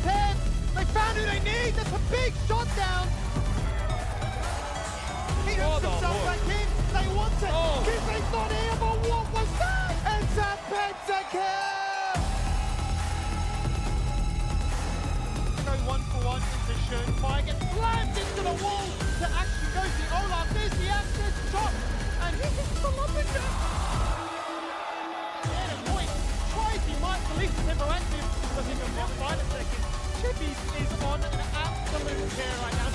prepared. They found who they need. That's a big shot down. He hooks himself back in. They want it. Kizay's not here, but what was that? It's a pentakill. Go 1-for-1 into Schönfire. Gets slammed into the wall to actually go to Olaf. There's the access shot. And he gets the lumberjack. Yeah, Moik tries he might release the tempo active. I think I'm never by a second. Chippy is on an absolute tear right now.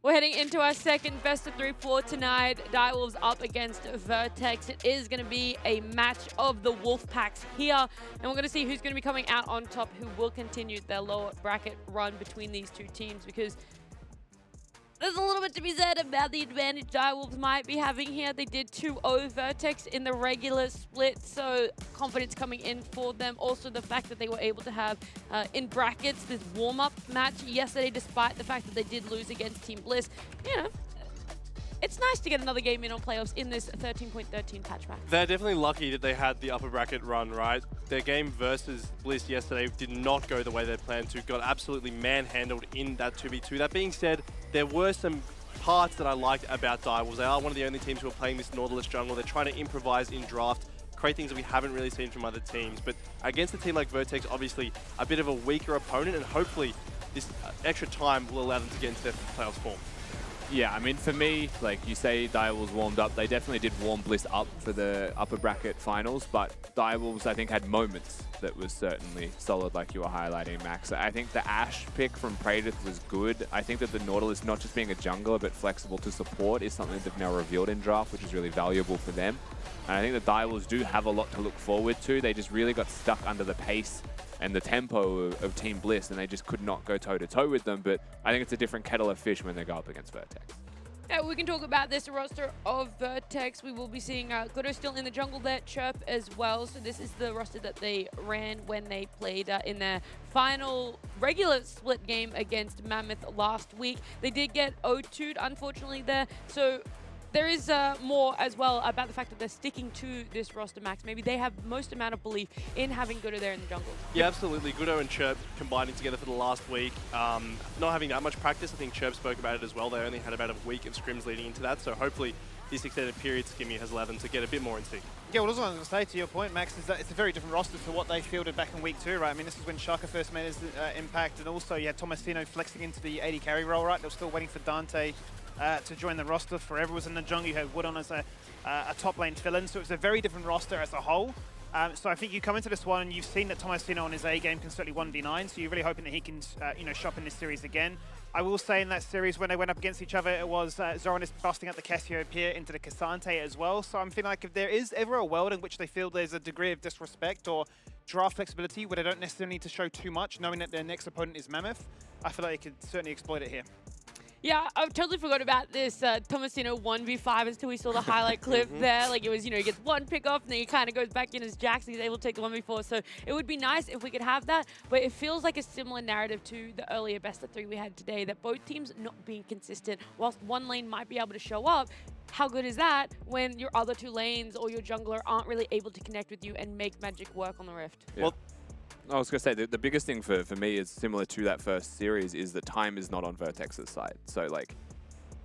We're heading into our second best of 3 for tonight. Direwolves up against Vertex. It is going to be a match of the wolf packs here. And we're going to see who's going to be coming out on top, who will continue their lower bracket run between these two teams, because there's a little bit to be said about the advantage Direwolves might be having here. They did 2-0 Vertex in the regular split, so confidence coming in for them. Also, the fact that they were able to have, in brackets, this warm-up match yesterday, despite the fact that they did lose against Team Bliss. You know, it's nice to get another game in on playoffs in this 13.13 patch match. They're definitely lucky that they had the upper bracket run, right? Their game versus Bliss yesterday did not go the way they planned to. Got absolutely manhandled in that 2v2. That being said, there were some parts that I liked about Direwolves. They are one of the only teams who are playing this Nautilus jungle. They're trying to improvise in draft, create things that we haven't really seen from other teams. But against a team like Vertex, obviously a bit of a weaker opponent, and hopefully this extra time will allow them to get into their playoffs form. Yeah, I mean, for me, like you say, Direwolves warmed up. They definitely did warm Bliss up for the upper bracket finals, but Direwolves, I think, had moments that was certainly solid, like you were highlighting, Max. I think the Ashe pick from Praedyth was good. I think that the Nautilus, not just being a jungler, but flexible to support, is something they've now revealed in draft, which is really valuable for them. And I think the Direwolves do have a lot to look forward to. They just really got stuck under the pace and the tempo of Team Bliss, and they just could not go toe-to-toe with them. But I think it's a different kettle of fish when they go up against Vertex. Yeah, we can talk about this roster of Vertex. We will be seeing Gudo still in the jungle there, Chirp as well. So this is the roster that they ran when they played in their final regular split game against Mammoth last week. They did get 0-2'd, unfortunately, there. So there is more as well about the fact that they're sticking to this roster, Max. Maybe they have most amount of belief in having Gudo there in the jungle. Yeah, absolutely. Gudo and Chirp combining together for the last week. Not having that much practice. I think Chirp spoke about it as well. They only had about a week of scrims leading into that. So hopefully this extended period Skimmy has allowed them to get a bit more instinct. Yeah, well, what I was going to say to your point, Max, is that it's a very different roster to what they fielded back in week 2, right? I mean, this is when Shaka first made his impact, and also you had Tomasino flexing into the AD carry role, right? They were still waiting for Dante to join the roster. Forever was in the jungle. You had Wood on as a top lane fill-in, so it was a very different roster as a whole. So I think you come into this one and you've seen that Tomasino on his A game can certainly 1v9, so you're really hoping that he can shop in this series again. I will say in that series when they went up against each other, it was Zoranis busting out the Cassiopeia into the Cassante as well. So I'm feeling like if there is ever a world in which they feel there's a degree of disrespect or draft flexibility where they don't necessarily need to show too much, knowing that their next opponent is Mammoth, I feel like they could certainly exploit it here. Yeah, I totally forgot about this Tomasino 1v5 until we saw the highlight clip there. Like, it was, he gets one pick off and then he kind of goes back in as Jax and he's able to take the 1v4. So it would be nice if we could have that, but it feels like a similar narrative to the earlier best of 3 we had today, that both teams not being consistent. Whilst one lane might be able to show up, how good is that when your other 2 lanes or your jungler aren't really able to connect with you and make magic work on the Rift? Yeah. Well, I was going to say, the biggest thing for me is similar to that first series is that time is not on Vertex's side. So, like,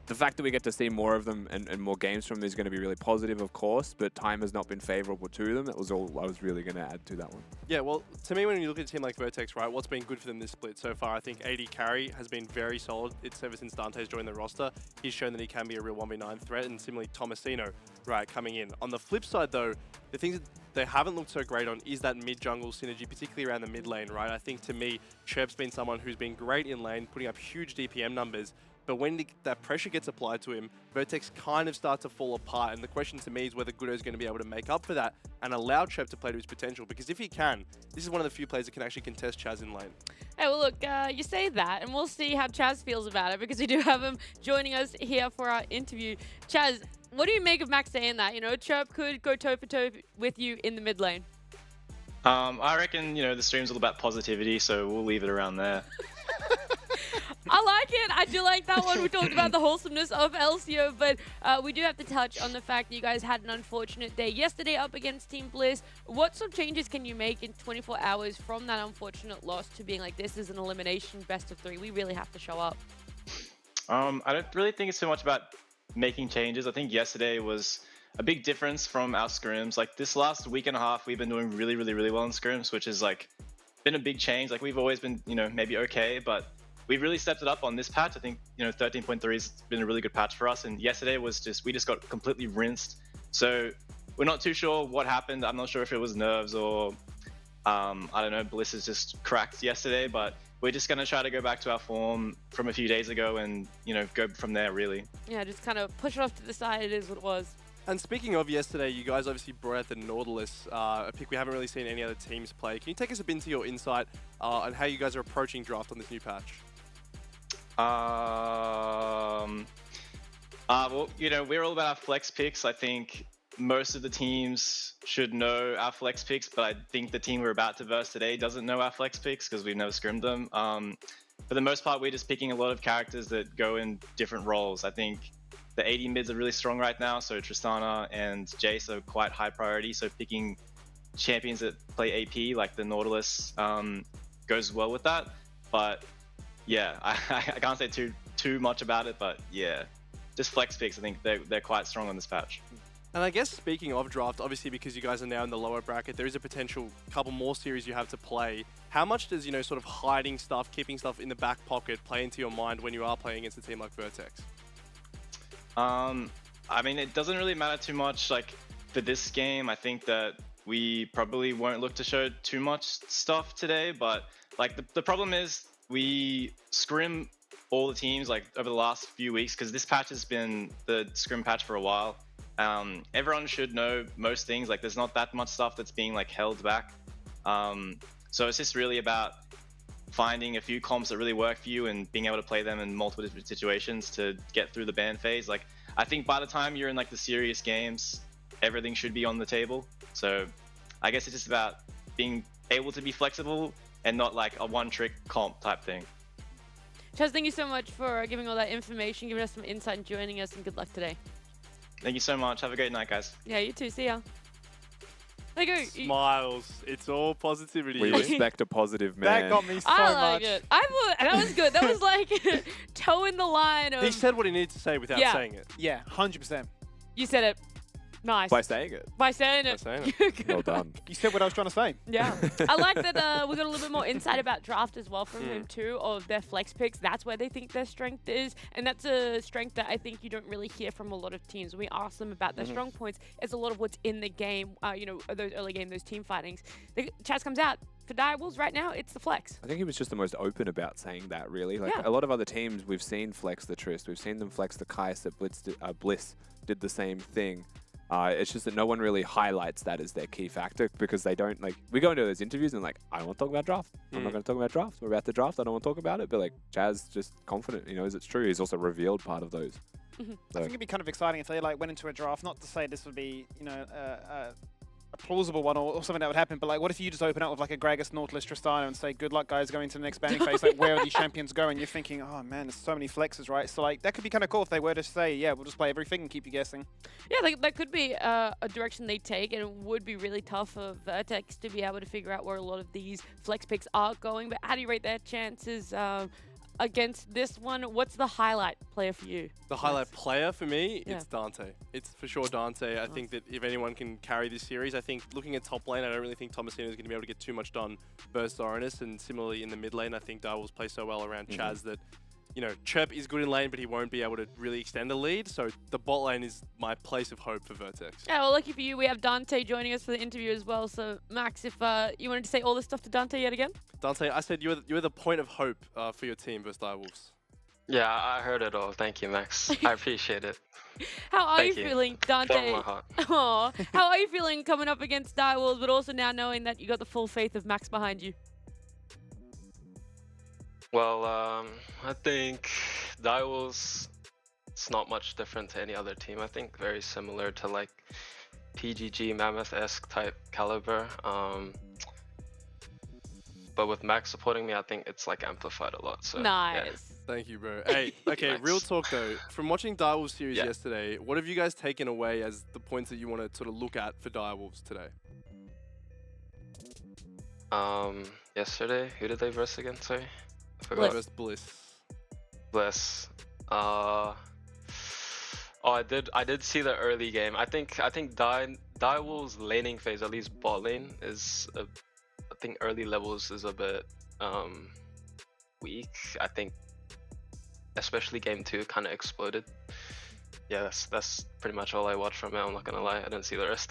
the fact that we get to see more of them and more games from them is going to be really positive, of course, but time has not been favorable to them. That was all I was really going to add to that one. Yeah, well, to me, when you look at a team like Vertex, right, what's been good for them this split so far, I think AD carry has been very solid. It's ever since Dante's joined the roster. He's shown that he can be a real 1v9 threat, and similarly Tomasino, right, coming in. On the flip side, though, the things that they haven't looked so great on is that mid-jungle synergy, particularly around the mid lane, right? I think, to me, Chirp's been someone who's been great in lane, putting up huge DPM numbers, but when that pressure gets applied to him, Vertex kind of starts to fall apart. And the question to me is whether Gudo's going to be able to make up for that and allow Chirp to play to his potential. Because if he can, this is one of the few players that can actually contest Chaz in lane. Hey, well, look, you say that, and we'll see how Chaz feels about it, because we do have him joining us here for our interview. Chaz, what do you make of Max saying that? Chirp could go toe-for-toe with you in the mid lane. I reckon, the stream's all about positivity, so we'll leave it around there. I like it. I do like that one. We talked about the wholesomeness of LCO, but we do have to touch on the fact that you guys had an unfortunate day yesterday up against Team Bliss. What sort of changes can you make in 24 hours from that unfortunate loss to being like, this is an elimination best of 3? We really have to show up. I don't really think it's too much about making changes. I think yesterday was a big difference from our scrims. Like this last week and a half, we've been doing really, really, really well in scrims, which is like been a big change. Like we've always been, maybe okay, but we've really stepped it up on this patch. I think 13.3 has been a really good patch for us, and yesterday was we just got completely rinsed. So we're not too sure what happened. I'm not sure if it was nerves or I don't know, Bliss is just cracked yesterday, but we're just going to try to go back to our form from a few days ago and go from there, really. Yeah, just kind of push it off to the side. It is what it was. And speaking of yesterday, you guys obviously brought out the Nautilus, a pick we haven't really seen any other teams play. Can you take us a bit into your insight on how you guys are approaching draft on this new patch? Well, we're all about our flex picks. I think most of the teams should know our flex picks, but I think the team we're about to verse today doesn't know our flex picks because we've never scrimmed them. For the most part, we're just picking a lot of characters that go in different roles. I think the 80 mids are really strong right now, so Tristana and Jace are quite high priority. So picking champions that play AP like the Nautilus goes well with that. But yeah, I can't say too much about it, but yeah, just flex picks. I think they're quite strong on this patch. And I guess speaking of draft, obviously because you guys are now in the lower bracket, there is a potential couple more series you have to play. How much does, sort of hiding stuff, keeping stuff in the back pocket play into your mind when you are playing against a team like Vertex? I mean, it doesn't really matter too much. Like for this game, I think that we probably won't look to show too much stuff today, but like the problem is we scrim all the teams like over the last few weeks because this patch has been the scrim patch for a while. Everyone should know most things. Like there's not that much stuff that's being like held back. So it's just really about finding a few comps that really work for you and being able to play them in multiple different situations to get through the ban phase. Like I think by the time you're in like the serious games, everything should be on the table. So I guess it's just about being able to be flexible and not like a one-trick comp type thing. Chaz, thank you so much for giving all that information, giving us some insight and joining us, and good luck today. Thank you so much. Have a great night, guys. Yeah, you too. See ya. There you go. Smiles. It's all positivity. We respect a positive man. That got me so I much. like it. I thought that was good. That was like toeing the line of. He said what he needed to say without saying it. Yeah, 100%. You said it. Nice. By saying it. By saying By it. saying it. Well done. You said what I was trying to say. Yeah. I like that we got a little bit more insight about draft as well from him too, of their flex picks. That's where they think their strength is. And that's a strength that I think you don't really hear from a lot of teams. When we ask them about their strong points, it's a lot of what's in the game, those early game, those team fightings. The Chaz comes out. For Direwolves right now, it's the flex. I think he was just the most open about saying that, really. Like Yeah. a lot of other teams, we've seen flex the Trist. We've seen them flex the Kais. That Bliss did the same thing. It's just that no one really highlights that as their key factor because they don't, like, we go into those interviews and like, I don't want to talk about draft. I'm not going to talk about draft. We're about to draft. I don't want to talk about it. But like, Chaz just confident, he knows it's true. He's also revealed part of those. I think it'd be kind of exciting if they like went into a draft. Not to say this would be, a plausible one or something that would happen, but like, what if you just open up with like a Gragas, Nautilus, Tristana and say, good luck guys going to the next banning phase, like where are these champions going? You're thinking, oh man, there's so many flexes, right? So like, that could be kind of cool if they were to say, yeah, we'll just play everything and keep you guessing. Yeah, that could be a direction they take, and it would be really tough for Vertex to be able to figure out where a lot of these flex picks are going. But how do you rate their chances against this one? What's the highlight player for you? The highlight player for me, Yeah. it's Dante. It's for sure Dante. I think that if anyone can carry this series, I think looking at top lane, I don't really think Tomasino is going to be able to get too much done versus Zoranus. And similarly in the mid lane, I think Direwolves play so well around Chaz that, Chirp is good in lane, but he won't be able to really extend the lead. So the bot lane is my place of hope for Vertex. Yeah, well, lucky for you, we have Dante joining us for the interview as well. So, Max, if you wanted to say all this stuff to Dante yet again? Dante, I said you're the point of hope for your team versus Direwolves. Yeah, I heard it all. Thank you, Max. I appreciate it. How are Thank you you. feeling, From Dante? my heart. Aw, how are you feeling coming up against Direwolves, but also now knowing that you got the full faith of Max behind you? Well, I think Direwolves, it's not much different to any other team. I think very similar to like PGG, Mammoth-esque type caliber. but with Max supporting me, I think it's like amplified a lot. So yeah. Nice. Thank you, bro. Hey, okay, Thanks. real talk though. From watching Direwolves series Yeah. yesterday, what have you guys taken away as the points that you want to sort of look at for Direwolves today? Yesterday, who did they verse again? Sorry, I They forgot. versed Bliss. Bliss. Oh, I did see the early game. I think Direwolves laning phase, at least bot lane, is I think early levels is a bit weak. I think especially game 2 kind of exploded. Yeah, that's pretty much all I watched from it. I'm not gonna lie, I didn't see the rest.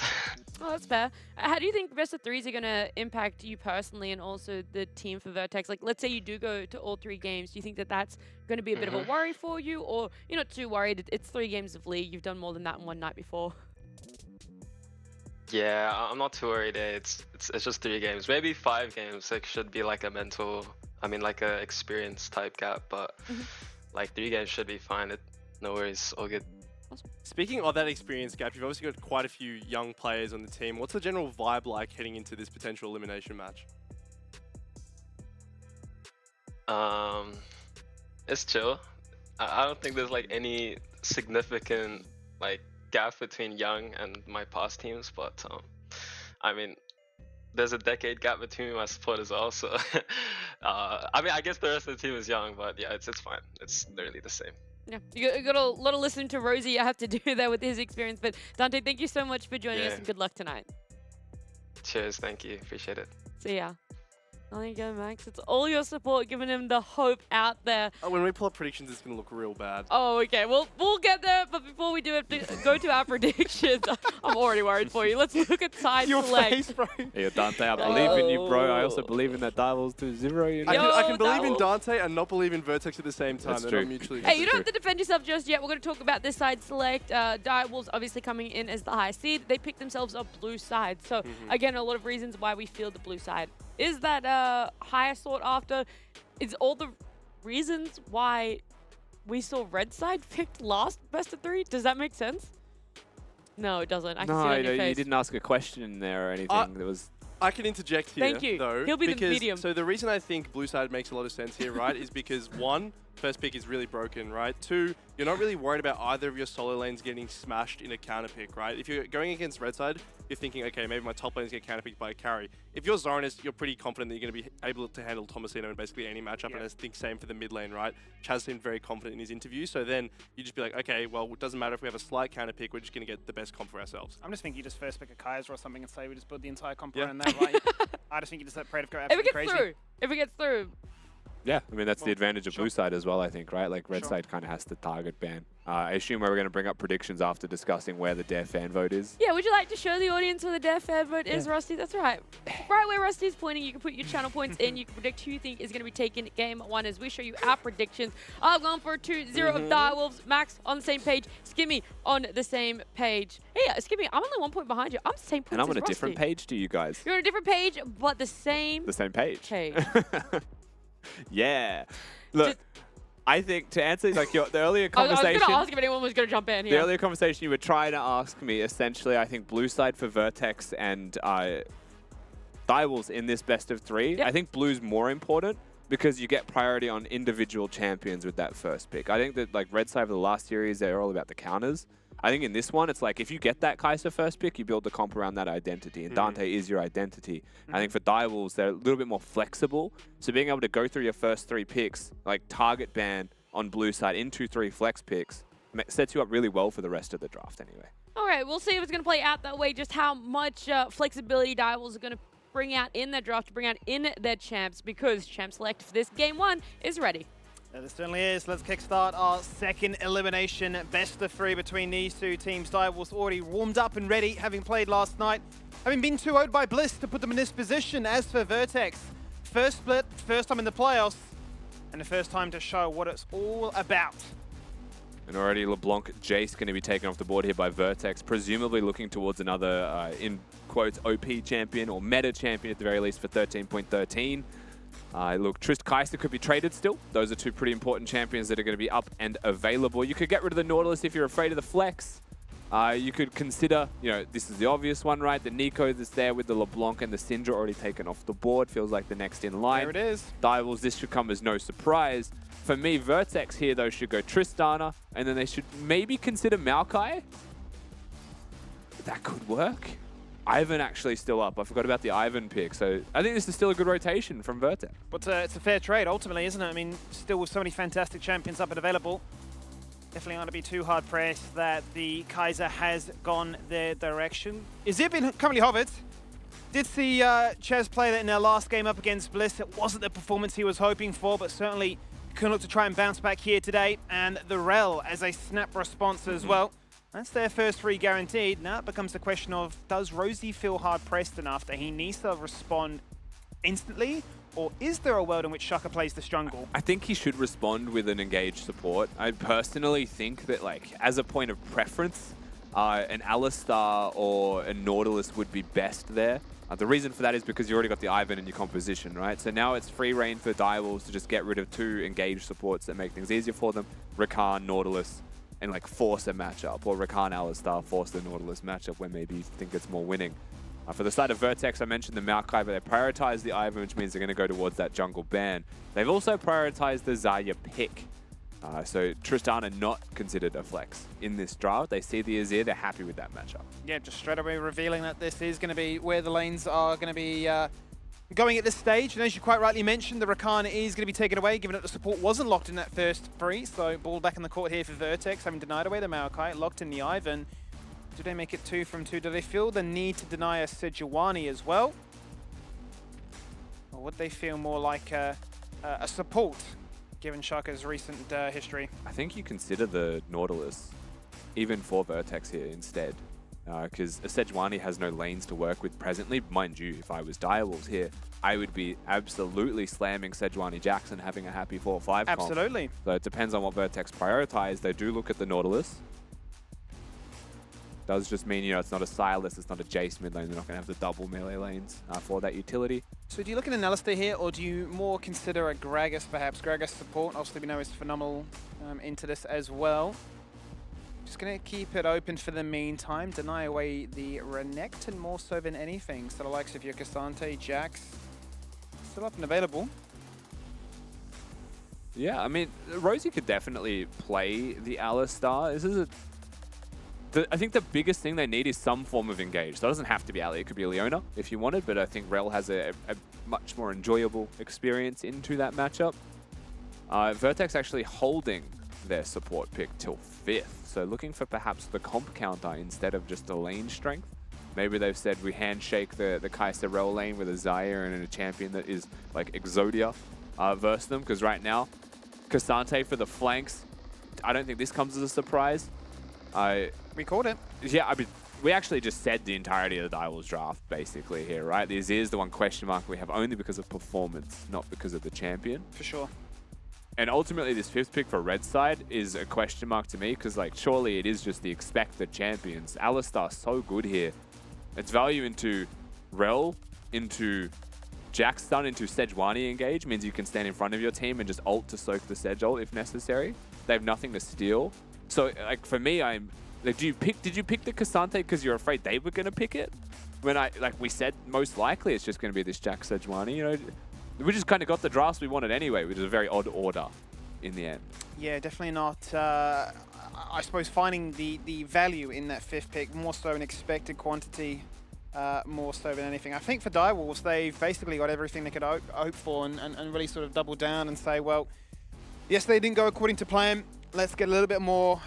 Oh, that's fair. How do you think best of threes are going to impact you personally and also the team for Vertex? Like, let's say you do go to all 3 games. Do you think that that's going to be a bit of a worry for you? Or you're not too worried? It's 3 games of League. You've done more than that in one night before. Yeah, I'm not too worried. It's just 3 games, maybe 5 games. It should be like a mental, like a experience type gap, but like 3 games should be fine. No worries, all good. Speaking of that experience gap, you've obviously got quite a few young players on the team. What's the general vibe like heading into this potential elimination match? It's chill. I don't think there's like any significant like gap between young and my past teams, but I mean, there's a decade gap between my support as well. So I guess the rest of the team is young, but yeah, it's fine. It's literally the same. Yeah, you got a lot of listening to Rosie. I have to do that with his experience. But Dante, thank you so much for joining us and good luck tonight. Cheers, thank you, appreciate it. See ya. There you go, Max. It's all your support giving him the hope out there. When we pull up predictions, it's going to look real bad. Oh, okay. Well, we'll get there. But before we do it, go to our predictions. I'm already worried for you. Let's look at side Your select. face, bro. Yeah, Dante, I believe in you, bro. I also believe in that Direwolves 2-0. You know? I can believe in Direwolves. Dante and not believe in Vertex at the same time. That's They're true. not mutually Hey, you don't have to defend yourself just yet. We're going to talk about this side select. Direwolves obviously coming in as the high seed. They picked themselves a blue side. So, again, a lot of reasons why we feel the blue side is that higher sought after. Is all the reasons why we saw red side picked last best of 3? Does that make sense? No, it doesn't. I can see it on your face. You didn't ask a question there or anything. There was. I can interject here, Thank you. though. He'll be the because, medium. So the reason I think blue side makes a lot of sense here, right, is because 1, first pick is really broken, right? 2, you're not really worried about either of your solo lanes getting smashed in a counter pick, right? If you're going against red side, you're thinking, okay, maybe my top lanes get counter picked by a carry. If you're Zoranus, you're pretty confident that you're going to be able to handle Tomasino in basically any matchup, and I think same for the mid lane, right? Chaz seemed very confident in his interview, so then you just be like, okay, well, it doesn't matter if we have a slight counter pick, we're just going to get the best comp for ourselves. I'm just thinking you just first pick a Kaiser or something and say we just build the entire comp Yeah. around that, right? I just think you just let Praetor go If it absolutely gets crazy. through. If it gets through. Yeah, I mean, that's the Well, advantage of sure. blue side as well, I think, right? Like, red Sure. side kind of has to target ban. I assume we're going to bring up predictions after discussing where the Dare fan vote is. Yeah, would you like to show the audience where the Dare fan vote is, Rusty? That's right. Right where Rusty is pointing, you can put your channel points in. You can predict who you think is going to be taking game 1 as we show you our predictions. I've gone for a 2-0 of Direwolves. Max on the same page. Skimmy on the same page. Hey, Skimmy, I'm only 1 point behind you. I'm the same points And I'm as on a different Rusty. page to you guys. You're on a different page, but the same The same page. page. Yeah. Look, Just- I think to answer like the earlier I was conversation, going to ask if anyone was going to jump in the here. earlier conversation you were trying to ask me, essentially, I think blue side for Vertex and Direwolves in this best of 3. Yep. I think blue's more important because you get priority on individual champions with that first pick. I think that like red side for the last series, they're all about the counters. I think in this one, it's like if you get that Kaiser first pick, you build the comp around that identity, and Dante is your identity. I think for Direwolves, they're a little bit more flexible. So being able to go through your first 3 picks, like target ban on blue side into 3 flex picks, sets you up really well for the rest of the draft anyway. All right, we'll see if it's going to play out that way, just how much flexibility Direwolves are going to bring out in their draft, to bring out in their champs, because champ select for this game 1 is ready. There certainly is. Let's kickstart our second elimination. Best of 3 between these 2 teams. Direwolves already warmed up and ready, having played last night. Having been 2-0'd by Bliss to put them in this position. As for Vertex, first split, first time in the playoffs, and the first time to show what it's all about. And already LeBlanc Jace going to be taken off the board here by Vertex, presumably looking towards another, in quotes, OP champion or meta champion at the very least for 13.13. Look, Trist Kaiser could be traded still. Those are 2 pretty important champions that are going to be up and available. You could get rid of the Nautilus if you're afraid of the flex. You could consider, this is the obvious one, right? The Nico that's there with the LeBlanc and the Syndra already taken off the board. Feels like the next in line. There it is. Direwolves, this should come as no surprise. For me, Vertex here, though, should go Tristana, and then they should maybe consider Maokai. That could work. Ivan actually still up. I forgot about the Ivan pick. So I think this is still a good rotation from Vertex. But it's a fair trade, ultimately, isn't it? I mean, still with so many fantastic champions up and available. Definitely not to be too hard pressed that the Kaiser has gone their direction. Is it been currently hovered? Did see Ches play that in their last game up against Bliss. It wasn't the performance he was hoping for, but certainly can look to try and bounce back here today. And the Rel as a snap response as well. That's their first 3 guaranteed. Now it becomes the question of, does Rosie feel hard pressed enough that he needs to respond instantly? Or is there a world in which Shaka plays this jungle? I think he should respond with an engaged support. I personally think that, as a point of preference, an Alistar or a Nautilus would be best there. The reason for that is because you already got the Ivan in your composition, right? So now it's free reign for Direwolves to just get rid of 2 engaged supports that make things easier for them. Rakan, Nautilus, and force a matchup. Or Rakan, Alistar, force the Nautilus matchup where maybe you think it's more winning. For the side of Vertex, I mentioned the Maokai, but they prioritize the Ivan, which means they're going to go towards that jungle ban. They've also prioritized the Zarya pick. So Tristana not considered a flex in this draft. They see the Azir, they're happy with that matchup. Yeah, just straight away revealing that this is going to be where the lanes are going to be going at this stage. And as you quite rightly mentioned, the Rakan is going to be taken away, given that the support wasn't locked in that first free. So ball back in the court here for Vertex, having denied away the Maokai, locked in the Ivan. Do they make it 2 from 2? Do they feel the need to deny a Sejuani as well? Or would they feel more like a support, given Shaka's recent history? I think you consider the Nautilus, even for Vertex here instead. Because Sejuani has no lanes to work with presently. Mind you, if I was Direwolves here, I would be absolutely slamming Sejuani Jackson, having a happy 4-5 comp. Absolutely. So it depends on what Vertex prioritize. They do look at the Nautilus. Does just mean, it's not a Silas, it's not a Jace mid lane. They're not going to have the double melee lanes for that utility. So do you look at an Alistar here, or do you more consider a Gragas perhaps? Gragas support, obviously we know is phenomenal into this as well. Just going to keep it open for the meantime. Deny away the Renekton more so than anything. So the likes of your Cassante, Jax, still up and available. Yeah, I mean, Rosie could definitely play the Alistar. This is I think the biggest thing they need is some form of engage. So it doesn't have to be Ali, it could be Leona if you wanted, but I think Rel has a much more enjoyable experience into that matchup. Vertex actually holding their support pick till 5th, so looking for perhaps the comp counter instead of just the lane strength. Maybe they've said we handshake the Kai'Sa Rel lane with a Zarya and a champion that is like Exodia versus them, because right now, Cassante for the flanks, I don't think this comes as a surprise. We called it. Yeah, I mean, we actually just said the entirety of the Direwolves draft, basically, here, right? This is the one question mark we have only because of performance, not because of the champion. For sure. And ultimately, this 5th pick for red side is a question mark to me, because, surely it is just the expected champions. Alistar's so good here. It's value into Rel, into Jax stun, into Sejuani engage, means you can stand in front of your team and just ult to soak the Sej ult if necessary. They have nothing to steal. So, for me, did you pick the Cassante because you're afraid they were going to pick it? When we said, most likely it's just going to be this Jax Sejuani, We just kind of got the drafts we wanted anyway, which is a very odd order in the end. Yeah, definitely not. I suppose finding the value in that 5th pick, more so an expected quantity, more so than anything. I think for Direwolves, they've basically got everything they could hope for and really sort of double down and say, well, yes, they didn't go according to plan. Let's get a little bit more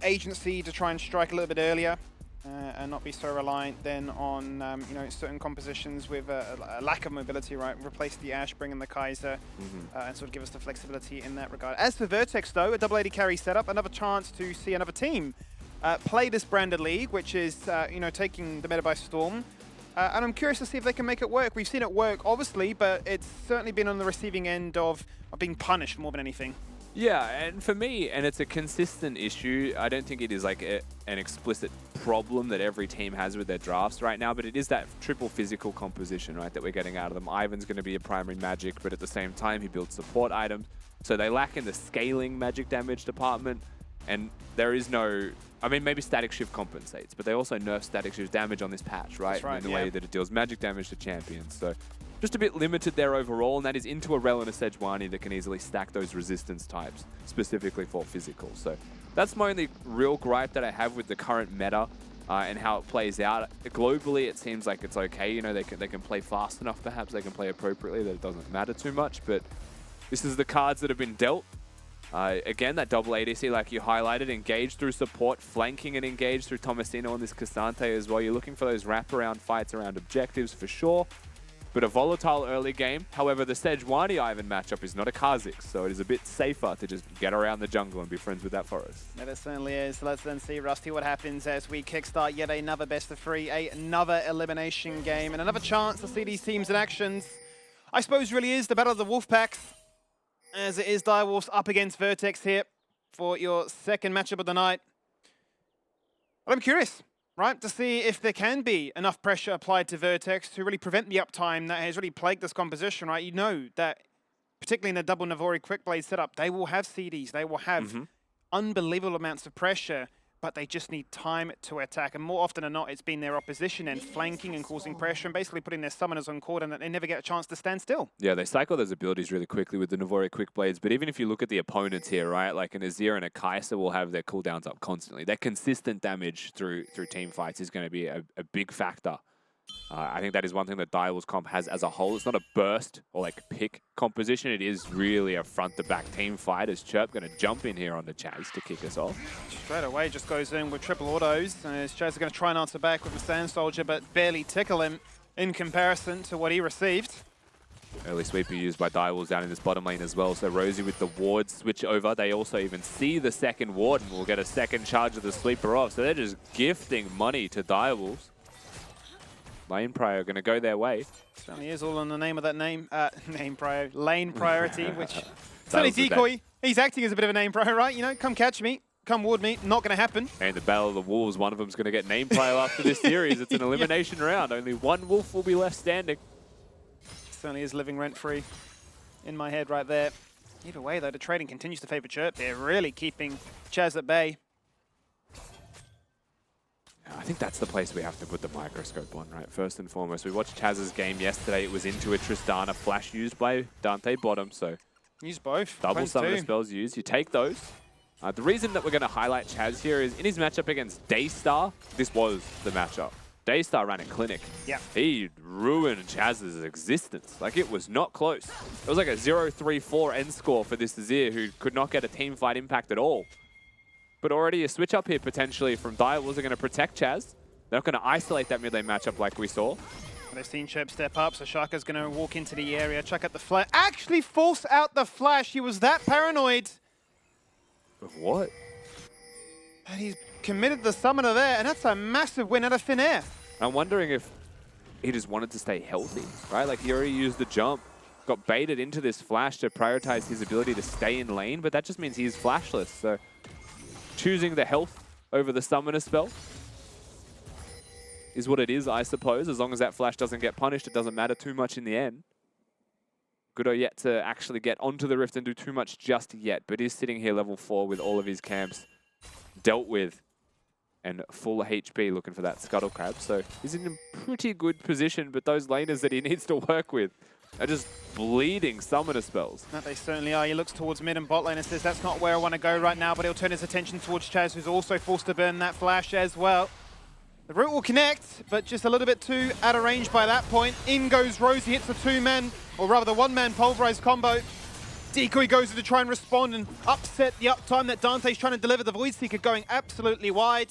agency to try and strike a little bit earlier and not be so reliant then on certain compositions with a lack of mobility, right? Replace the Ashe, bring in the Kai'Sa, and sort of give us the flexibility in that regard. As for Vertex, though, a double AD carry setup, another chance to see another team play this branded league, which is taking the meta by storm. And I'm curious to see if they can make it work. We've seen it work, obviously, but it's certainly been on the receiving end of being punished more than anything. Yeah, and for me, and it's a consistent issue, I don't think it is like an explicit problem that every team has with their drafts right now, but it is that triple physical composition, right, that we're getting out of them. Ivan's going to be a primary magic, but at the same time, he builds support items. So they lack in the scaling magic damage department. And there is no... I mean, maybe static shift compensates, but they also nerf static shift damage on this patch, right? That's right, in the yeah. way that it deals magic damage to champions. So just a bit limited there overall, and that is into a Rel and a Sejuani that can easily stack those resistance types, specifically for physical. So that's my only real gripe that I have with the current meta and how it plays out. Globally, it seems like it's okay. You know, they can play fast enough, perhaps. They can play appropriately, that it doesn't matter too much. But this is the cards that have been dealt. Again, that double ADC, like you highlighted, engaged through support, flanking and engaged through Tomasino on this Cassante as well. You're looking for those wraparound fights around objectives for sure. But a volatile early game. However, the Sejuani Ivan matchup is not a Kha'Zix, so it is a bit safer to just get around the jungle and be friends with that forest. Yeah, it certainly is. Let's then see, Rusty, what happens as we kickstart yet another best of 3, another elimination game, and another chance to see these teams in actions. I suppose really is the battle of the Wolfpacks, as it is Direwolves up against Vertex here for your second matchup of the night. But I'm curious, right, to see if there can be enough pressure applied to Vertex to really prevent the uptime that has really plagued this composition, right? You know that, particularly in a double Navori Quickblade setup, they will have CDs, they will have unbelievable amounts of pressure, but they just need time to attack. And more often than not, it's been their opposition and flanking and causing pressure and basically putting their summoners on court, and that they never get a chance to stand still. Yeah, they cycle those abilities really quickly with the Navori Quickblades, but even if you look at the opponents here, right, like an Azir and a Kai'Sa will have their cooldowns up constantly. That consistent damage through team fights is going to be a big factor. I think that is one thing that Direwolves comp has as a whole. It's not a burst or like pick composition. It is really a front-to-back team fight, as Chirp going to jump in here on the Chaz to kick us off. Straight away just goes in with triple autos. As Chaz is going to try and answer back with the Sand Soldier, but barely tickle him in comparison to what he received. Early sweeper used by Direwolves down in this bottom lane as well. So Rosie with the ward switch over. They also even see the second ward and will get a second charge of the sweeper off. So they're just gifting money to Direwolves. Lane Prio going to go their way. Certainly is all in the name of that lane priority, which certainly Decoy. He's acting as a bit of a name prio, right? You know, come catch me, come ward me, not going to happen. And the Battle of the Wolves, one of them's going to get name prio after this series. It's an elimination round. Only one wolf will be left standing. Certainly is living rent-free in my head right there. Either way, though, the trading continues to favor Chirp. They're really keeping Chaz at bay. I think that's the place we have to put the microscope on, right? First and foremost, we watched Chaz's game yesterday. It was into a Tristana flash used by Dante bottom, so use both. Double summon spells used. You take those. The reason that we're going to highlight Chaz here is in his matchup against Daystar, this was the matchup. Daystar ran a clinic. Yeah. He ruined Chaz's existence. Like, it was not close. It was like a 0-3-4 end score for this Azir who could not get a team fight impact at all. But already a switch up here potentially from Direwolves are going to protect Chaz. They're not going to isolate that mid lane matchup like we saw. They've seen Chirp step up, so Shaka's going to walk into the area, chuck out the flash. Actually force out the flash. He was that paranoid. Of what? And he's committed the summoner there, and that's a massive win out of thin air. I'm wondering if he just wanted to stay healthy, right? Like, he already used the jump, got baited into this flash to prioritize his ability to stay in lane, but that just means he's flashless, so choosing the health over the summoner spell is what it is, I suppose. As long as that flash doesn't get punished, it doesn't matter too much in the end. Goodo yet to actually get onto the Rift and do too much just yet, but is sitting here level 4 with all of his camps dealt with and full HP looking for that Scuttle Crab. So he's in a pretty good position, but those laners that he needs to work with are just bleeding summoner spells. That they certainly are. He looks towards mid and bot lane and says, that's not where I want to go right now, but he'll turn his attention towards Chaz, who's also forced to burn that flash as well. The root will connect, but just a little bit too out of range by that point. In goes Rosie, hits the two-man, or rather the one-man pulverized combo. Decoy goes in to try and respond and upset the uptime that Dante's trying to deliver. The Void Seeker going absolutely wide.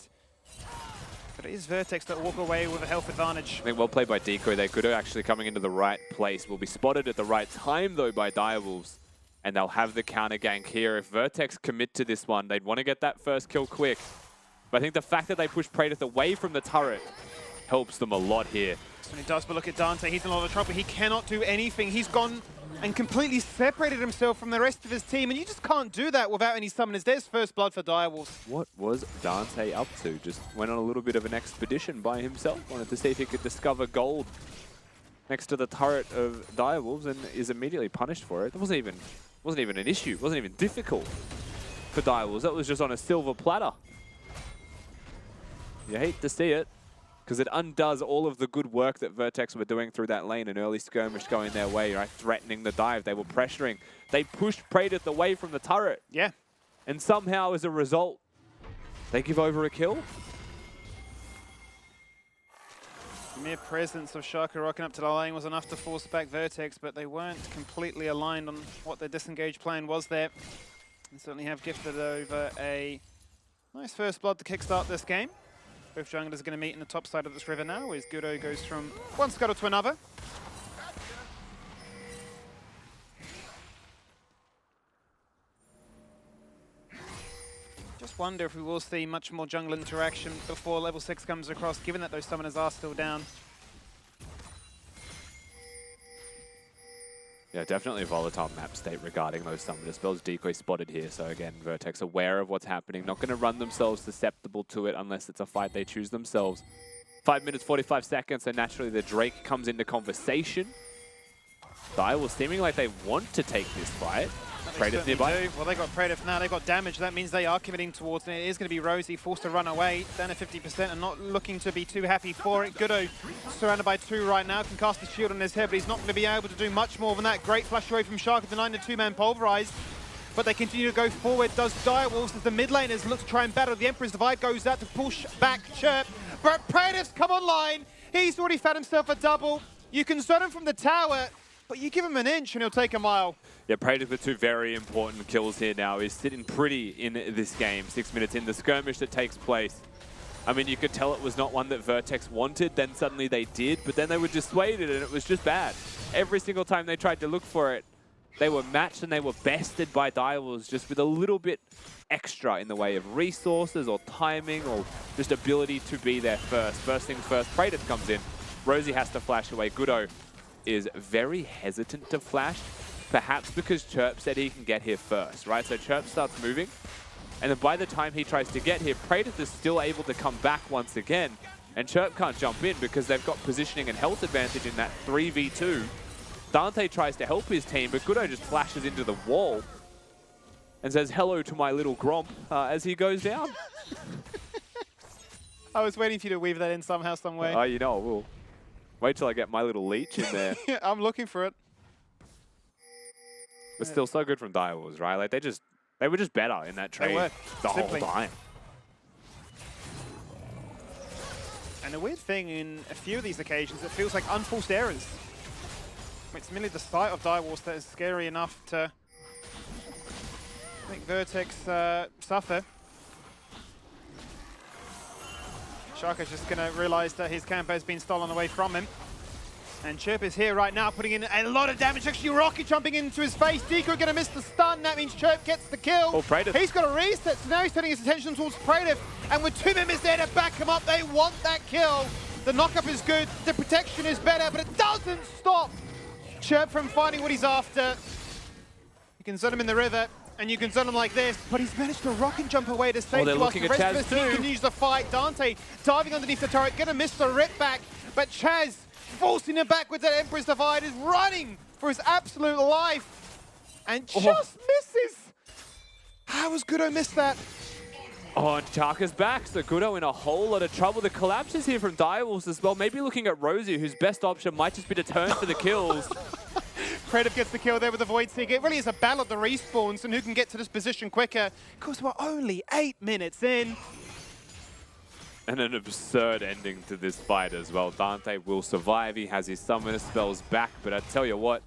But it is Vertex that walk away with a health advantage. I think well played by Decoy. They could have actually coming into the right place. Will be spotted at the right time, though, by Direwolves. And they'll have the counter gank here. If Vertex commit to this one, they'd want to get that first kill quick. But I think the fact that they push Praedyth away from the turret helps them a lot here. He does, but look at Dante. He's in a lot of trouble. He cannot do anything. He's gone and completely separated himself from the rest of his team, and you just can't do that without any summoners. There's first blood for Direwolves. What was Dante up to? Just went on a little bit of an expedition by himself. Wanted to see if he could discover gold next to the turret of Direwolves, and is immediately punished for it. It wasn't even an issue. It wasn't even difficult. for Direwolves. That was just on a silver platter. You hate to see it, because it undoes all of the good work that Vertex were doing through that lane. An early skirmish going their way, right? Threatening the dive. They were pressuring. They pushed Praedyth away from the turret. Yeah. And somehow, as a result, they give over a kill. The mere presence of Shaka rocking up to the lane was enough to force back Vertex, but they weren't completely aligned on what their disengaged plan was there. They certainly have gifted over a nice first blood to kickstart this game. Both junglers are going to meet in the top side of this river now, as Gudo goes from one scuttle to another. Just wonder if we will see much more jungle interaction before level 6 comes across, given that those summoners are still down. Yeah, definitely a volatile map state regarding those summoner spells. Decoy spotted here, so again, Vertex aware of what's happening. Not going to run themselves susceptible to it unless it's a fight they choose themselves. 5 minutes, 45 seconds, so naturally the Drake comes into conversation. Direwolves seeming like they want to take this fight. Praedyth nearby. Well, they got Praedyth now, they got damage. That means they are committing towards it. It is going to be Rosie forced to run away, down to 50% and not looking to be too happy for it. Gudo surrounded by 2 right now, can cast a shield on his head, but he's not going to be able to do much more than that. Great flash away from Shaka, denying the 2-man pulverized. But they continue to go forward. Does Direwolves as the mid laners look to try and battle. The Emperor's Divide goes out to push back Chirp. But Praedyth's come online. He's already found himself a double. You can zone him from the tower, but you give him an inch and he'll take a mile. Yeah, Praedyth with 2 very important kills here now. He's sitting pretty in this game. 6 minutes in the skirmish that takes place. I mean, you could tell it was not one that Vertex wanted, then suddenly they did, but then they were dissuaded and it was just bad. Every single time they tried to look for it, they were matched and they were bested by Direwolves just with a little bit extra in the way of resources or timing or just ability to be there first. First things first, Praedyth comes in. Rosie has to flash away. Gudo is very hesitant to flash, perhaps because Chirp said he can get here first, right? So Chirp starts moving, and then by the time he tries to get here, Praedyth is still able to come back once again, and Chirp can't jump in because they've got positioning and health advantage in that 3v2. Dante tries to help his team, but Gudo just flashes into the wall and says hello to my little Gromp as he goes down. I was waiting for you to weave that in somehow, some way. Oh, you know, I will. Wait till I get my little leech in there. Yeah, I'm looking for it. But still so good from Direwolves, right? Like they were just better in that trade the simply. whole time. And the weird thing in a few of these occasions, it feels like unforced errors. It's merely the sight of Direwolves that is scary enough to make Vertex suffer. Shaka's just going to realize that his camp has been stolen away from him. And Chirp is here right now, putting in a lot of damage. Actually, Rocket jumping into his face. Deco going to miss the stun. That means Chirp gets the kill. Oh, Praedyth. He's got a reset, so now he's turning his attention towards Praedyth. And with 2 members there to back him up, they want that kill. The knockup is good, the protection is better, but it doesn't stop Chirp from finding what he's after. You can zone him in the river, and you can zone him like this, but he's managed to rocket jump away to safety. they're Whilst looking the at rest of Chaz the team too. continues to fight. Dante diving underneath the turret, gonna miss the rip back, but Chaz forcing him back with that Emperor's Divide is running for his absolute life, and just misses. How has Gudo missed that? Oh, and Chaka's back, so Gudo in a whole lot of trouble. The collapses here from Direwolves as well. Maybe looking at Rosie, whose best option might just be to turn for the kills. Praedyth gets the kill there with the Void Seeker. It really is a battle of the respawns and who can get to this position quicker. Because we're only 8 minutes in. And an absurd ending to this fight as well. Dante will survive. He has his summoner spells back, but I tell you what,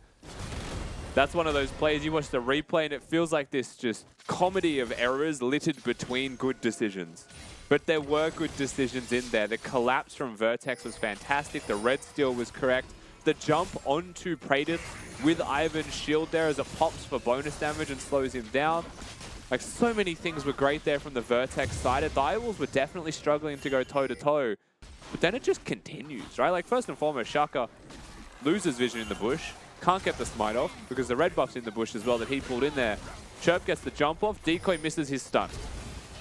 that's one of those plays you watch the replay and it feels like this just comedy of errors littered between good decisions. But there were good decisions in there. The collapse from Vertex was fantastic. The red steal was correct. The jump onto Praedyth with Ivan's shield there as it pops for bonus damage and slows him down. Like, so many things were great there from the Vertex side. Direwolves were definitely struggling to go toe-to-toe. But then it just continues, right? Like, first and foremost, Shaka loses vision in the bush. Can't get the smite off because the red buff's in the bush as well that he pulled in there. Chirp gets the jump off. Decoy misses his stun.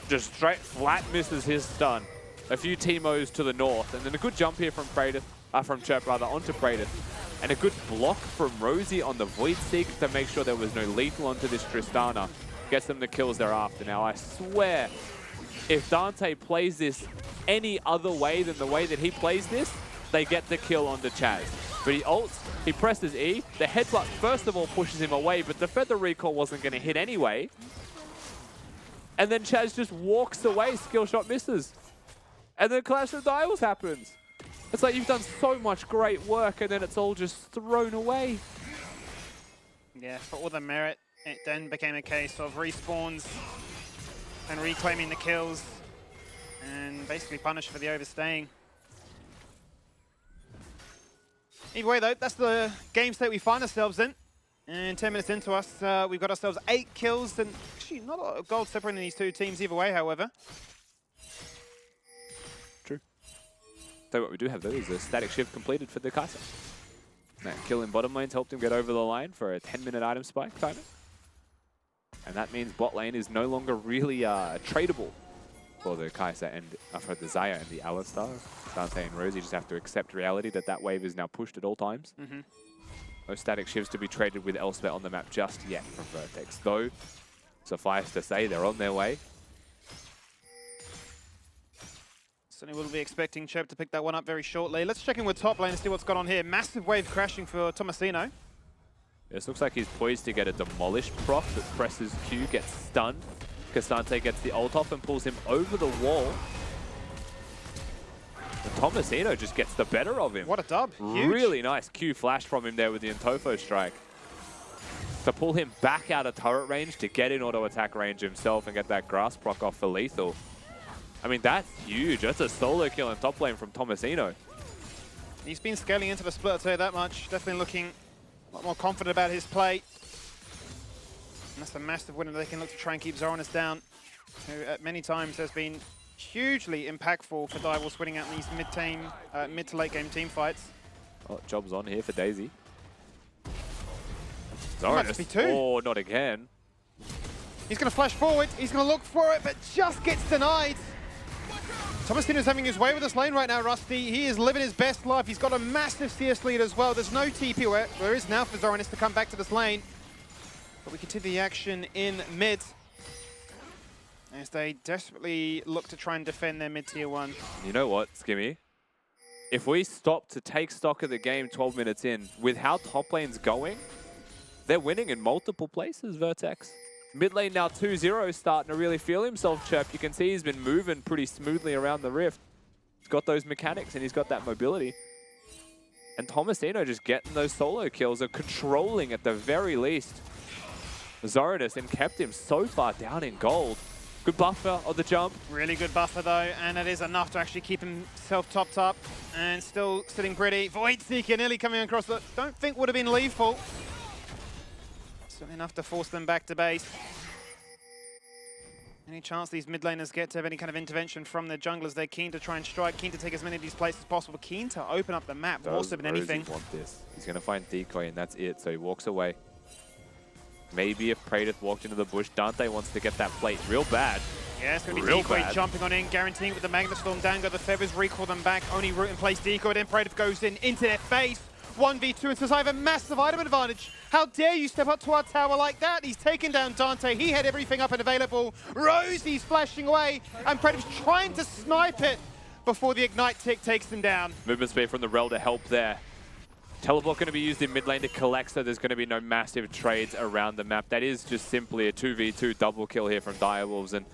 Just straight flat misses his stun. A few Teemos to the north. And then a good jump here from Praedyth. From Chirp rather, onto Praedyth. And a good block from Rosie on the Void Seek to make sure there was no lethal onto this Tristana. gets them the kills they're after. Now, I swear, if Dante plays this any other way than the way that he plays this, they get the kill onto Chaz. But he ults, he presses E, the headbutt first of all pushes him away, but the feather recall wasn't going to hit anyway. And then Chaz just walks away, skill shot misses. And then Clash of Dials happens. It's like you've done so much great work and then it's all just thrown away. Yeah, for all the merit, it then became a case of respawns and reclaiming the kills and basically punish for the overstaying. Either way though, that's the game state we find ourselves in. And 10 minutes into us, we've got ourselves 8 kills and actually not a lot of gold separating these two teams either way, however. True. So what we do have though is a static shift completed for the Kai'Sa. That kill in bottom lanes helped him get over the line for a 10-minute item spike timing. And that means bot lane is no longer really tradable for the Kai'Sa and for the Xayah and the Alistar. Dante and Rosie just have to accept reality that that wave is now pushed at all times. No static shifts to be traded with Elspeth on the map just yet from Vertex. Though, suffice to say, they're on their way. Certainly will be expecting Chirp to pick that one up very shortly. Let's check in with top lane and see what's gone on here. Massive wave crashing for Tomasino. This looks like he's poised to get a demolished proc, but presses Q, gets stunned. Cassante gets the ult off and pulls him over the wall. And Tomasino just gets the better of him. What a dub. Huge. Really nice Q flash from him there with the Intofo strike. To pull him back out of turret range to get in auto attack range himself and get that grass proc off for lethal. I mean, that's huge. That's a solo kill in top lane from Tomasino. He's been scaling into the split, I'll tell you that much. Definitely looking a lot more confident about his play. And that's a massive win. They can look to try and keep Zoranus down, who at many times has been hugely impactful for Direwolves winning out in these mid to late game team fights. Oh, job's on here for Daisy. Might just be two. Oh, not again. He's going to flash forward. He's going to look for it, but just gets denied. Tomasino's having his way with this lane right now, Rusty. He is living his best life. He's got a massive CS lead as well. There's no TP where there is now for Zoranus to come back to this lane. But we continue the action in mid as they desperately look to try and defend their mid-tier 1. You know what, Skimmy? If we stop to take stock of the game 12 minutes in, with how top lane's going, they're winning in multiple places, Vertex. Mid lane now 2-0, starting to really feel himself, Chirp. You can see he's been moving pretty smoothly around the rift. He's got those mechanics and he's got that mobility. And Tomasino just getting those solo kills, or controlling at the very least Zoranus, and kept him so far down in gold. Good buffer on the jump. Really good buffer though, and it is enough to actually keep himself topped up and still sitting pretty. Void Seeker nearly coming across that don't think would have been lethal. Certainly enough to force them back to base. Any chance these mid laners get to have any kind of intervention from the junglers? They're keen to try and strike, keen to take as many of these places as possible, keen to open up the map more so than anything. Want this. He's going to find Decoy and that's it, so he walks away. Maybe if Praedyth walked into the bush, Dante wants to get that plate real bad. Yeah, it's going to be Decoy jumping on in, guaranteeing with the Magnet Storm Dango, the Feathers recall them back, only route in place Decoy, then Praedyth goes in into their face. 1v2 and says, I have a massive item advantage. How dare you step up to our tower like that? He's taken down Dante. He had everything up and available. Rosie's flashing away, and Praedyth's trying to snipe it before the Ignite tick takes him down. Movement speed from the Rel to help there. Teleport going to be used in mid lane to collect, so there's going to be no massive trades around the map. That is just simply a 2v2 double kill here from Direwolves. And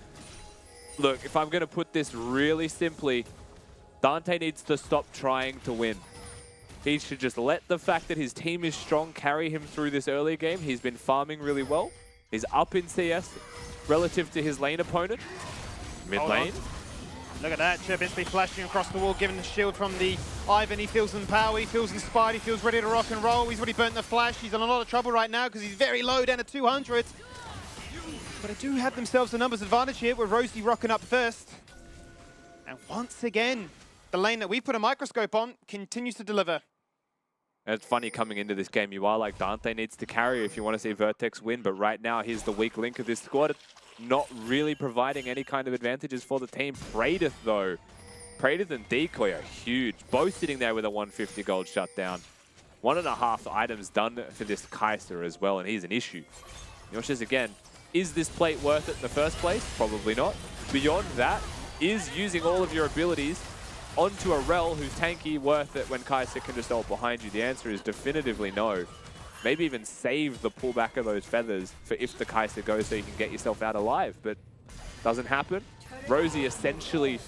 look, if I'm going to put this really simply, Dante needs to stop trying to win. He should just let the fact that his team is strong carry him through this early game. He's been farming really well. He's up in CS relative to his lane opponent. Mid lane. Look at that, Chirp instantly flashing across the wall, giving the shield from the Ivan. He feels empowered, he feels inspired, he feels ready to rock and roll. He's already burnt the flash. He's in a lot of trouble right now because he's very low, down to 200. But they do have themselves a numbers advantage here with Rosie rocking up first. And once again, the lane that we put a microscope on continues to deliver. And it's funny coming into this game, you are like Dante needs to carry if you want to see Vertex win, but right now he's the weak link of this squad. Not really providing any kind of advantages for the team. Praedyth though. Praedyth and Decoy are huge. Both sitting there with a 150 gold shutdown. 1.5 items done for this Kai'Sa as well, and he's an issue. Yoshi's again Is this plate worth it in the first place? Probably not. Beyond that, is using all of your abilities onto a Rel who's tanky worth it when Kai'Sa can just ult behind you? The answer is definitively no. Maybe even save the pullback of those feathers for if the Kai'Sa goes so you can get yourself out alive, but doesn't happen. Rosie essentially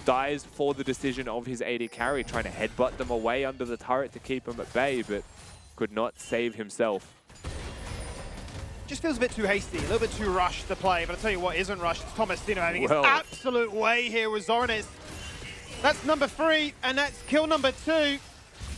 dies for the decision of his AD carry, trying to headbutt them away under the turret to keep him at bay, but could not save himself. Just feels a bit too hasty, a little bit too rushed to play, but I'll tell you what isn't rushed. It's Tomasino having his absolute way here with Zoranis. That's number 3, and that's kill number 2.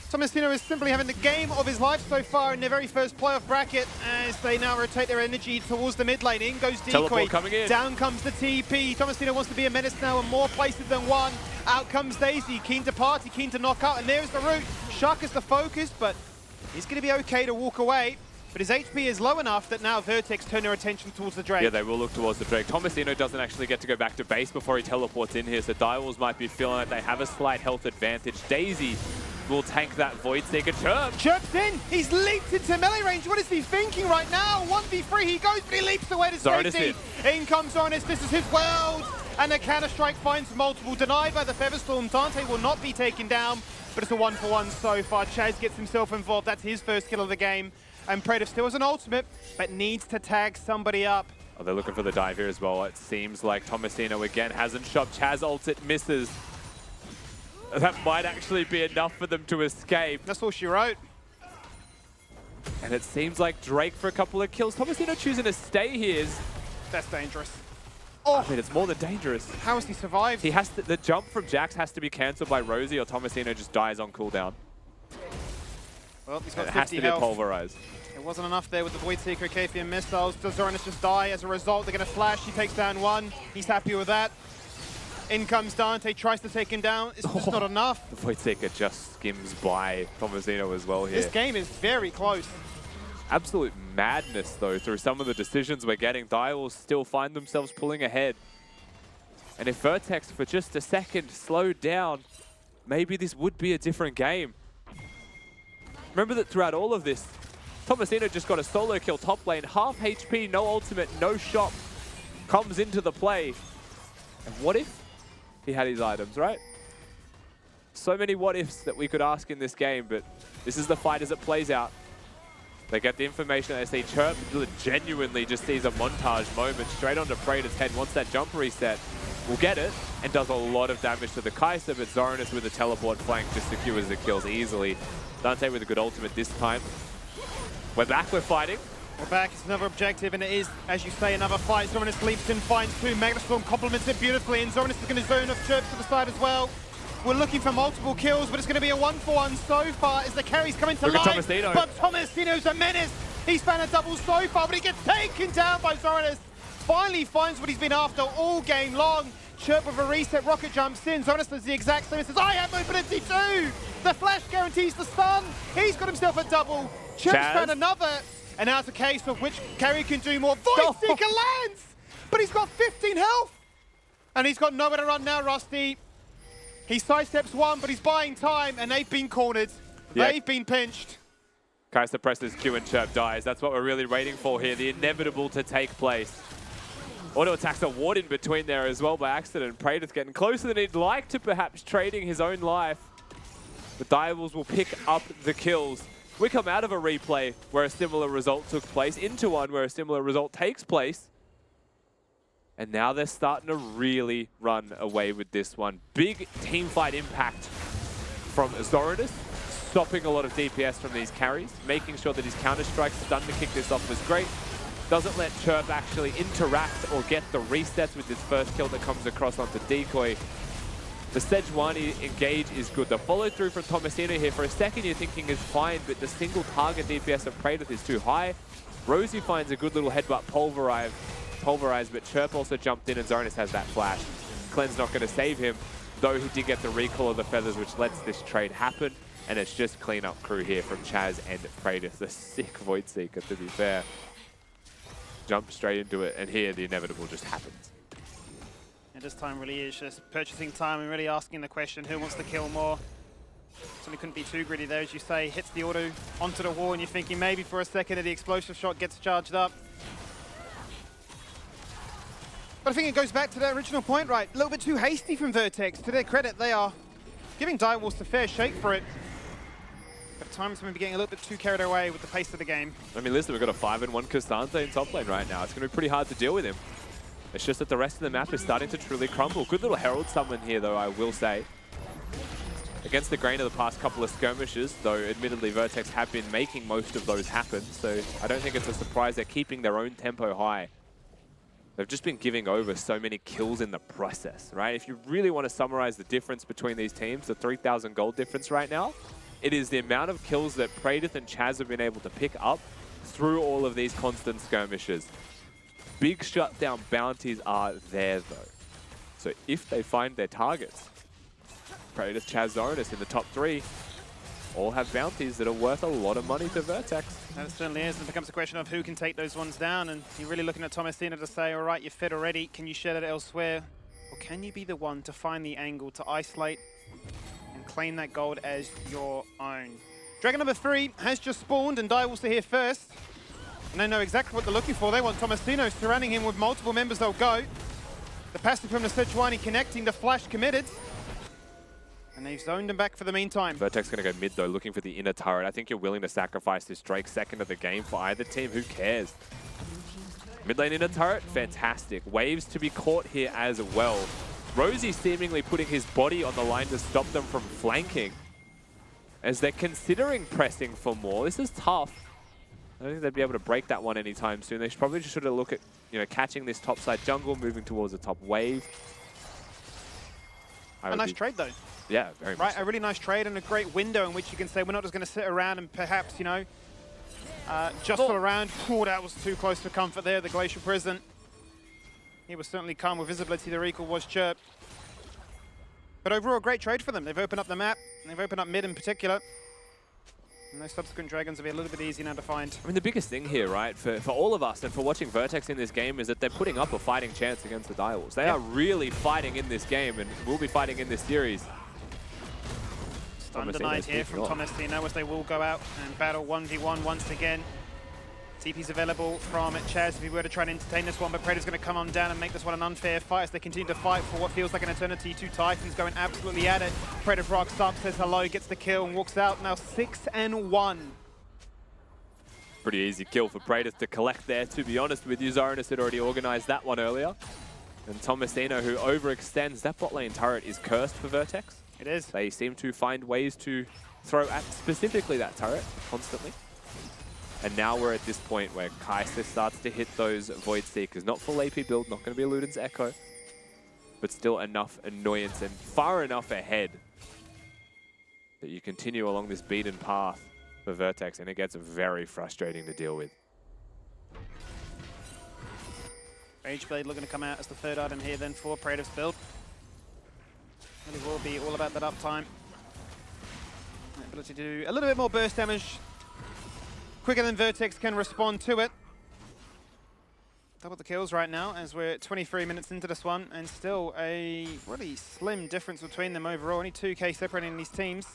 Tomasino is simply having the game of his life so far in their very first playoff bracket as they now rotate their energy towards the mid lane. In goes Decoy. Teleport coming in. Down comes the TP. Tomasino wants to be a menace now in more places than one. Out comes Daisy, keen to party, keen to knock out, and there's the route. Shark is the focus, but he's going to be okay to walk away. But his HP is low enough that now Vertex turn their attention towards the Drake. Yeah, they will look towards the Drake. Tomasino doesn't actually get to go back to base before he teleports in here, so Direwolves might be feeling like they have a slight health advantage. Daisy will tank that Void Seeker. Chirp! Chirp's in! He's leaped into melee range. What is he thinking right now? 1v3, he goes, but he leaps away to safety. In comes Zoranis, this is his world! And the counter-strike finds multiple. Denied by the Featherstorm. Dante will not be taken down, but it's a 1-for-1 so far. Chaz gets himself involved. That's his first kill of the game. And Praetor still has an ultimate, but needs to tag somebody up. Oh, they're looking for the dive here as well. It seems like Tomasino again hasn't shot. Chaz ults it, misses. That might actually be enough for them to escape. That's all she wrote. And it seems like Drake for a couple of kills. Tomasino choosing to stay here. That's dangerous. Oh, I mean, it's more than dangerous. How has he survived? He has to, the jump from Jax has to be cancelled by Rosie or Tomasino just dies on cooldown. Well, he's got 50 it has to health. be pulverized. It wasn't enough there with the Void Seeker, Kafian missiles. Does Zoranis just die as a result? They're going to flash. He takes down one. He's happy with that. In comes Dante, tries to take him down. It's just not enough. The Void Seeker just skims by Tomasino as well here. This game is very close. Absolute madness, though, through some of the decisions we're getting. Direwolves still find themselves pulling ahead. And if Vertex, for just a second, slowed down, maybe this would be a different game. Remember that throughout all of this, Tomasino just got a solo kill top lane, half HP, no ultimate, no shop, comes into the play. And what if he had his items, right? So many what ifs that we could ask in this game, but this is the fight as it plays out. They get the information, they see Chirp genuinely just sees a montage moment straight onto Praetor's head. Once that jump reset, will get it and does a lot of damage to the Kai'Sa, but Zoranis with a teleport flank just secures the kills easily. Dante with a good ultimate this time. We're back, we're fighting. We're back, it's another objective, and it is, as you say, another fight. Zoranis leaps in, finds two. Magnastorm complements it beautifully, and Zoranis is going to zone up Chirps to the side as well. We're looking for multiple kills, but it's going to be a 1-for-1 so far as the carry's coming to life. Tomasino. But Tomasino's a menace. He's found a double so far, but he gets taken down by Zoranis. Finally finds what he's been after all game long. Chirp with a reset, rocket jumps in. Zoranis does the exact same and says, I have mobility too! The flash guarantees the stun. He's got himself a double. Chirp's found another. And now it's a case of which carry can do more. Void Seeker lands! But he's got 15 health! And he's got nowhere to run now, Rusty. He sidesteps one, but he's buying time, and they've been cornered. Yeah. They've been pinched. Kai'Sa presses Q and Chirp dies. That's what we're really waiting for here, the inevitable to take place. Auto attacks a ward in between there as well by accident. Praetor's getting closer than he'd like to, perhaps trading his own life. The Direwolves will pick up the kills. We come out of a replay where a similar result took place into one where a similar result takes place. And now they're starting to really run away with this one. Big teamfight impact from Zoranis, stopping a lot of DPS from these carries, making sure that his counter-strike stun to kick this off was great. Doesn't let Chirp actually interact or get the resets with this first kill that comes across onto Decoy. The Sejuani engage is good. The follow-through from Tomasino here, for a second you're thinking is fine, but the single target DPS of Praetor is too high. Rosie finds a good little headbutt pulverized, but Chirp also jumped in and Zoranis has that flash. Clean's not going to save him, though he did get the recall of the feathers, which lets this trade happen. And it's just clean-up crew here from Chaz and Praetor. The sick Void Seeker, to be fair. Jump straight into it, and here the inevitable just happens. And this time really is just purchasing time and really asking the question, who wants to kill more? Certainly couldn't be too greedy there, as you say. Hits the auto onto the wall, and you're thinking maybe for a second that the explosive shot gets charged up. But I think it goes back to that original point, right? A little bit too hasty from Vertex. To their credit, they are giving Direwolves a fair shake for it. But at times, maybe getting a little bit too carried away with the pace of the game. I mean, listen, we've got a 5-1 Kastante in top lane right now. It's going to be pretty hard to deal with him. It's just that the rest of the map is starting to truly crumble. Good little Herald summon here, though, I will say. Against the grain of the past couple of skirmishes, though admittedly Vertex have been making most of those happen, so I don't think it's a surprise they're keeping their own tempo high. They've just been giving over so many kills in the process, right? If you really want to summarize the difference between these teams, the 3,000 gold difference right now, it is the amount of kills that Praedyth and Chaz have been able to pick up through all of these constant skirmishes. Big shutdown bounties are there, though. So if they find their targets, Praedyth, Chaz, Zoranus in the top 3 all have bounties that are worth a lot of money to Vertex. And it certainly is. It becomes a question of who can take those ones down. And you're really looking at Thomasina to say, all right, you're fed already. Can you shed it elsewhere? Or can you be the one to find the angle to isolate and claim that gold as your own? Dragon number 3 has just spawned, and Direwolves are here first. And they know exactly what they're looking for. They want Tomasino surrounding him with multiple members. They'll go. The passive from the Sejuani connecting, the flash committed. And they've zoned him back for the meantime. Vertex going to go mid, though, looking for the inner turret. I think you're willing to sacrifice this Drake second of the game for either team. Who cares? Mid lane inner turret, fantastic. Waves to be caught here as well. Rosie seemingly putting his body on the line to stop them from flanking. As they're considering pressing for more. This is tough. I don't think they'd be able to break that one anytime soon. They probably should have looked at, catching this topside jungle, moving towards the top wave. A nice trade, though. Yeah, very much. Right, So. a really nice trade and a great window in which you can say we're not just going to sit around and perhaps, jostle around. Oh, that was too close for comfort there, the Glacial Prison. He was certainly calm with visibility. The recall was chirp. But overall, a great trade for them. They've opened up the map. And they've opened up mid in particular. And those subsequent dragons will be a little bit easier now to find. I mean, the biggest thing here, right, for all of us and for watching Vertex in this game is that they're putting up a fighting chance against the Direwolves. They are really fighting in this game and will be fighting in this series. Stun denied here from Tomasino as they will go out and battle 1v1 once again. TP's available from Chaz if he were to try and entertain this one, but Predator's going to come on down and make this one an unfair fight as they continue to fight for what feels like an eternity. Two Titans going absolutely at it. Predator rocks up, says hello, gets the kill and walks out. Now 6-1. Pretty easy kill for Praedyth to collect there, to be honest with you. Zoranus had already organized that one earlier. And Tomasino, who overextends. That bot lane turret is cursed for Vertex. It is. They seem to find ways to throw at specifically that turret constantly. And now we're at this point where Kai'Sa starts to hit those Void Seekers. Not full AP build, not going to be a Luden's Echo, but still enough annoyance and far enough ahead that you continue along this beaten path for Vertex, and it gets very frustrating to deal with. Rageblade looking to come out as the third item here then for Praedyth's build. Really will be all about that uptime. The ability to do a little bit more burst damage quicker than Vertex can respond to it. Double the kills right now as we're 23 minutes into this one, and still a really slim difference between them overall. Only 2k separating these teams.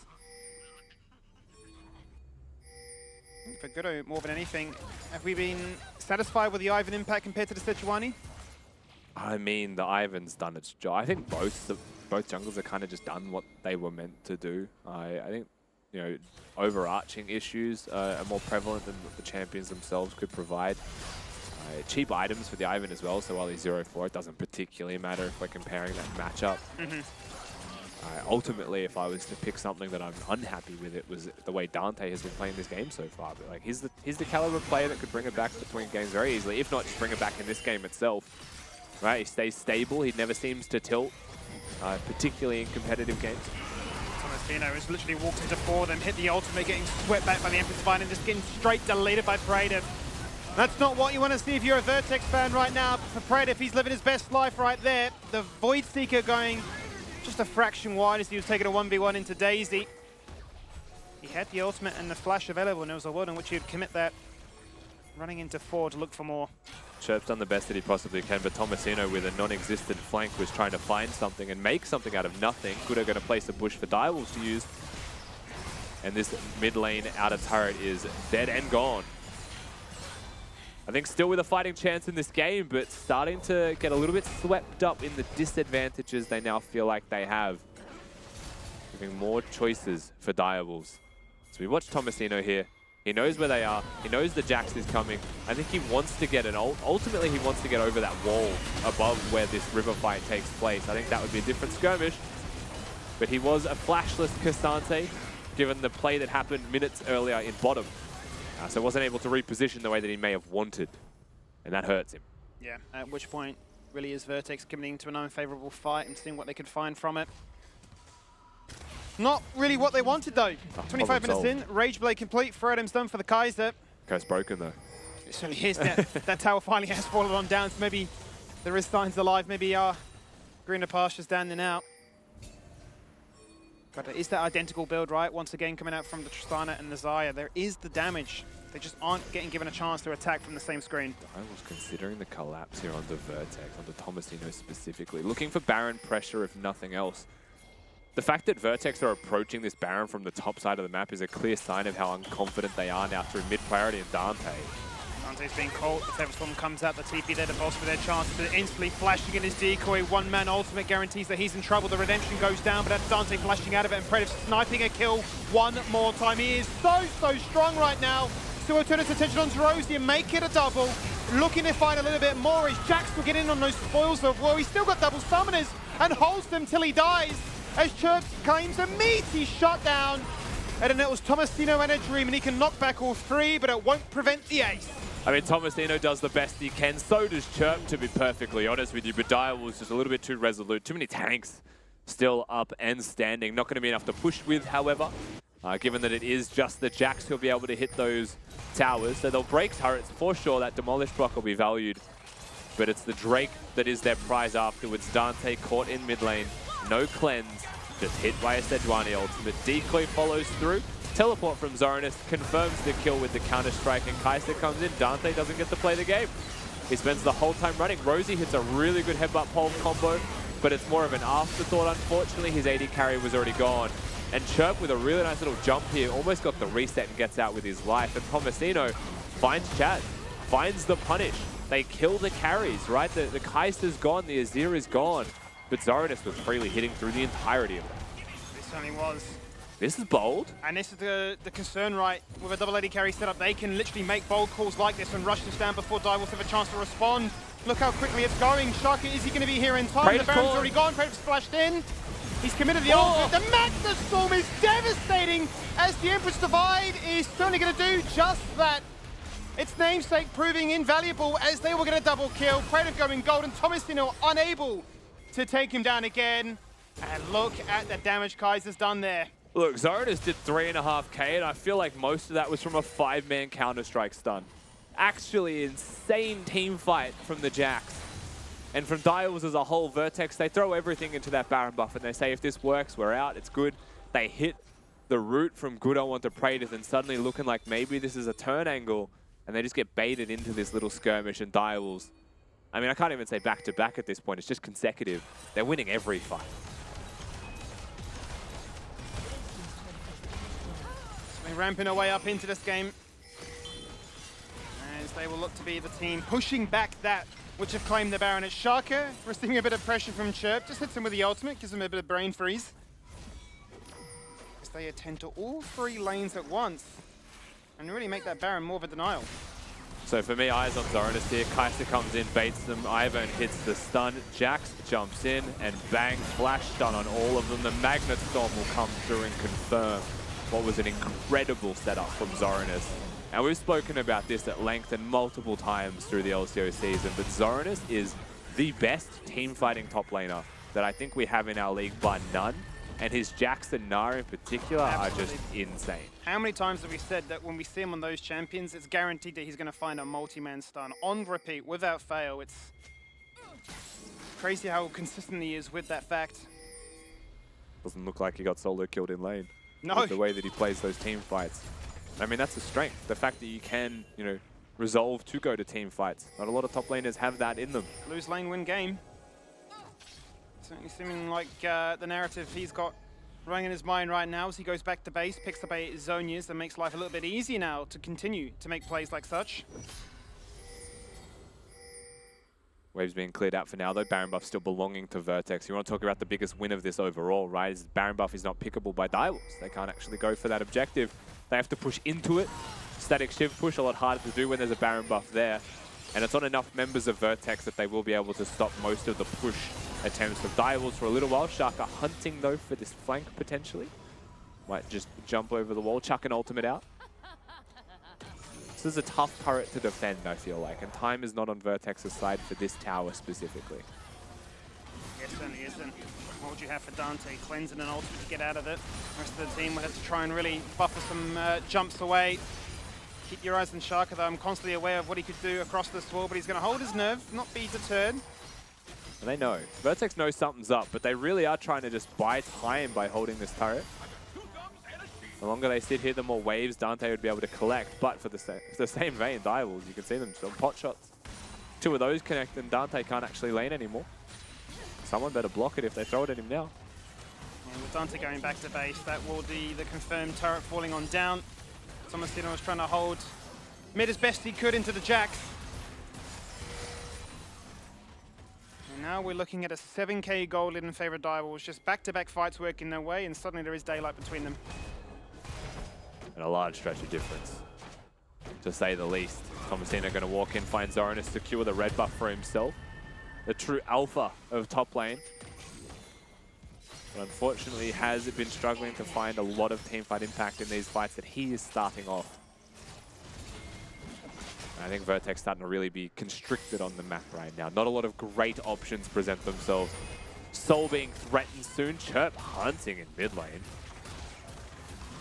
For Gudo, more than anything, have we been satisfied with the Ivan impact compared to the Sejuani? I mean, the Ivan's done its job. I think both jungles have kind of just done what they were meant to do. I think, overarching issues are more prevalent than what the champions themselves could provide. Cheap items for the Ivan as well, so while he's 0-4, it doesn't particularly matter if we're comparing that matchup. Ultimately, if I was to pick something that I'm unhappy with, it was the way Dante has been playing this game so far. But he's the caliber player that could bring it back between games very easily, if not just bring it back in this game itself. Right, he stays stable, he never seems to tilt, particularly in competitive games. Tomasino has literally walked into 4 of them, hit the ultimate, getting swept back by the Empress Vine and just getting straight deleted by Praedyth. That's not what you want to see if you're a Vertex fan right now. For Praedyth, he's living his best life right there. The Void Seeker going just a fraction wide as he was taking a 1v1 into Daisy. He had the ultimate and the flash available, and there was a world in which he'd commit that. Running into 4 to look for more. Chirp's done the best that he possibly can, but Tomasino with a non-existent flank was trying to find something and make something out of nothing. Gudo going to place a bush for Direwolves to use. And this mid lane outer turret is dead and gone. I think still with a fighting chance in this game, but starting to get a little bit swept up in the disadvantages they now feel like they have. Giving more choices for Direwolves. So we watch Tomasino here. He knows where they are. He knows the Jax is coming. I think he wants to get an ult. Ultimately, he wants to get over that wall above where this river fight takes place. I think that would be a different skirmish. But he was a flashless Cassante, given the play that happened minutes earlier in bottom. So wasn't able to reposition the way that he may have wanted. And that hurts him. Yeah, at which point really is Vertex committing to an unfavorable fight and seeing what they could find from it. Not really what they wanted though. 25 minutes in, Rage Blade complete, 4 items done for the Kaiser. Coast broken though. It certainly is. That tower finally has fallen on down, so maybe there is signs alive, maybe greener pastures down and out. But it is that identical build, right? Once again, coming out from the Tristana and the Xayah, there is the damage. They just aren't getting given a chance to attack from the same screen. I was considering the collapse here onto Vertex, onto Tomasino specifically, looking for Baron pressure if nothing else. The fact that Vertex are approaching this Baron from the top side of the map is a clear sign of how unconfident they are now through mid-priority and Dante. Dante's being caught, the Severstorm comes out, the TP there to bolster their chance, but instantly flashing in his decoy, one-man ultimate guarantees that he's in trouble, the redemption goes down, but that's Dante flashing out of it, and Predator sniping a kill one more time. He is so strong right now. Still turn his attention on Rosie and make it a double. Looking to find a little bit more, is Jax will get in on those spoils of war. He's still got double summoners and holds them till he dies. As Chirp claims a meaty shutdown. And then it was Tomasino and a Dream, and he can knock back all 3, but it won't prevent the ace. I mean, Tomasino does the best he can. So does Chirp, to be perfectly honest with you. But Dire was just a little bit too resolute. Too many tanks still up and standing. Not going to be enough to push with, however. Given that it is just the Jax who'll be able to hit those towers. So they'll break turrets for sure. That Demolish block will be valued. But it's the Drake that is their prize afterwards. Dante caught in mid lane. No cleanse. Just hit by a Sejuani ultimate. Decoy follows through. Teleport from Zoranus confirms the kill with the Counter-Strike, and Kaiser comes in. Dante doesn't get to play the game. He spends the whole time running. Rosie hits a really good headbutt pole combo, but it's more of an afterthought, unfortunately. His AD carry was already gone. And Chirp with a really nice little jump here, almost got the reset and gets out with his life. And Tomasino finds Chaz, finds the punish. They kill the carries, right? The Kaiser's gone, the Azir is gone. But Zoranus was freely hitting through the entirety of it. It certainly was. This is bold. And this is the concern, right? With a double AD carry setup, they can literally make bold calls like this and rush this down before Direwolves have a chance to respond. Look how quickly it's going. Shaka, is he going to be here in time? Praetor's the Baron's gone. already gone. Praetor's splashed in. He's committed the ult. The Magnus Storm is devastating as the Empress Divide is certainly going to do just that. Its namesake proving invaluable as they were going to double kill. Praetor going gold and Tomasino unable to take him down again. And look at the damage Kaiser's done there. Look, Zoranus did 3.5k, and I feel like most of that was from a 5-man Counter-Strike stun. Actually, insane team fight from the Jax. And from Direwolves as a whole, Vertex, they throw everything into that Baron buff, and they say, if this works, we're out, it's good. They hit the route from Gudo onto Praetor, and suddenly looking like maybe this is a turn angle, and they just get baited into this little skirmish, and Direwolves, I mean, I can't even say back-to-back at this point, it's just consecutive. They're winning every fight. They're ramping their way up into this game. As they will look to be the team pushing back that which have claimed the Baron. It's Shaka receiving a bit of pressure from Chirp. Just hits him with the ultimate, gives him a bit of brain freeze. As they attend to all 3 lanes at once and really make that Baron more of a denial. So for me, eyes on Zoranus here. Kaiser comes in, baits them. Ivern hits the stun. Jax jumps in and bang, flash stun on all of them. The Magnet Storm will come through and confirm what was an incredible setup from Zoranus. And we've spoken about this at length and multiple times through the LCO season, but Zoranus is the best team fighting top laner that I think we have in our league by none. And his Jax and Nara in particular are just insane. How many times have we said that when we see him on those champions, it's guaranteed that he's going to find a multi-man stun on repeat without fail. It's crazy how consistent he is with that fact. Doesn't look like he got solo killed in lane. No. With the way that he plays those team fights. I mean, that's a strength. The fact that you can, you know, resolve to go to team fights. Not a lot of top laners have that in them. Lose lane, win game. Certainly seeming like the narrative he's got running in his mind right now as he goes back to base, picks up a Zonias and makes life a little bit easier now to continue to make plays like such. Waves being cleared out for now, though. Baron buff still belonging to Vertex. You want to talk about the biggest win of this overall, right? Is Baron buff is not pickable by Direwolves. They can't actually go for that objective. They have to push into it. Static shift push, a lot harder to do when there's a Baron buff there. And it's on enough members of Vertex that they will be able to stop most of the push attempts of Direwolves for a little while. Shaka hunting, though, for this flank, potentially. Might just jump over the wall, chuck an ultimate out. This is a tough turret to defend, I feel like, and time is not on Vertex's side for this tower specifically. Yes, certainly isn't. What would you have for Dante? Cleanse and an ultimate to get out of it. The rest of the team would have to try and really buffer some jumps away. Keep your eyes on Shaka, though. I'm constantly aware of what he could do across this wall, but he's going to hold his nerve, not be deterred. And they know. Vertex knows something's up, but they really are trying to just buy time by holding this turret. The longer they sit here, the more waves Dante would be able to collect. But for the same vein, Direwolves, you can see them on pot shots. 2 of those connect, and Dante can't actually lane anymore. Someone better block it if they throw it at him now. And with Dante going back to base, that will be the confirmed turret falling on down. Tomasino was trying to hold mid as best he could into the Jax. And now we're looking at a 7k goal lead in favor of Direwolves. Just back-to-back fights working their way, and suddenly there is daylight between them. And a large stretch of difference, to say the least. Tomasino going to walk in, find Zoran to secure the red buff for himself. The true alpha of top lane. But unfortunately has been struggling to find a lot of teamfight impact in these fights that he is starting off. And I think Vertex starting to really be constricted on the map right now. Not a lot of great options present themselves. Soul being threatened soon. Chirp hunting in mid lane.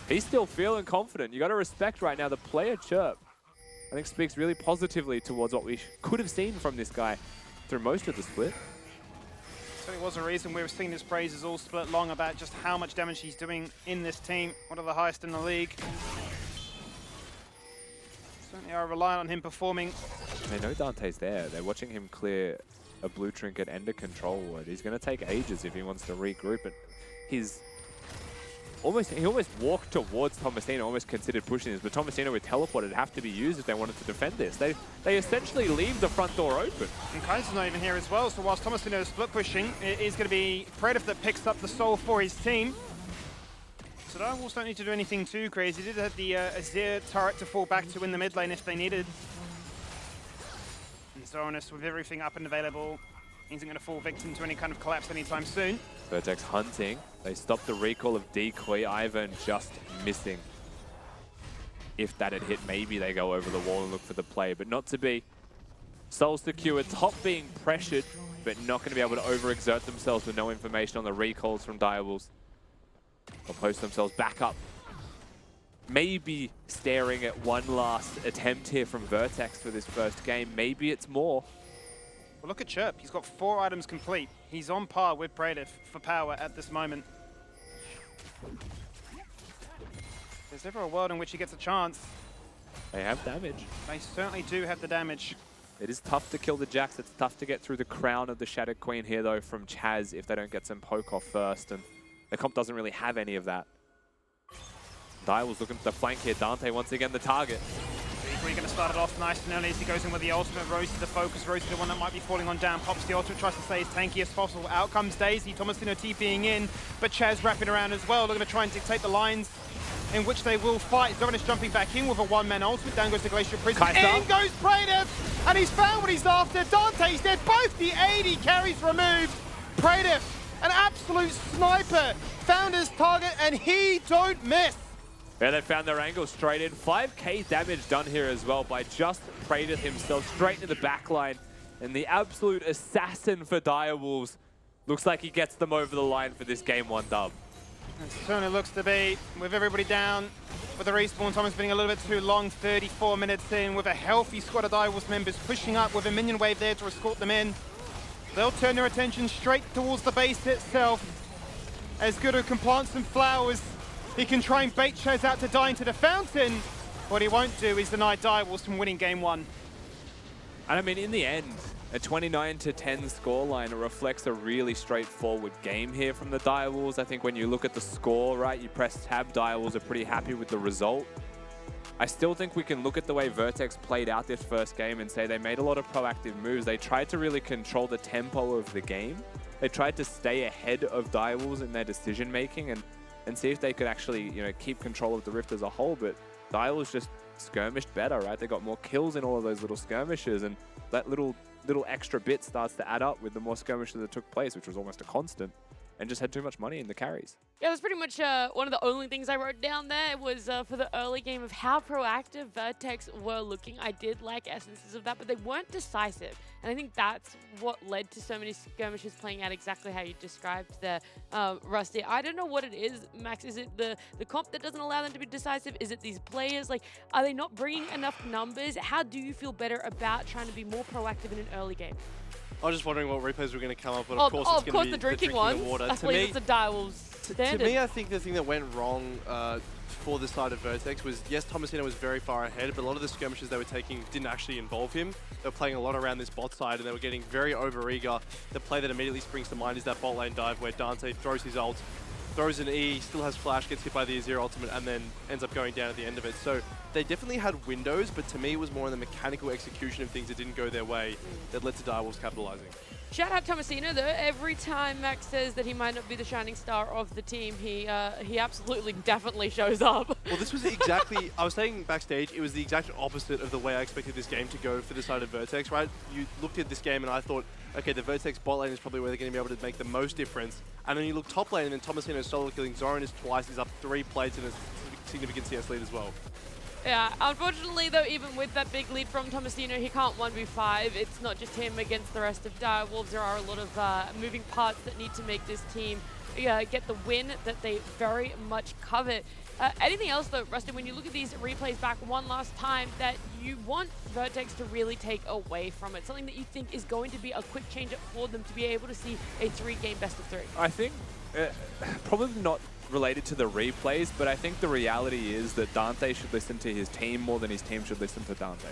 He's still feeling confident. You got to respect right now the player Chirp. I think speaks really positively towards what we could have seen from this guy through most of the split. Certainly was a reason we were seeing his praises all split long about just how much damage he's doing in this team. One of the highest in the league. Certainly are relying on him performing. They know Dante's there. They're watching him clear a blue trinket and a control word. He's going to take ages if he wants to regroup, but he almost walked towards Tomasino, almost considered pushing this, but Tomasino with teleport would have to be used if they wanted to defend this. They essentially leave the front door open. And Kaiser's not even here as well, so whilst Tomasino is split pushing, it is going to be Predator that picks up the soul for his team. So Direwolves don't need to do anything too crazy. They did have the Azir turret to fall back to in the mid lane if they needed. And Zoranus with everything up and available isn't going to fall victim to any kind of collapse anytime soon. Vertex hunting. They stopped the recall of Decoy. Ivan just missing. If that had hit, maybe they go over the wall and look for the play, but not to be. Soul secured, top being pressured, but not going to be able to overexert themselves with no information on the recalls from Direwolves. They'll post themselves back up. Maybe staring at one last attempt here from Vertex for this first game. Maybe it's more. Well, look at Chirp. He's got 4 items complete. He's on par with Predator for power at this moment. There's never a world in which he gets a chance. They have damage. They certainly do have the damage. It is tough to kill the Jax. It's tough to get through the crown of the Shattered Queen here, though, from Chaz if they don't get some poke off first. And the comp doesn't really have any of that. Direwolves looking for the flank here. Dante once again the target. We're going to start it off nice and early as he goes in with the ultimate. Rosie the focus, Rosie the one that might be falling on down. Pops the ultimate, tries to stay as tanky as possible. Out comes Daisy, Tomasino TPing in, but Chaz wrapping around as well. They're going to try and dictate the lines in which they will fight. Zoranus jumping back in with a one-man ultimate. Down goes the Glacial Prison. In goes Praetor, and he's found what he's after. Dante's dead. Both the 80 carries removed. Praetor, an absolute sniper, found his target, and he don't miss. Yeah, they found their angle straight in. 5k damage done here as well by just Praetor himself, straight into the back line. And the absolute assassin for Direwolves looks like he gets them over the line for this Game 1 dub. It certainly looks to be, with everybody down, with the respawn time being a little bit too long, 34 minutes in, with a healthy squad of Direwolves members pushing up with a minion wave there to escort them in. They'll turn their attention straight towards the base itself. As Guru can plant some flowers, he can try and bait Chaz out to die into the fountain. What he won't do is deny Direwolves from winning Game 1. And I mean, in the end, a 29-10 scoreline reflects a really straightforward game here from the Direwolves. I think when you look at the score, right, you press tab, Direwolves are pretty happy with the result. I still think we can look at the way Vertex played out this first game and say they made a lot of proactive moves. They tried to really control the tempo of the game. They tried to stay ahead of Direwolves in their decision making and see if they could actually, you know, keep control of the Rift as a whole. But Direwolves just skirmished better, right? They got more kills in all of those little skirmishes, and that little extra bit starts to add up with the more skirmishes that took place, which was almost a constant, and just had too much money in the carries. Yeah, that's pretty much one of the only things I wrote down there was for the early game of how proactive Vertex were looking. I did like essences of that, but they weren't decisive. And I think that's what led to so many skirmishes playing out exactly how you described there, Rusty. I don't know what it is, Max. Is it the comp that doesn't allow them to be decisive? Is it these players? Like, are they not bringing enough numbers? How do you feel better about trying to be more proactive in an early game? I was just wondering what replays were going to come up, but of of course course, it's going to be the drinking ones. water. I believe it's a Direwolves standard. To me, I think the thing that went wrong for the side of Vertex was, yes, Tomasino was very far ahead, but a lot of the skirmishes they were taking didn't actually involve him. They were playing a lot around this bot side, and they were getting very overeager. The play that immediately springs to mind is that bot lane dive where Dante throws his ult, throws an E, still has flash, gets hit by the Azir ultimate, and then ends up going down at the end of it. So they definitely had windows, but to me it was more in the mechanical execution of things that didn't go their way that led to Direwolves capitalizing. Shout out Tomasino, though. Every time Max says that he might not be the shining star of the team, he absolutely definitely shows up. Well, this was exactly, I was saying backstage, it was the exact opposite of the way I expected this game to go for the side of Vertex, right? You looked at this game and I thought, okay, the Vertex bot lane is probably where they're going to be able to make the most difference. And then you look top lane and then Tomasino solo killing Zoran is twice, he's up 3 plates and a significant CS lead as well. Yeah, unfortunately though, even with that big lead from Tomasino, he can't 1v5. It's not just him against the rest of Direwolves. There are a lot of moving parts that need to make this team get the win that they very much covet. Anything else though, Rustin, when you look at these replays back one last time that you want Vertex to really take away from it? Something that you think is going to be a quick change up for them to be able to see a 3-game best of 3? I think probably not related to the replays, but I think the reality is that Dante should listen to his team more than his team should listen to Dante.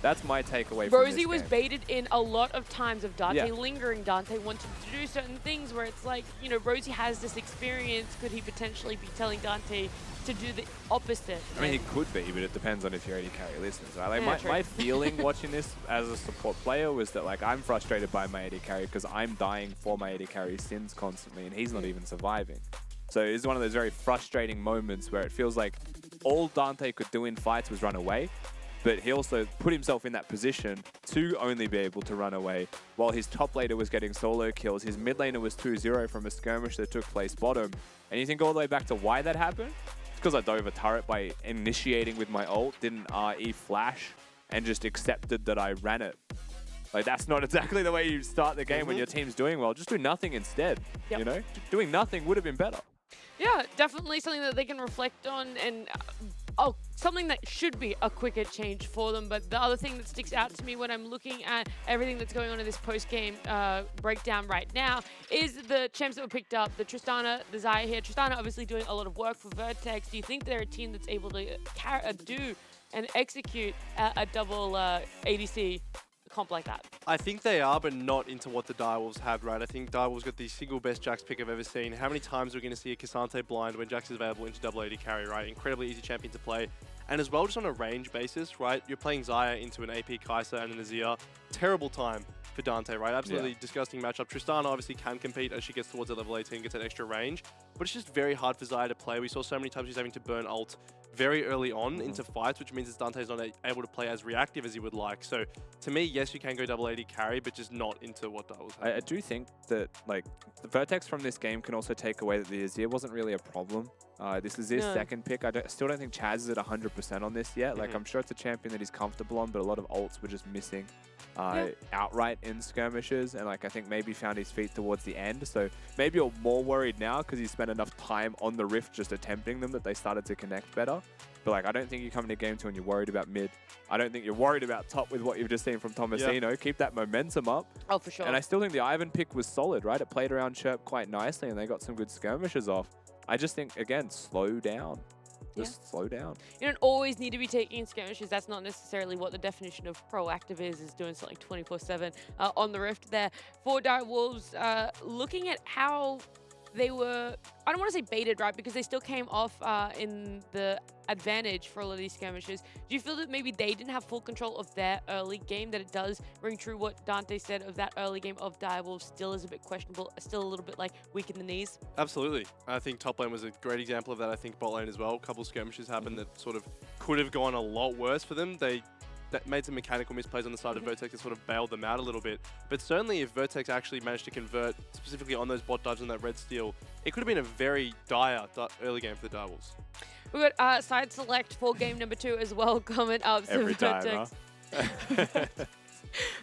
That's my takeaway from this Rosie was game. baited in a lot of times of Dante Yeah. lingering. Dante wanted to do certain things where it's like, you know, Rosie has this experience. Could he potentially be telling Dante to do the opposite? I mean, he could be, but it depends on if your AD carry listens. Right? Like Yeah, my feeling watching this as a support player was that like I'm frustrated by my AD carry because I'm dying for my AD carry sins constantly, and he's not even surviving. So it's one of those very frustrating moments where it feels like all Dante could do in fights was run away, but he also put himself in that position to only be able to run away while his top laner was getting solo kills. His mid laner was 2-0 from a skirmish that took place bottom. And you think all the way back to why that happened? It's because I dove a turret by initiating with my ult, didn't RE flash, and just accepted that I ran it. Like, that's not exactly the way you start the game when your team's doing well. Just do nothing instead, you know? Doing nothing would have been better. Yeah, definitely something that they can reflect on, and something that should be a quicker change for them. But the other thing that sticks out to me when I'm looking at everything that's going on in this post-game breakdown right now is the champs that were picked up, the Tristana, the Xayah here. Tristana obviously doing a lot of work for Vertex. Do you think they're a team that's able to do and execute a double ADC comp like that? I think they are, but not into what the Direwolves have, right? I think Direwolves got the single best Jax pick I've ever seen. How many times are we going to see a Cassante blind when Jax is available into double AD carry, right? Incredibly easy champion to play. And as well, just on a range basis, right? You're playing Xayah into an AP Kai'Sa and an Azir. Terrible time for Dante, right? Absolutely disgusting matchup. Tristana obviously can compete as she gets towards the level 18, gets that extra range. But it's just very hard for Xayah to play. We saw so many times she's having to burn ult very early on into fights, which means that Dante's not able to play as reactive as he would like. So to me, yes, you can go double AD carry, but just not into what Direwolves have. I do think that like the Vertex from this game can also take away that the Azir wasn't really a problem. This is his second pick. I still don't think Chaz is at 100% on this yet. Like I'm sure it's a champion that he's comfortable on, but a lot of ults were just missing outright in skirmishes. And like I think maybe found his feet towards the end. So maybe you're more worried now because he spent enough time on the Rift just attempting them that they started to connect better. But like I don't think you come into game 2 and you're worried about mid. I don't think you're worried about top with what you've just seen from Tomasino. Keep that momentum up. Oh, for sure. And I still think the Ivan pick was solid, right? It played around Chirp quite nicely and they got some good skirmishes off. I just think, again, slow down. Just slow down. You don't always need to be taking skirmishes. That's not necessarily what the definition of proactive is doing something 24/7 on the Rift there. For Direwolves, looking at how they were, I don't want to say baited, right? Because they still came off in the advantage for a lot of these skirmishes. Do you feel that maybe they didn't have full control of their early game, that it does ring true what Dante said of that early game of Direwolves still is a bit questionable, still a little bit like weak in the knees? Absolutely. I think top lane was a great example of that. I think bot lane as well. A couple skirmishes happened that sort of could have gone a lot worse for them. They made some mechanical misplays on the side of Vertex that sort of bailed them out a little bit. But certainly if Vertex actually managed to convert specifically on those bot dives on that red steal, it could have been a very dire early game for the Direwolves. We've got side select for game number 2 as well coming up. So Every time, Vertex. huh?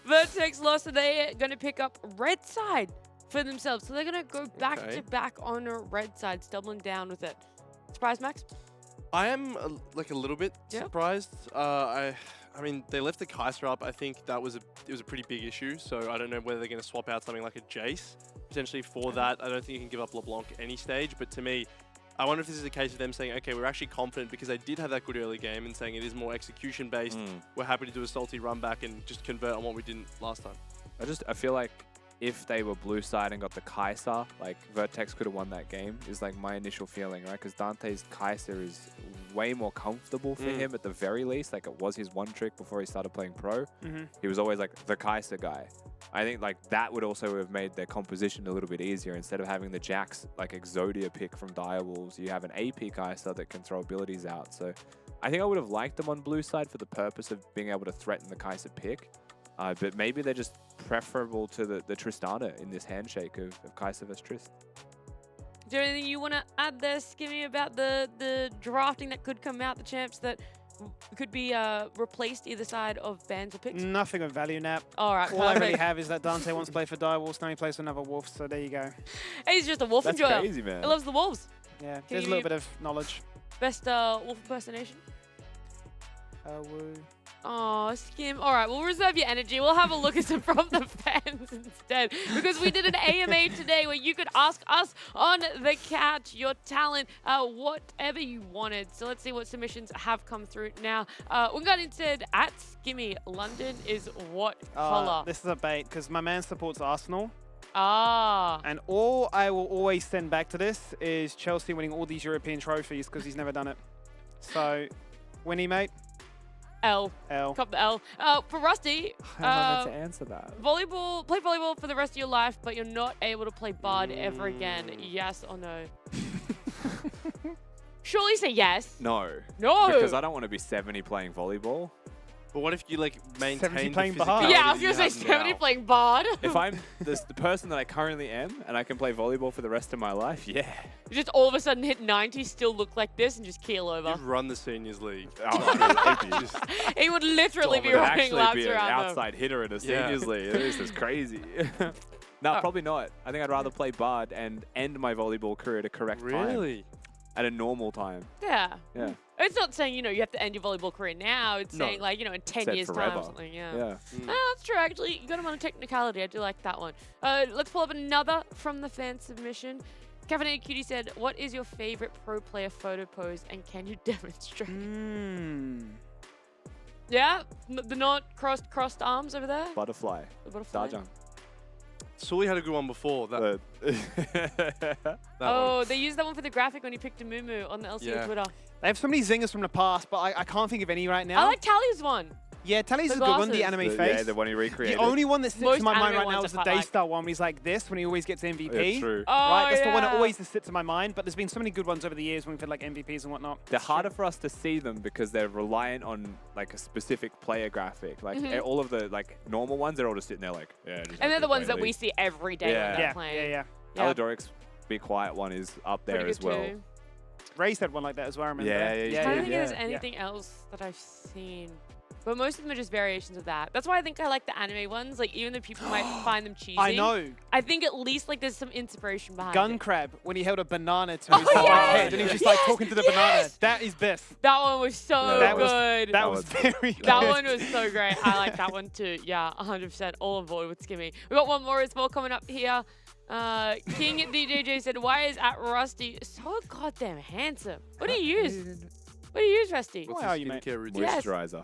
Vertex lost, so they're going to pick up red side for themselves. So they're going to go back Okay. to back on a red side, doubling down with it. Surprise, Max? I am like a little bit Yeah. surprised. I mean, they left the Kaiser up. I think that was it was a pretty big issue. So I don't know whether they're going to swap out something like a Jace potentially for that. I don't think you can give up LeBlanc any stage. But to me, I wonder if this is a case of them saying, okay, we're actually confident because they did have that good early game and saying it is more execution based. We're happy to do a salty run back and just convert on what we didn't last time. I feel like if they were blue side and got the Kaiser, like Vertex could have won that game, is like my initial feeling, right? Because Dante's Kaiser is way more comfortable for him at the very least. Like it was his one trick before he started playing pro. He was always like the Kaiser guy. I think like that would also have made their composition a little bit easier. Instead of having the Jax like Exodia pick from Direwolves, you have an AP Kaiser that can throw abilities out. So I think I would have liked them on blue side for the purpose of being able to threaten the Kaiser pick. But maybe they're just preferable to the Tristana in this handshake of Kaiser vs Trist. Is there anything you want to add there, Skimmy, about the drafting that could come out, the champs that could be replaced either side of bans or picks? Nothing of value, Nap. All right, All I really perfect. have is that Dante wants to play for Direwolves, now he plays for another Wolf, so there you go. Hey, he's just a wolf That's enjoyer. crazy, man. He loves the wolves. Yeah, Can there's a you- little bit of knowledge. Best wolf impersonation? Woo. Oh, Skim. All right, we'll reserve your energy. We'll have a look at some from the fans instead. Because we did an AMA today where you could ask us on the couch your talent, whatever you wanted. So let's see what submissions have come through now. Ungardin said, at Skimmy, London is what colour? This is a bait, because my man supports Arsenal. Ah. And all I will always send back to this is Chelsea winning all these European trophies, because he's never done it. So, Winnie, mate. L. L. Cop the L. For Rusty, How am I meant to answer that? play volleyball for the rest of your life, but you're not able to play Bard ever again. Yes or no? Surely say yes. No. No. Because I don't want to be 70 playing volleyball. But what if you like 70 maintain the playing Bahar. physicality Yeah, I that was you going to say have 70 now? playing Bard. If I'm the person that I currently am and I can play volleyball for the rest of my life, yeah. You just all of a sudden hit 90, still look like this, and just keel over. You'd run the seniors league. Just He would literally be dominant. running actually laps be an around them. outside hitter in a Yeah. seniors league. This is crazy. No, probably not. I think I'd rather play Bard and end my volleyball career at a correct time. Really? At a normal time. Yeah. Yeah. It's not saying, you have to end your volleyball career now. It's No. saying, like, in 10 Said years' time forever. or something. Yeah. Yeah. Oh, that's true, actually. You got him on a technicality. I do like that one. Let's pull up another from the fan submission. Caffeinated Cutie said, what is your favorite pro player photo pose and can you demonstrate? Yeah? The not crossed arms over there? Butterfly. The butterfly? Dajang. Sully had a good one before. That, that Oh, one. they used that one for the graphic when he picked a moo on the LCO Yeah. Twitter. They have so many zingers from the past, but I can't think of any right now. I like Tally's one. Yeah, Tally's the is a good one, the glasses. anime Yeah, face. the one he The recreated. only one that sits Most in my mind anime right now ones is I the quite like. Daystar one, when he's like this, when he always gets MVP. Yeah, true. Oh, Right, that's the one that yeah. always sits in my mind, but there's been so many good ones over the years when we've had like MVPs and whatnot. They're harder for us to see them because they're reliant on like a specific player graphic. Like all of the like normal ones, they're all just sitting there like, yeah. Just And they're the ones that we league. see every day Yeah. when they're Yeah, playing. yeah. Yeah. Aladoric's Be Quiet one is up there Pretty as good well. too. Ray's had one like that as well, I remember. Yeah, yeah, I yeah, don't yeah, think yeah. there's anything else that I've seen. But most of them are just variations of that. That's why I think I like the anime ones. Like, even though people might find them cheesy. I know. I think at least, like, there's some inspiration behind Gun it. Crab, when he held a banana to his yes! head and he's just like talking to the banana. Yes! That is best. That one was so That was- good. That was very good. That one was so great. I like that one too. Yeah, 100% all on board with Skimmy. We got one more as well coming up here. King DJJ said, why is at Rusty so goddamn handsome? What do you use? What do you use, Rusty? Why are you, mate? Skincare routine? Yes. Moisturizer.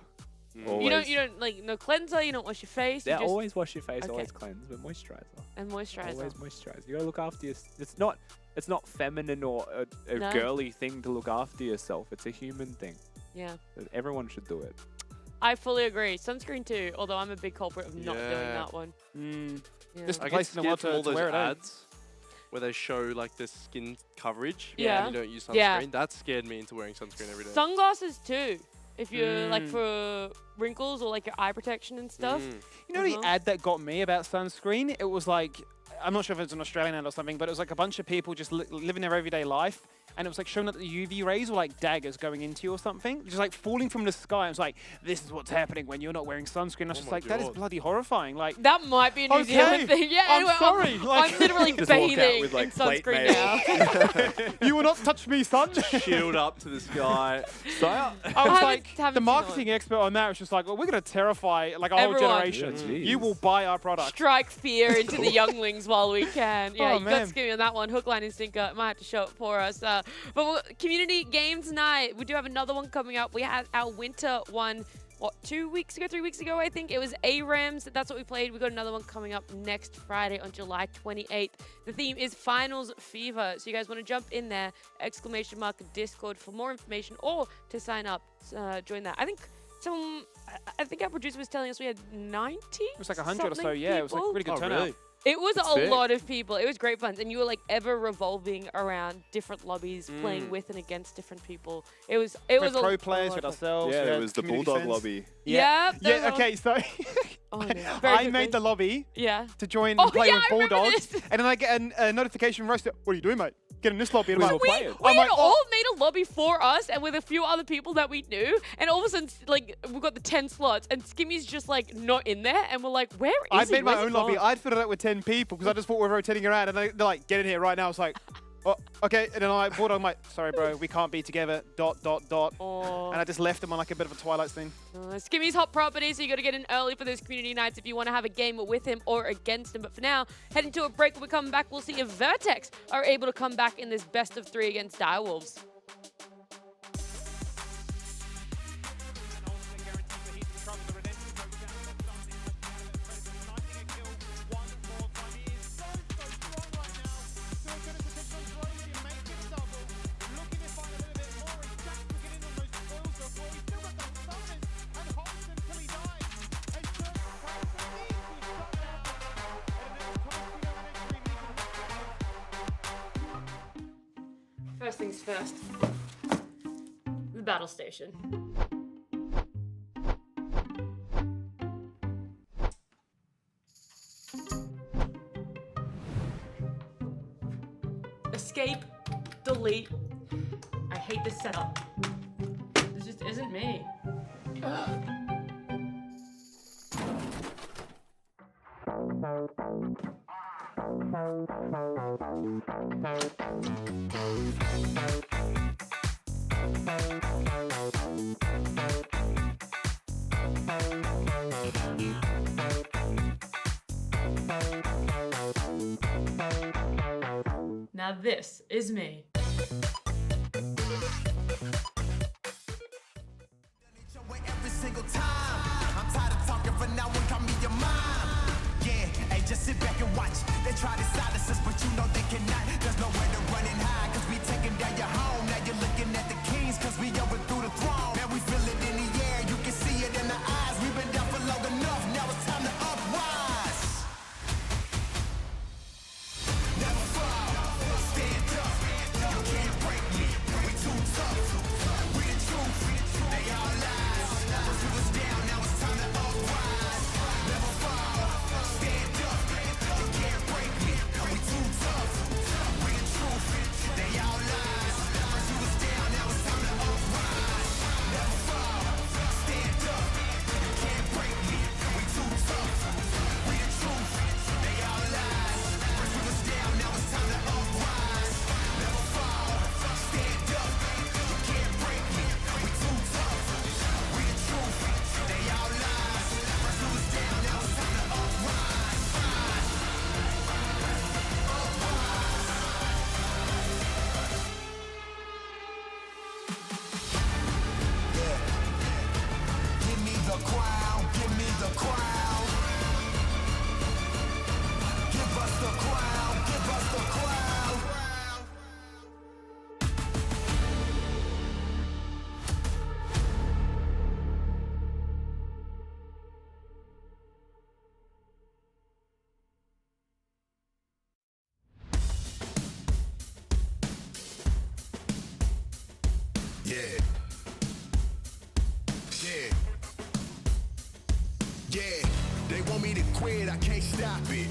Mm. Always. You don't like no cleanser. You don't wash your face. Yeah, you just always wash your face, Okay. always cleanse, but moisturizer. and moisturizer. Always moisturize. You gotta look after your. It's not it's not feminine or a No. girly thing to look after yourself. It's a human thing. Yeah. Everyone should do it. I fully agree. Sunscreen too, although I'm a big culprit of not doing Yeah. that one. Yeah. Just I place get in the world scared from all to those wear it, eh? ads where they show like the skin coverage Yeah. and you don't use sunscreen. Yeah. That scared me into wearing sunscreen every day. Sunglasses too. If you're like for wrinkles or like your eye protection and stuff. You know the ad that got me about sunscreen? It was like, I'm not sure if it's an Australian ad or something, but it was like a bunch of people just living their everyday life. And it was like showing that the UV rays were like daggers going into you or something. Just like falling from the sky. It was like, this is what's happening when you're not wearing sunscreen. I was Oh just my like, that is God. bloody horrifying. Like, That might be a New Okay, Zealand thing. Yeah, I'm anyway, sorry, like- I'm literally Just walk out bathing with, like, in plate sunscreen mail. now. you will not touch me, son. Shield up to the sky. So, I was Haven't- like, haven't the seen marketing expert on that was just like, well, we're going to terrify like a whole Everyone. generation. Yeah, You jeez. will buy our product. Strike fear into the younglings while we can. Yeah, Oh, you got man. to give me on that one. Hook, line, and sinker. Might have to show it for us. But community games night. We do have another one coming up. We had our winter one. What, 3 weeks ago, I think. It was ARAMs. That's what we played. We got another one coming up next Friday on July 28th. The theme is Finals Fever. So you guys want to jump in there, !Discord for more information or to sign up, join that. I think our producer was telling us we had 90. It was like 100 or so, yeah. It was like really good Oh, turnout. really? It was That's a big. lot of people. It was great fun. And you were like ever revolving around different lobbies, playing with and against different people. It was With a pro players, lot with of fun. ourselves. yeah, we it had was the community Bulldog fans. Yeah, lobby. Yeah, there was- okay, so Oh, no. Very I quickly. made the lobby Yeah. to join Oh, and play yeah, with I remember Bulldogs. this. And then I get a notification from Roaster, what are you doing, mate? Get in this lobby. And I'm We like, were We playing. I'm had like, all made a lobby for us and with a few other people that we knew. And all of a sudden, like, we've got the 10 slots and Skimmy's just, like, not in there. And we're like, where is I'd he? made my Where's own he lobby. gone? I'd filled it up with 10 people because I just thought we were rotating around. And they're like, get in here right now. I was like, oh, okay. And then I'm like, Bulldog, I'm like, sorry, bro, we can't be together. ... Oh. And I just left them on like a bit of a Twilight scene. Skimmy's hot property, so you got to get in early for those community nights if you want to have a game with him or against him. But for now, heading to a break. When we come back, we'll see if Vertex are able to come back in this best of 3 against Direwolves. First things first, the battle station. Escape, delete. I hate this setup. This just isn't me. Ugh. Now this is me. Every single time. I'm tired of talking for now and call me your mom. Yeah, hey, just sit back and watch. They try to silence us, but you know they cannot. There's nowhere to run and hide, cause we taking down your home. Now you're looking at the kings, cause we overthrew the throne. Now we feel it in the air, you can see it in the eyes. We've been down for long enough, now it's time to uprise. Never fall, stand up. You can't break Yeah. Yeah. Yeah. They want me to quit, I can't stop it.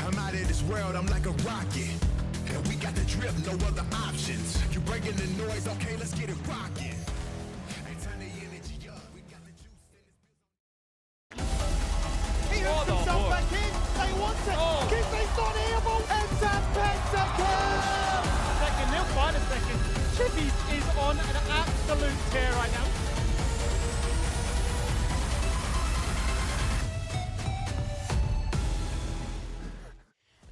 I'm out of this world, I'm like a rocket. And we got the drip, no other options. You breaking the noise, okay, let's get it rocking. Hey, turn the energy up. We got the juice in this. He hooks himself back in. They want it. Kingsley's not able. It's a pentacle. Second, they'll find a second. Chippies is on an absolute tear right now.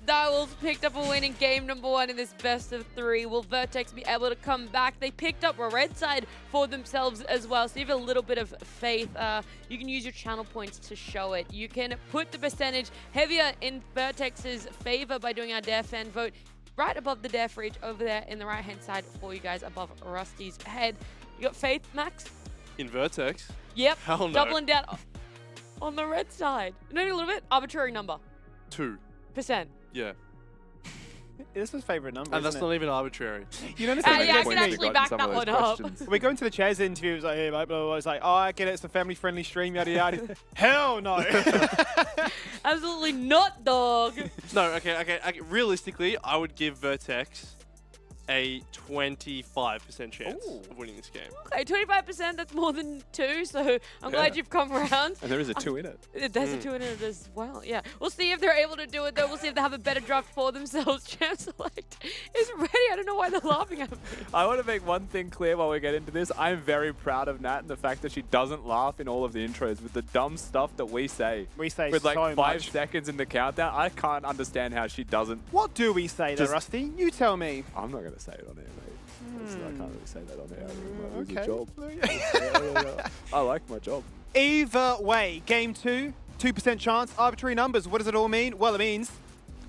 Direwolves picked up a win in game number 1 in this best of 3. Will Vertex be able to come back? They picked up a red side for themselves as well, so you have a little bit of faith. You can use your channel points to show it. You can put the percentage heavier in Vertex's favor by doing our Dare fan vote right above the Dare fridge over there in the right-hand side for you guys above Rusty's head. You got faith, Max? In Vertex? Yep. Hell no. Doubling down on the red side. Not a little bit. Arbitrary number. 2%. Yeah. This is favorite number. And that's not even arbitrary. You know, Yeah, I can actually back that one up. We're going to the Chaz interview. It was like, hey, mate, blah, blah, blah. It's like, oh, I get it. It's a family-friendly stream, yada yada. Hell no. Absolutely not, dog. No, okay. Realistically, I would give Vertex a 25% chance of winning this game. Okay, 25%, that's more than 2, so I'm glad you've come around. And there is a 2 in it. There's a 2 in it as well, yeah. We'll see if they're able to do it, though. We'll see if they have a better draft for themselves. Champ Select is ready. I don't know why they're laughing at me. I want to make one thing clear while we get into this. I'm very proud of Nat and the fact that she doesn't laugh in all of the intros with the dumb stuff that we say. We say with like so 5 much. seconds in the countdown. I can't understand how she doesn't. What do we say there, Just- Rusty? You tell me. I'm not going to say it on air, mate. I can't really say that on air. I lose Okay. a job. I like my job. Either way, game 2, 2% chance, arbitrary numbers. What does it all mean? Well, it means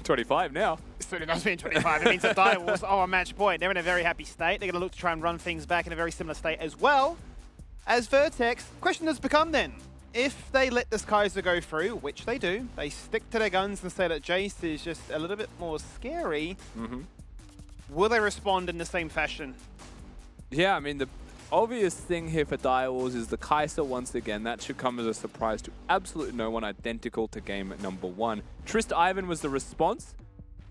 25 now. it does mean 25. It means the Direwolves are on match point. They're in a very happy state. They're going to look to try and run things back in a very similar state as well as Vertex. Question has become then, if they let this Kaiser go through, which they do, they stick to their guns and say that Jace is just a little bit more scary. Will they respond in the same fashion? Yeah, I mean, the obvious thing here for Direwolves is the Kaiser once again. That should come as a surprise to absolutely no one, identical to game number 1. Trist Ivan was the response.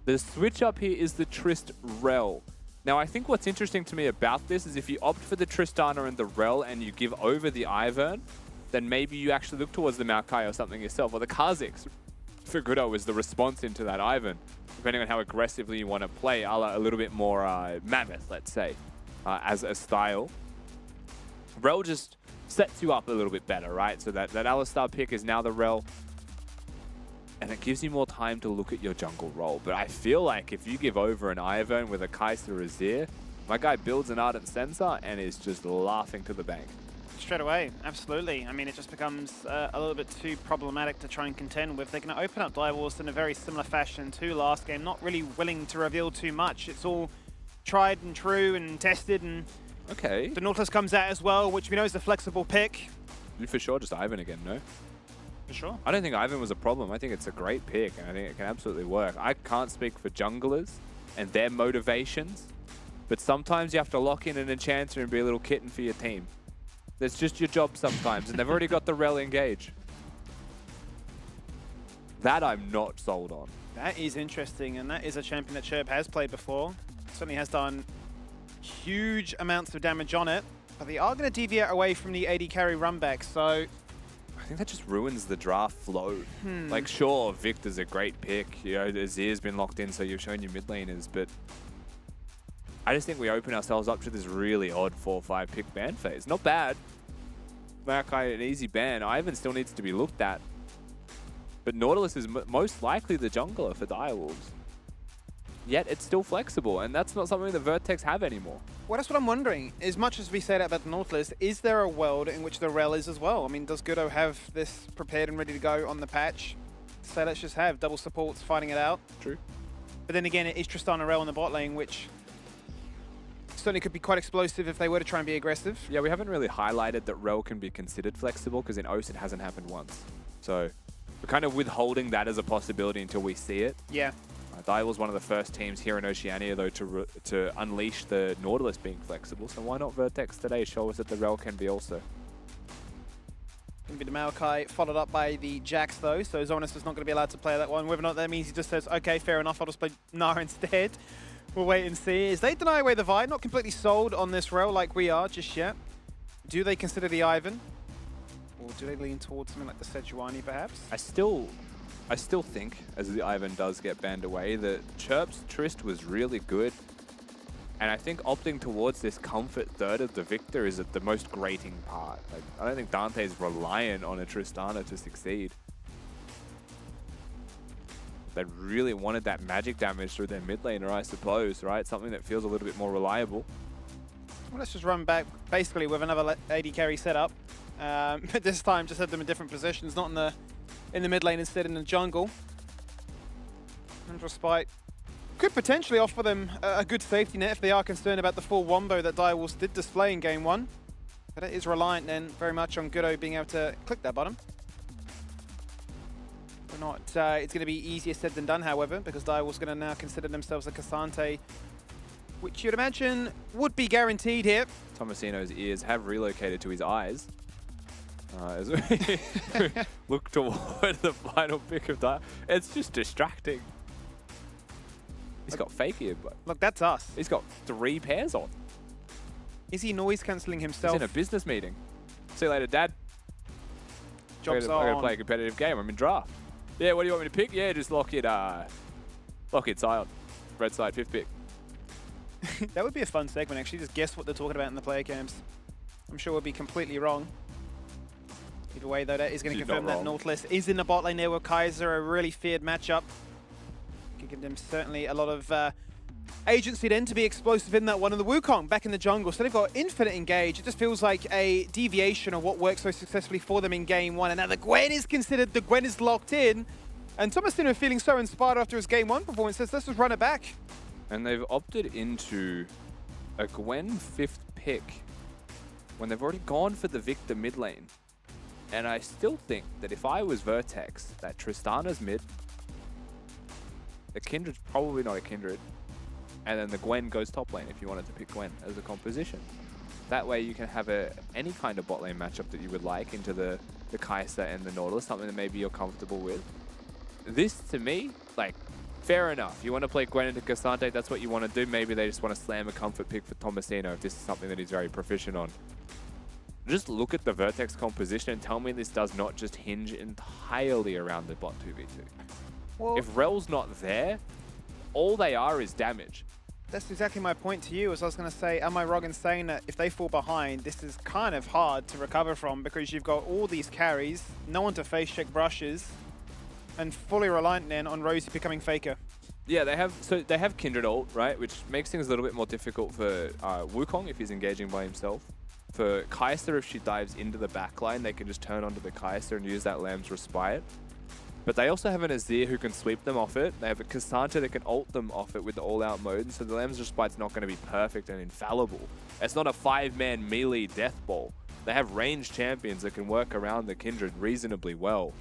The switch up here is the Trist Rel. Now, I think what's interesting to me about this is if you opt for the Tristana and the Rel and you give over the Ivern, then maybe you actually look towards the Maokai or something yourself, or the Kha'Zix. Figudo is the response into that Ivern, depending on how aggressively you want to play, a little bit more mammoth, let's say, as a style. Rel just sets you up a little bit better, right? So that Alistar pick is now the Rel, and it gives you more time to look at your jungle role. But I feel like if you give over an Ivern with a Kai'Sa Azir, my guy builds an Ardent Sensor and is just laughing to the bank. Straight away, absolutely. I mean, it just becomes a little bit too problematic to try and contend with. They're going to open up Direwolves in a very similar fashion to last game, not really willing to reveal too much. It's all tried and true and tested, and Okay. the Nautilus comes out as well, which we know is a flexible pick. For sure, just Ivan again, no? For sure. I don't think Ivan was a problem. I think it's a great pick, and I think it can absolutely work. I can't speak for junglers and their motivations, but sometimes you have to lock in an enchanter and be a little kitten for your team. That's just your job sometimes, and they've already got the Rel engage. That I'm not sold on. That is interesting, and that is a champion that Cherb has played before. Certainly has done huge amounts of damage on it, but they are going to deviate away from the AD carry run back, so I think that just ruins the draft flow. Like, sure, Victor's a great pick. You know, Azir's been locked in, so you've shown your mid laners, but I just think we open ourselves up to this really odd 4-5 pick ban phase. Not bad. Maokai, an easy ban. Ivan still needs to be looked at. But Nautilus is most likely the jungler for Direwolves. Yet it's still flexible, and that's not something that Vertex have anymore. well, that's what I'm wondering. As much as we say that about the Nautilus, is there a world in which the Rel is as well? I mean, does Gudo have this prepared and ready to go on the patch? So let's just have double supports fighting it out. True. But then again, it is Tristana Rel in the bot lane, which certainly could be quite explosive if they were to try and be aggressive. Yeah, we haven't really highlighted that Rel can be considered flexible because in OS it hasn't happened once. So we're kind of withholding that as a possibility until we see it. Yeah. Dire was one of the first teams here in Oceania, though, to unleash the Nautilus being flexible. So why not Vertex today? Show us that the Rel can be also. Going to be the Maokai, followed up by the Jax, though. So Zonas is not going to be allowed to play that one. Whether or not that means he just says, okay, fair enough, I'll just play Nara instead. We'll wait and see. As they deny away the Vi, not completely sold on this Rel like we are just yet. Do they consider the Ivan? Or do they lean towards something like the Sejuani, perhaps? I still think, as the Ivan does get banned away, that Chirp's Trist was really good. And I think opting towards this comfort third of the Victor is the most grating part. Like, I don't think Dante's reliant on a Tristana to succeed. They really wanted that magic damage through their mid laner, I suppose, right? Something that feels a little bit more reliable. Well, let's just run back basically with another AD carry setup. But this time just had them in different positions, not in the mid lane, instead in the jungle. And Respite could potentially offer them a good safety net if they are concerned about the full wombo that Direwolves did display in game 1. But it is reliant then very much on Goodo being able to click that bottom. Or not, it's going to be easier said than done, however, because Direwolves going to now consider themselves a Cassante, which you'd imagine would be guaranteed here. Tomasino's ears have relocated to his eyes. As we look toward the final pick of that. It's just distracting. He's got fake earbuds. Look, that's us. He's got 3 pairs on. Is he noise cancelling himself? He's in a business meeting. See you later, Dad. Jobs I gotta on. play a competitive game. I'm in draft. Yeah, what do you want me to pick? Yeah, just lock it Sion. Red side, 5th pick. That would be a fun segment, actually. Just guess what they're talking about in the player camps. I'm sure we'll be completely wrong. Either way, though, that is going to confirm that Nautilus is in the bot lane there with Kaiser, a really feared matchup. Giving them certainly a lot of agency then to be explosive in that one. And the Wukong back in the jungle, so they've got infinite engage. It just feels like a deviation of what worked so successfully for them in game 1. And now the Gwen is considered, the Gwen is locked in. And Tomasino feeling so inspired after his game 1 performance says, let's just run it back. And they've opted into a Gwen 5th pick when they've already gone for the Victor mid lane. And I still think that if I was Vertex, that Tristana's mid, the Kindred's probably not a Kindred, and then the Gwen goes top lane if you wanted to pick Gwen as a composition. That way you can have any kind of bot lane matchup that you would like into the Kai'Sa and the Nautilus, something that maybe you're comfortable with. This, to me, like, fair enough. You want to play Gwen into Cassante, that's what you want to do. Maybe they just want to slam a comfort pick for Tomasino if this is something that he's very proficient on. Just look at the Vertex composition and tell me this does not just hinge entirely around the bot 2v2. Well, if Rel's not there, all they are is damage. That's exactly my point to you, as I was going to say, am I wrong in saying that if they fall behind, this is kind of hard to recover from because you've got all these carries, no one to face check brushes, and fully reliant then on Rosie becoming Faker. Yeah, they have Kindred ult, right, which makes things a little bit more difficult for Wukong if he's engaging by himself. For Kai'Sa, if she dives into the backline, they can just turn onto the Kai'Sa and use that Lamb's Respite. But they also have an Azir who can sweep them off it. They have a Cassante that can ult them off it with the all-out mode, so the Lamb's Respite's not going to be perfect and infallible. It's not a 5-man melee death ball. They have ranged champions that can work around the Kindred reasonably well.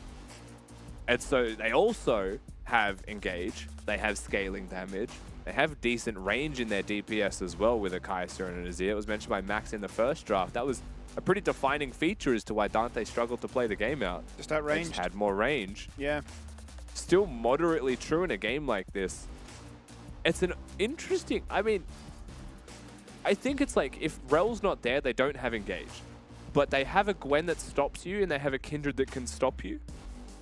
And so they also have engage, they have scaling damage, they have decent range in their DPS as well with a Kai'Sa and an Azir. It was mentioned by Max in the first draft. That was a pretty defining feature as to why Dante struggled to play the game out. Just outranged. They just had more range. Yeah. Still moderately true in a game like this. It's an interesting, I mean, I think it's like if Rel's not there, they don't have engage. But they have a Gwen that stops you and they have a Kindred that can stop you.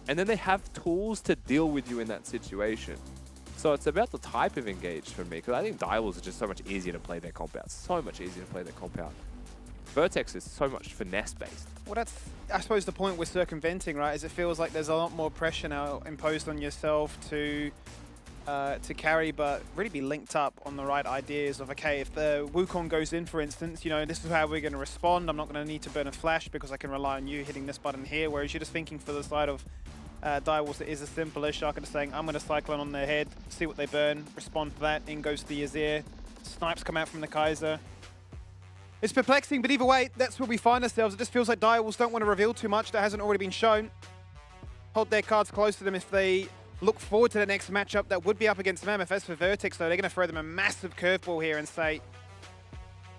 And then they have tools to deal with you in that situation. So it's about the type of engage for me, because I think Direwolves are just so much easier to play their comp out. So much easier to play their comp out. Vertex is so much finesse-based. Well, that's, I suppose, the point we're circumventing, right? Is it feels like there's a lot more pressure now imposed on yourself to carry, but really be linked up on the right ideas of, okay, if the Wukong goes in, for instance, you know, this is how we're going to respond. I'm not going to need to burn a flash because I can rely on you hitting this button here, whereas you're just thinking for the side of Direwolves, it is as simple as Shaka just saying, I'm going to Cyclone on their head, see what they burn, respond to that, in goes the Azir, snipes come out from the Kai'Sa. It's perplexing, but either way, that's where we find ourselves. It just feels like Direwolves don't want to reveal too much that hasn't already been shown. Hold their cards close to them if they look forward to the next matchup that would be up against Mammoth. As for Vertex, though, they're going to throw them a massive curveball here and say,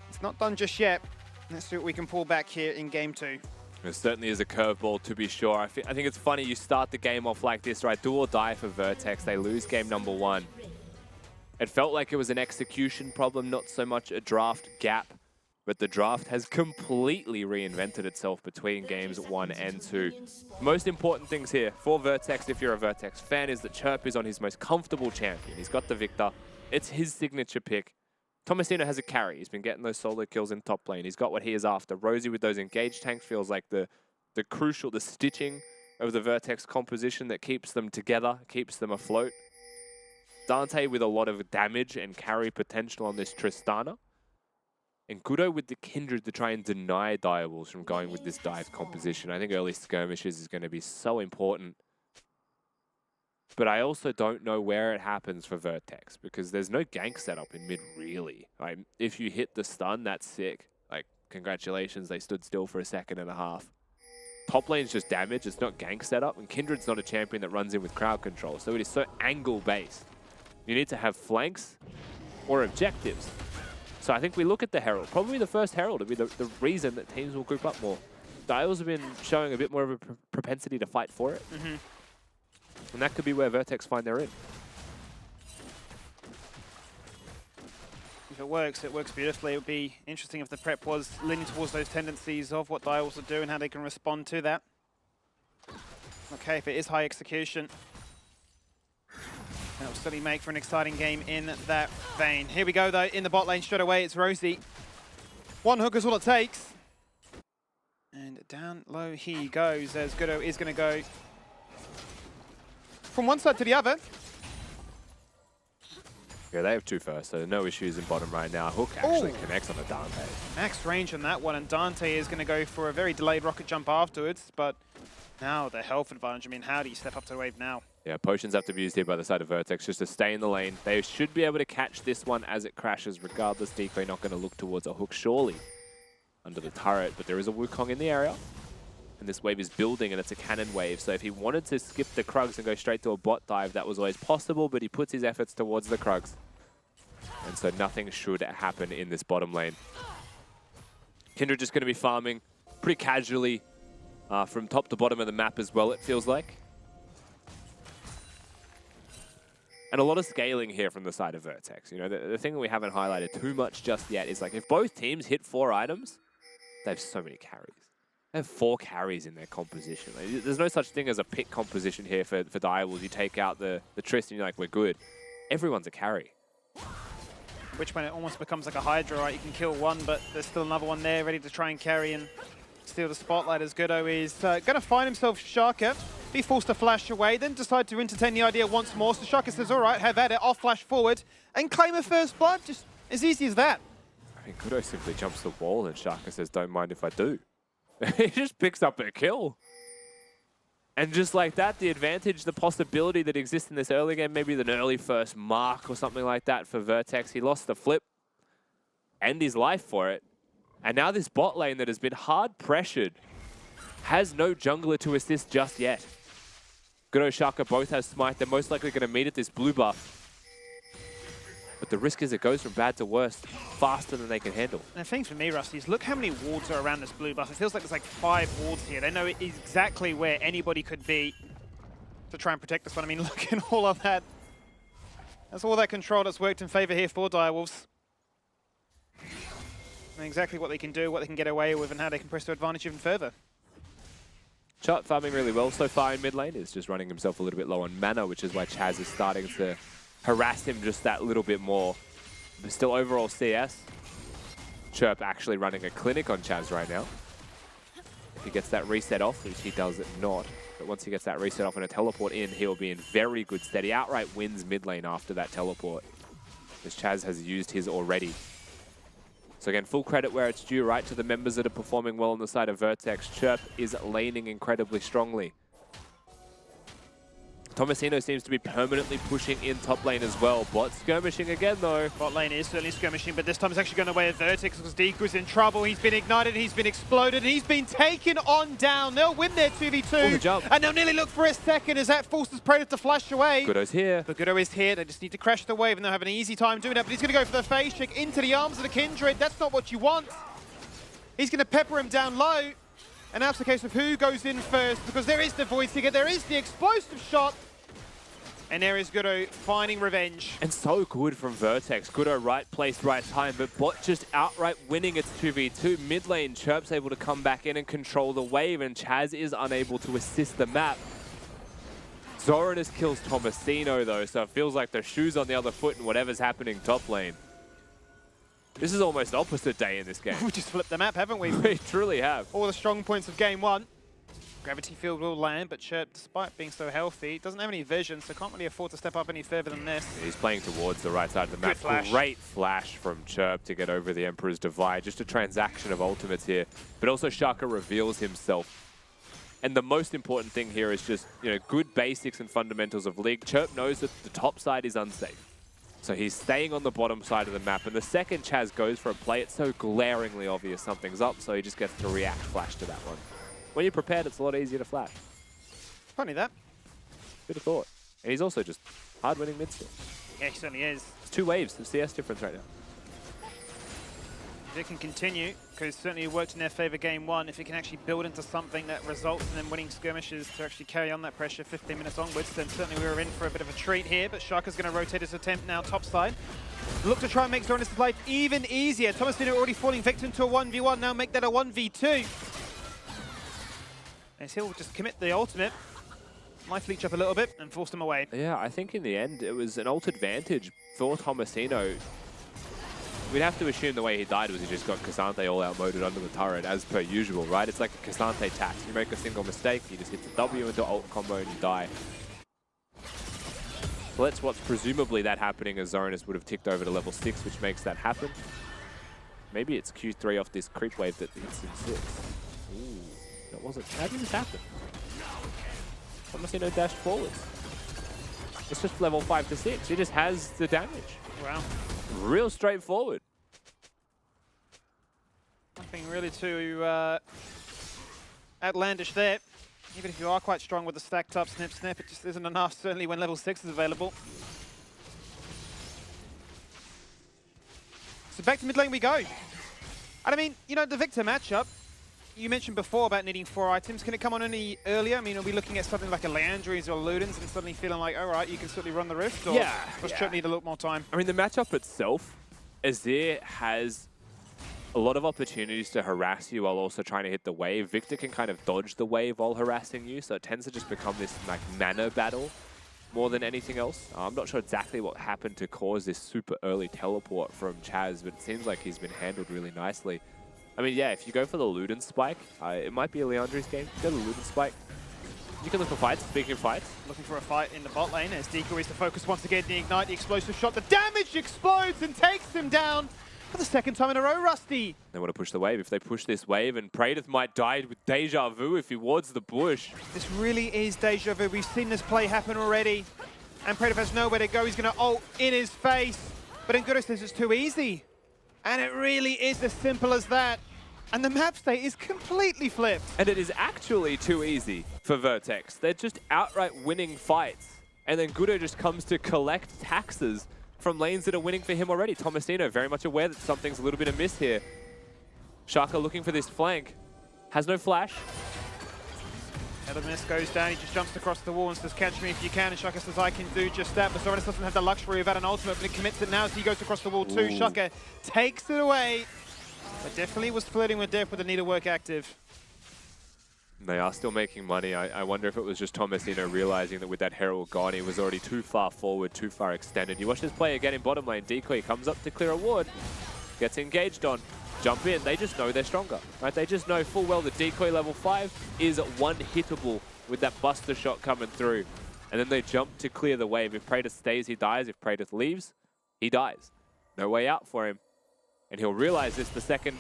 it's not done just yet. Let's see what we can pull back here in game 2. It certainly is a curveball, to be sure. I think it's funny you start the game off like this, right? Do or die for Vertex. They lose game number 1. It felt like it was an execution problem, not so much a draft gap. But the draft has completely reinvented itself between games 1 and 2. Most important things here for Vertex, if you're a Vertex fan, is that Chirp is on his most comfortable champion. He's got the Victor. It's his signature pick. Tomasino has a carry. He's been getting those solo kills in top lane. He's got what he is after. Rosie with those engaged tanks feels like the crucial, the stitching of the Vertex composition that keeps them together, keeps them afloat. Dante with a lot of damage and carry potential on this Tristana. And Gudo with the Kindred to try and deny Direwolves from going with this dive composition. I think early skirmishes is going to be so important. But I also don't know where it happens for Vertex, because there's no gank setup in mid, really. Like, if you hit the stun, that's sick. Like, congratulations, they stood still for a second and a half. Top lane's just damage, it's not gank setup, and Kindred's not a champion that runs in with crowd control, so it is so angle-based. You need to have flanks or objectives. So I think we look at the Herald, probably the first Herald to be the reason that teams will group up more. Dials have been showing a bit more of a propensity to fight for it. And that could be where Vertex find their in. If it works beautifully. It would be interesting if the prep was leaning towards those tendencies of what Dials will do and how they can respond to that. Okay, if it is high execution, that will certainly make for an exciting game in that vein. Here we go, though, in the bot lane straight away. It's Rosie. One hook is all it takes. And down low he goes, as Gudo is going to go from one side to the other. Yeah, they have 2 first, so no issues in bottom right now. Hook actually connects on the Dante. Max range on that one, and Dante is going to go for a very delayed rocket jump afterwards, but now the health advantage. I mean, how do you step up to the wave now? Yeah, potions have to be used here by the side of Vertex just to stay in the lane. They should be able to catch this one as it crashes, regardless. Decoy not going to look towards a hook, surely, under the turret, but there is a Wukong in the area. And this wave is building, and it's a cannon wave. So if he wanted to skip the Krugs and go straight to a bot dive, that was always possible, but he puts his efforts towards the Krugs. And so nothing should happen in this bottom lane. Kindred just going to be farming pretty casually from top to bottom of the map as well, it feels like. And a lot of scaling here from the side of Vertex. You know, the thing that we haven't highlighted too much just yet is, like, if both teams hit 4 items, they have so many carries. They have 4 carries in their composition. Like, there's no such thing as a pick composition here for Direwolves. You take out the Trist and you're like, we're good. Everyone's a carry. Which when it almost becomes like a Hydra, right? You can kill one, but there's still another one there ready to try and carry and steal the spotlight, as Gudo is going to find himself Shaka, be forced to flash away, then decide to entertain the idea once more. So Shaka says, all right, have at it, I'll flash forward and claim a first blood. Just as easy as that. I mean, Gudo simply jumps the wall and Shaka says, don't mind if I do. He just picks up a kill. And just like that, the advantage, the possibility that exists in this early game, maybe an early first mark or something like that for Vertex. He lost the flip and his life for it. And now this bot lane that has been hard pressured has no jungler to assist just yet. Gudo, Shaka both have smite. They're most likely going to meet at this blue buff. But the risk is it goes from bad to worse faster than they can handle. And the thing for me, Rusty, is look how many wards are around this blue buff. It feels like there's like 5 wards here. They know exactly where anybody could be to try and protect this one. I mean, look at all of that. That's all that control that's worked in favor here for Direwolves. And exactly what they can do, what they can get away with, and how they can press their advantage even further. Chart farming really well so far in mid lane. Is just running himself a little bit low on mana, which is why Chaz is starting to harass him just that little bit more. But still overall CS. Chirp actually running a clinic on Chaz right now. If he gets that reset off, which he does not. But once he gets that reset off and a teleport in, he'll be in very good stead. He outright wins mid lane after that teleport, because Chaz has used his already. So again, full credit where it's due, right, to the members that are performing well on the side of Vertex. Chirp is laning incredibly strongly. Tomasino seems to be permanently pushing in top lane as well. Bot skirmishing again, though. Bot lane is certainly skirmishing, but this time it's actually going away at Vertex because Deco's in trouble. He's been ignited, he's been exploded, and he's been taken on down. They'll win their 2v2. Oh, the jump. And they'll nearly look for a second as that forces Predator to flash away. Gudo's here. But Gudo is here. They just need to crash the wave, and they'll have an easy time doing that. But he's going to go for the phase check into the arms of the Kindred. That's not what you want. He's going to pepper him down low. And now it's the case of who goes in first, because there is the void ticket, there is the explosive shot. And there is Gudo finding revenge. And so good from Vertex. Gudo right place, right time, but Bot just outright winning its 2v2. Mid lane, Chirp's able to come back in and control the wave, and Chaz is unable to assist the map. Zoranus kills Tomasino though, so it feels like the shoe's on the other foot and whatever's happening top lane. This is almost opposite day in this game. We just flipped the map, haven't we? We truly have. All the strong points of game one. Gravity Field will land, but Chirp, despite being so healthy, doesn't have any vision, so can't really afford to step up any further than this. He's playing towards the right side of the map. Flash. Great flash from Chirp to get over the Emperor's Divide. Just a transaction of ultimates here. But also Shaka reveals himself. And the most important thing here is just, you know, good basics and fundamentals of League. Chirp knows that the top side is unsafe. So he's staying on the bottom side of the map. And the second Chaz goes for a play, it's so glaringly obvious something's up, so he just gets to react flash to that one. When you're prepared, it's a lot easier to flash. Funny that. Bit of thought. And he's also just hard-winning mid still. Yeah, he certainly is. It's 2 waves of CS difference right now. If it can continue, because certainly it worked in their favor game one, if it can actually build into something that results in them winning skirmishes to actually carry on that pressure 15 minutes onwards, then certainly we were in for a bit of a treat here, but Shaka's going to rotate his attempt now topside. Look to try and make Zoranus' life even easier. Tomasino already falling victim to a 1v1, now make that a 1v2. As he'll just commit the ultimate, life leech up a little bit and force them away. Yeah, I think in the end it was an ult advantage for Tomasino. We'd have to assume the way he died was he just got Cassante all outmoded under the turret, as per usual, right? It's like a Cassante tax. You make a single mistake, you just hit the W into ult combo and you die. So that's what's presumably that happening, as Zoranus would have ticked over to level 6, which makes that happen. Maybe it's Q3 off this creep wave that hits him 6. Ooh, that wasn't. How did this happen? Tomasino dashed forwards. It's just level 5 to 6. He just has the damage. Wow. Real straightforward. Nothing really too outlandish there. Even if you are quite strong with the stacked up snip, it just isn't enough, certainly when level 6 is available. So back to mid lane we go. And I mean, you know, the Victor matchup, you mentioned before about needing 4 items. Can it come on any earlier? I mean, are we looking at something like a Leandries or Ludens and suddenly feeling like, all right, you can certainly run the Rift? Or does Chirp need a little more time? I mean, the matchup itself, Azir has a lot of opportunities to harass you while also trying to hit the wave. Victor can kind of dodge the wave while harassing you, so it tends to just become this like mana battle more than anything else. I'm not sure exactly what happened to cause this super early teleport from Chaz, but it seems like he's been handled really nicely. I mean, yeah, if you go for the Luden spike, it might be a Leandri's game. Go to the Luden spike. You can look for fights, speaking of fights. Looking for a fight in the bot lane as Deco is to focus once again, the ignite, the explosive shot. The damage explodes and takes him down for the second time in a row, Rusty. They want to push the wave. If they push this wave, and Praedyth might die with deja vu if he wards the bush. This really is deja vu. We've seen this play happen already. And Praedyth has nowhere to go. He's going to ult in his face. But Ngudo says it's too easy. And it really is as simple as that. And the map state is completely flipped. And it is actually too easy for Vertex. They're just outright winning fights. And then Gudo just comes to collect taxes from lanes that are winning for him already. Tomasino very much aware that something's a little bit amiss here. Shaka looking for this flank. Has no flash. Miss goes down, he just jumps across the wall and says, catch me if you can, and Shaka says, I can do just that, but Zoranus doesn't have the luxury of that an ultimate, but he commits it now as he goes across the wall too. Ooh. Shaka takes it away, but definitely was flirting with death with the needlework active. They are still making money. I wonder if it was just Tomasino realizing that with that Herald gone, he was already too far forward, too far extended. You watch this play again in bottom lane. Decoy comes up to clear a ward, gets engaged on. Jump in, they just know they're stronger, right? They just know full well that Decoy level 5 is one-hittable with that buster shot coming through. And then they jump to clear the wave. If Praedyth stays, he dies. If Praedyth leaves, he dies. No way out for him. And he'll realize this the second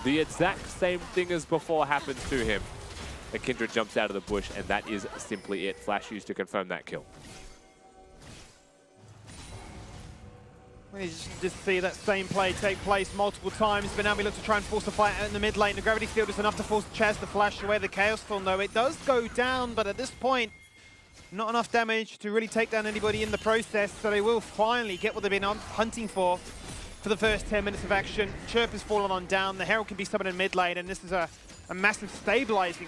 the exact same thing as before happens to him. The Kindred jumps out of the bush, and that is simply it. Flash used to confirm that kill. We just see that same play take place multiple times, but now we look to try and force a fight out in the mid lane. The gravity field is enough to force Chaz to flash away the Chaos Storm, though. It does go down, but at this point, not enough damage to really take down anybody in the process, so they will finally get what they've been hunting for the first 10 minutes of action. Chirp has fallen on down. The Herald can be summoned in mid lane, and this is a massive stabilizing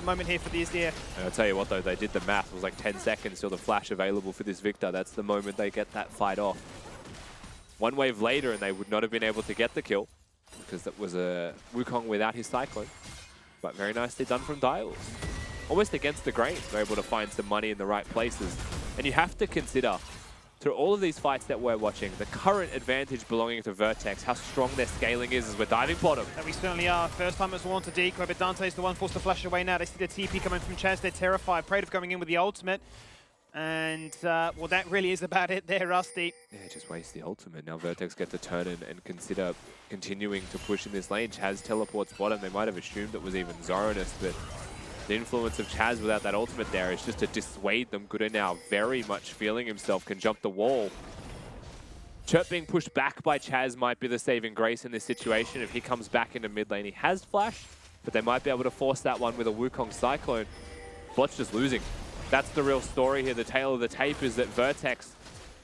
moment here for the Azir. And I'll tell you what, though, they did the math. It was like 10 seconds till the flash available for this Victor. That's the moment they get that fight off. One wave later, and they would not have been able to get the kill because that was a Wukong without his Cyclone. But very nicely done from Dials. Almost against the grain, they're able to find some money in the right places. And you have to consider, through all of these fights that we're watching, the current advantage belonging to Vertex, how strong their scaling is as we're diving bottom. And we certainly are. First time it's one to decoy, but Dante's the one forced to flash away now. They see the TP coming from Chaz, they're terrified. Prade of going in with the ultimate. And, well, that really is about it there, Rusty. Yeah, just waste the ultimate. Now Vertex get to turn and consider continuing to push in this lane. Chaz teleports bottom. They might have assumed it was even Zoranus, but the influence of Chaz without that ultimate there is just to dissuade them. Gooder now very much feeling himself, can jump the wall. Chirp being pushed back by Chaz might be the saving grace in this situation. If he comes back into mid lane, he has flash, but they might be able to force that one with a Wukong Cyclone. Bot's just losing. That's the real story here. The tale of the tape is that Vertex,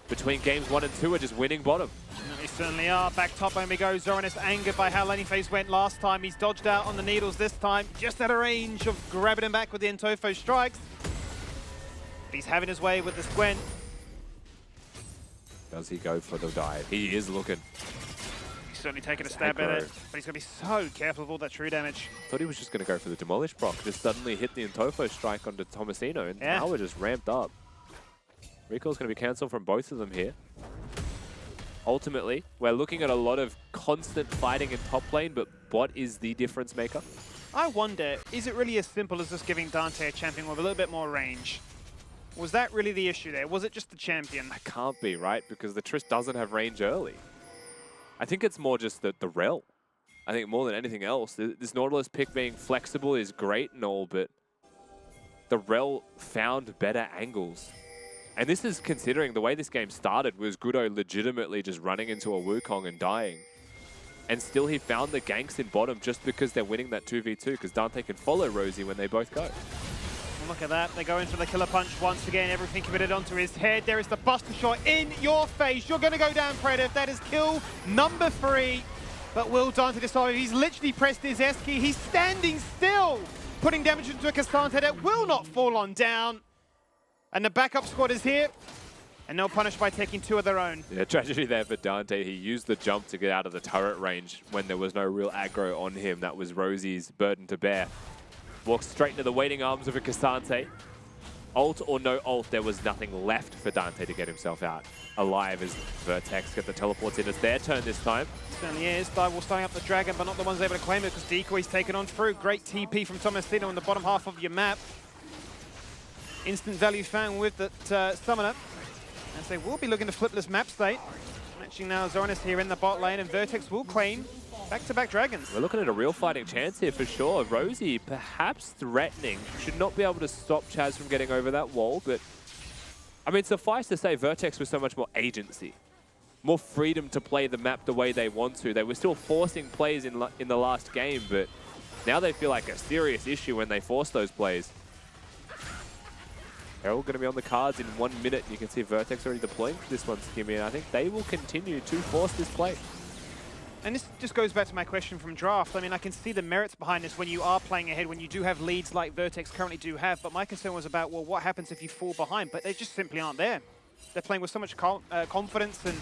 between games 1 and 2, are just winning bottom. They certainly are. Back top when we go. Zoranus angered by how laning phase went last time. He's dodged out on the needles this time. Just out of range of grabbing him back with the Entofo strikes. But he's having his way with the Squen. Does he go for the dive? He is looking. He's certainly taking a stab at it, but he's going to be so careful of all that true damage. Thought he was just going to go for the Demolish proc. Just suddenly hit the Entofo strike onto Tomasino, and now we're just ramped up. Recall's going to be cancelled from both of them here. Ultimately, we're looking at a lot of constant fighting in top lane, but bot is the difference maker. I wonder, is it really as simple as just giving Dante a champion with a little bit more range? Was that really the issue there? Was it just the champion? It can't be, right? Because the Triss doesn't have range early. I think it's more just the Rel. I think more than anything else. This Nautilus pick being flexible is great and all, but the Rel found better angles. And this is considering the way this game started was Gudo legitimately just running into a Wukong and dying. And still he found the ganks in bottom just because they're winning that 2v2, because Dante can follow Rosie when they both go. Well, look at that. They go in for the killer punch once again. Everything committed onto his head. There is the buster shot in your face. You're going to go down, Predator. That is kill number 3. But will Dante decide? He's literally pressed his ESC. He's standing still, putting damage into a Cassandra that will not fall on down. And the backup squad is here, and they'll punish by taking 2 of their own. Yeah, tragedy there for Dante. He used the jump to get out of the turret range when there was no real aggro on him. That was Rosie's burden to bear. Walks straight into the waiting arms of a Cassandra. Ult or no ult, there was nothing left for Dante to get himself out alive as Vertex get the teleports in. It's their turn this time. Certainly is. Direwolf starting up the dragon, but not the ones able to claim it because Decoy's taken on through. Great TP from Tomasino in the bottom half of your map. Instant value found with that summoner, as they will be looking to flip this map state. Matching now Zoranus here in the bot lane, and Vertex will claim back-to-back dragons. We're looking at a real fighting chance here for sure. Rosie perhaps threatening. Should not be able to stop Chaz from getting over that wall, but I mean, suffice to say, Vertex was so much more agency. More freedom to play the map the way they want to. They were still forcing plays in the last game, but now they feel like a serious issue when they force those plays. They're all going to be on the cards in 1 minute. You can see Vertex already deploying for this one, Skimmy, and I think they will continue to force this play. And this just goes back to my question from draft. I mean, I can see the merits behind this when you are playing ahead, when you do have leads like Vertex currently do have, but my concern was about, well, what happens if you fall behind? But they just simply aren't there. They're playing with so much confidence and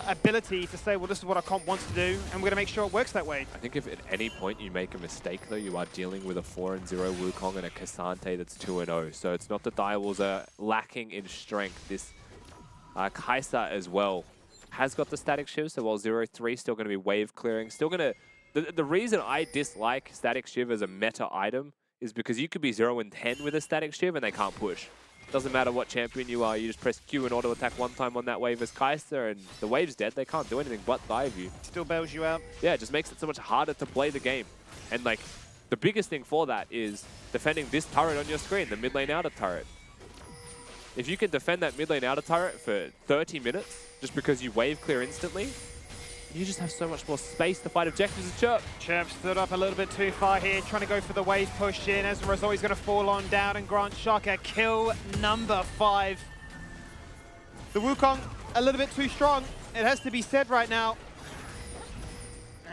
ability to say, well, this is what our comp wants to do, and we're going to make sure it works that way. I think if at any point you make a mistake, though, you are dealing with a 4-0 Wukong and a Cassandra that's 2-0. So it's not that Direwolves are lacking in strength. This Kai'Sa as well has got the static shiv, so while 0-3 still going to be wave clearing, still going to... The reason I dislike static shiv as a meta item is because you could be 0-10 with a static shiv and they can't push. Doesn't matter what champion you are, you just press Q and auto attack one time on that wave as Kai'Sa, and the wave's dead. They can't do anything but dive you. Still bails you out. Yeah, it just makes it so much harder to play the game. And like, The biggest thing for that is defending this turret on your screen, the mid lane outer turret. If you can defend that mid lane outer turret for 30 minutes, just because you wave clear instantly, you just have so much more space to fight objectives as Chirp. Chirp stood up a little bit too far here, trying to go for the wave push in. As a result, he's going to fall on down and grant Shaka kill number 5. The Wukong, a little bit too strong. It has to be said right now.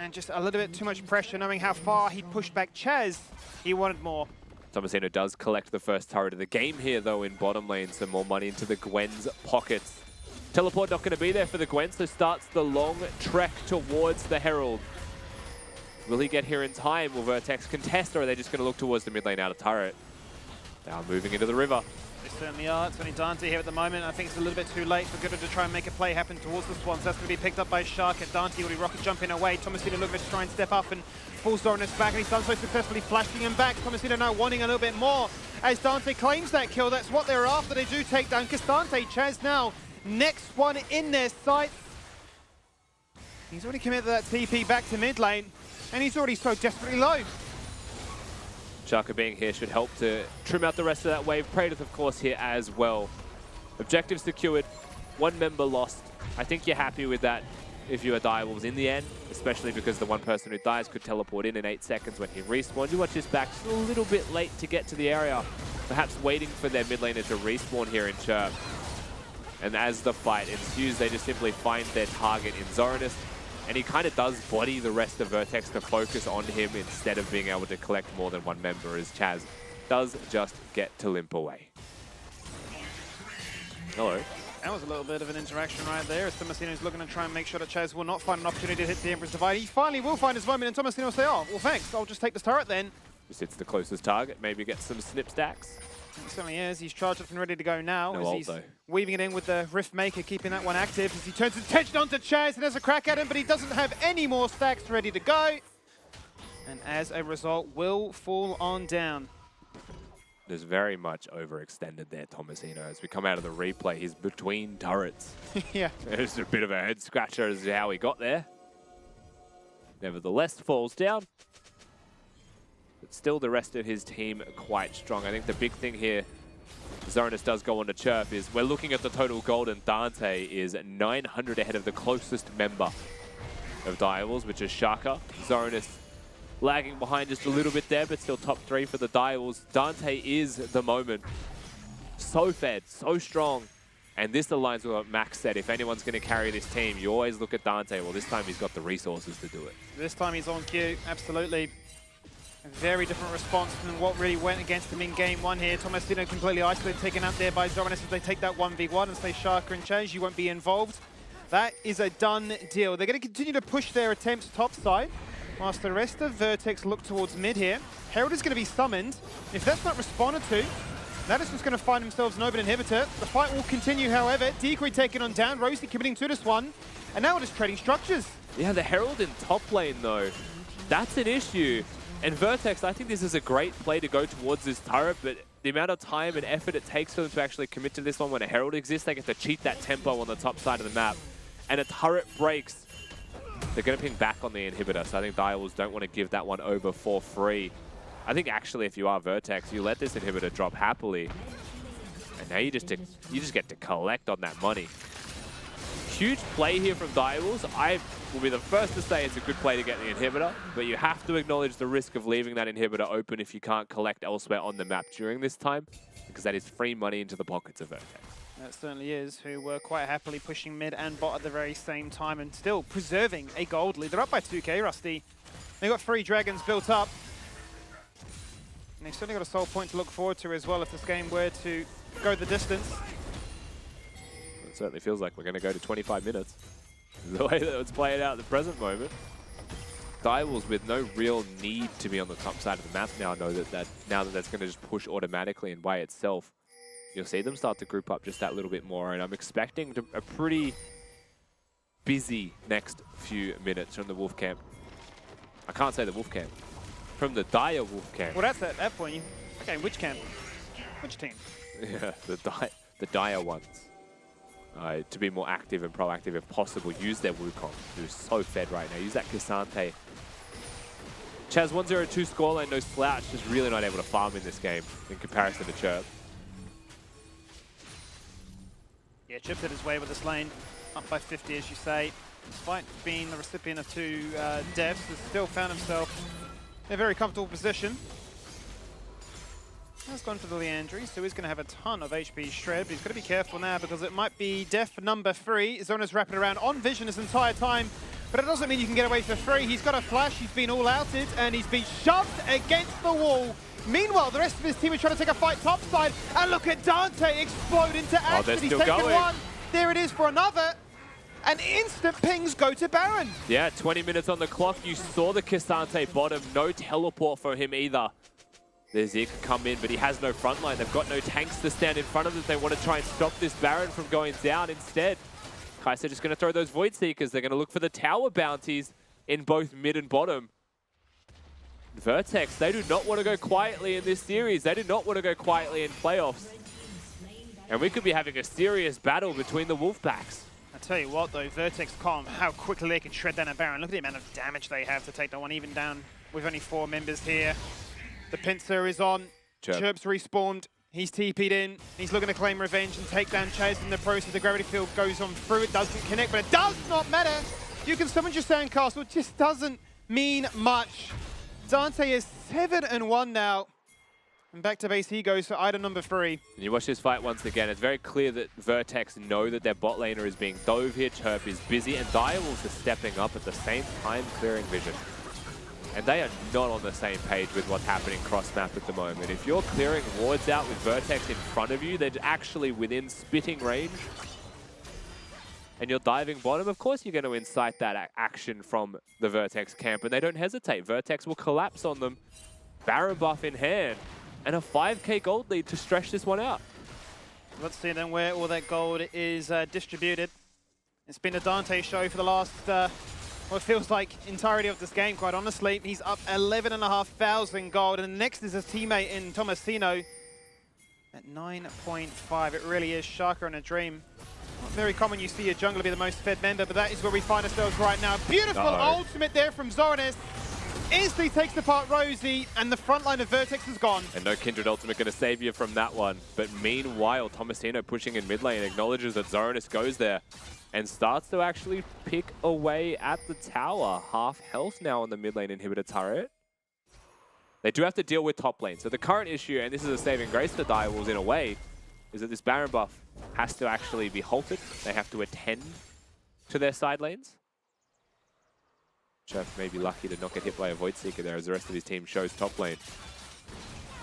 And just a little bit too much pressure, knowing how far he pushed back Chaz. He wanted more. Tomasino does collect the first turret of the game here, though, in bottom lane. Some more money into the Gwen's pockets. Teleport not going to be there for the Gwen, so starts the long trek towards the Herald. Will he get here in time? Will Vertex contest, or are they just going to look towards the mid lane outer turret? Now moving into the river. They certainly are. It's only Dante here at the moment. I think it's a little bit too late for Gooder to try and make a play happen towards the Swans. That's going to be picked up by Shark at Dante. Will he rocket jumping away? Tomasino looking to try and step up and falls Zoranus back, and he's done so successfully, flashing him back. Tomasino now wanting a little bit more as Dante claims that kill. That's what they're after. They do take down Dante. Chaz now, next one in their sights. He's already committed that TP back to mid lane, and he's already so desperately low. Shaka being here should help to trim out the rest of that wave. Praedyth, of course, here as well. Objectives secured, 1 member lost. I think you're happy with that if you are Direwolves in the end, especially because the one person who dies could teleport in 8 seconds when he respawns. You watch his back, just a little bit late to get to the area, perhaps waiting for their mid laner to respawn here in Chirp. And as the fight ensues, they just simply find their target in Zoranus, and he kind of does body the rest of Vertex to focus on him instead of being able to collect more than 1 member, as Chaz does just get to limp away. Hello. That was a little bit of an interaction right there, as Tomasino's looking to try and make sure that Chaz will not find an opportunity to hit the Emperor's Divide. He finally will find his moment, and Tomasino will say, oh, well, thanks, I'll just take this turret then. Just hits the closest target, maybe gets some snip stacks. He certainly is. He's charged up and ready to go now. No as ult, he's though. weaving it in with the Rift Maker, keeping that one active as he turns his attention onto Chaz and has a crack at him, but he doesn't have any more stacks ready to go. And as a result, will fall on down. There's very much overextended there, Tomasino. As we come out of the replay, he's between turrets. Yeah. There's a bit of a head scratcher as to how he got there. Nevertheless, falls down. But still the rest of his team quite strong. I think the big thing here, Zoranus does go on to Chirp, is we're looking at the total gold, and Dante is 900 ahead of the closest member of Direwolves, which is Shaka. Zoranus lagging behind just a little bit there, but still top 3 for the Direwolves. Dante is the moment. So fed, so strong. And this aligns with what Max said. If anyone's going to carry this team, you always look at Dante. Well, this time he's got the resources to do it. This time he's on cue, absolutely. A very different response than what really went against him in game 1 here. Tomasino completely isolated, taken out there by Zoranus as they take that 1v1 and say Shaka and Chaz, you won't be involved. That is a done deal. They're going to continue to push their attempts topside, whilst the rest of Vertex look towards mid here. Herald is going to be summoned. If that's not responded to, that is just going to find themselves an open inhibitor. The fight will continue, however. Decoy taken on down, Rosie committing to this one, and now we're just trading structures. Yeah, the Herald in top lane, though, that's an issue. And Vertex, I think this is a great play to go towards this turret, but the amount of time and effort it takes for them to actually commit to this one when a Herald exists, they get to cheat that tempo on the top side of the map. And a turret breaks, they're going to ping back on the inhibitor, so I think Direwolves don't want to give that one over for free. I think actually if you are Vertex, you let this inhibitor drop happily, and now you just get to collect on that money. Huge play here from Direwolves. I will be the first to say it's a good play to get the inhibitor, but you have to acknowledge the risk of leaving that inhibitor open if you can't collect elsewhere on the map during this time, because that is free money into the pockets of Vertex. That certainly is, who were quite happily pushing mid and bot at the very same time and still preserving a gold lead. They're up by 2k, Rusty. They've got 3 dragons built up. And they've certainly got a soul point to look forward to as well if this game were to go the distance. It certainly feels like we're going to go to 25 minutes. The way that it's playing out at the present moment. Direwolves with no real need to be on the top side of the map now know that that's going to just push automatically and by itself. You'll see them start to group up just that little bit more, and I'm expecting a pretty busy next few minutes from the Wolf Camp. I can't say the Wolf Camp. From the Dire Wolf Camp. Well, that's at that point. Okay, which camp? Which team? Yeah, the Dire ones. To be more active and proactive if possible, use their Wukong, who's so fed right now. Use that Cassante Chaz, 1-0-2 scoreline, no slouch, just really not able to farm in this game in comparison to Chirp. Yeah, Chirp's hit his way with this lane, up by 50 as you say. Despite being the recipient of 2 deaths, has still found himself in a very comfortable position. Has gone for the Leandry, so he's going to have a ton of HP shred, but he's got to be careful now because it might be death number 3. Zona's wrapping around on vision this entire time, but it doesn't mean you can get away for free. He's got a flash, he's been all outed, and he's been shoved against the wall. Meanwhile, the rest of his team is trying to take a fight topside, and look at Dante explode into action. He's taken going. one. There it is for another. And instant pings go to Baron. Yeah, 20 minutes on the clock. You saw the K'Sante bottom. No teleport for him either. There's Zeke come in, but he has no front line. They've got no tanks to stand in front of them. They want to try and stop this Baron from going down instead. Kai'Sa just going to throw those Void Seekers. They're going to look for the tower bounties in both mid and bottom. Vertex, they do not want to go quietly in this series. They do not want to go quietly in playoffs. And we could be having a serious battle between the Wolfpacks. I tell you what though, Vertex calm, how quickly they can shred down a Baron. Look at the amount of damage they have to take that one, even down with only 4 members here. The pincer is on, Chirp's respawned, he's TP'd in, he's looking to claim revenge and take down Chaz in the process. The gravity field goes on through, it doesn't connect, but it does not matter. You can summon your sandcastle, it just doesn't mean much. Dante is 7-1 now. And back to base he goes for item number 3. And you watch this fight once again, it's very clear that Vertex know that their bot laner is being dove here. Chirp is busy, and Direwolves are stepping up at the same time, clearing vision. And they are not on the same page with what's happening cross-map at the moment. If you're clearing wards out with Vertex in front of you, they're actually within spitting range, and you're diving bottom, of course you're going to incite that action from the Vertex camp, and they don't hesitate. Vertex will collapse on them, Baron buff in hand, and a 5k gold lead to stretch this one out. Let's see then where all that gold is distributed. It's been a Dante show for the last, well, it feels like entirety of this game, quite honestly. He's up 11,500 gold, and next is his teammate in Tomasino at 9.5. It really is Shaka and a dream. Not very common you see a jungler be the most fed member, but that is where we find ourselves right now. Beautiful ultimate there from Zoranis. Instantly takes apart Rosie, and the front line of Vertex is gone. And no Kindred ultimate going to save you from that one. But meanwhile, Tomasino pushing in mid lane acknowledges that Zoranis goes there and starts to actually pick away at the tower. Half health now on the mid lane inhibitor turret. They do have to deal with top lane. So the current issue, and this is a saving grace for Direwolves in a way, is that this Baron buff has to actually be halted. They have to attend to their side lanes. Chef may be lucky to not get hit by a Void Seeker there as the rest of his team shows top lane.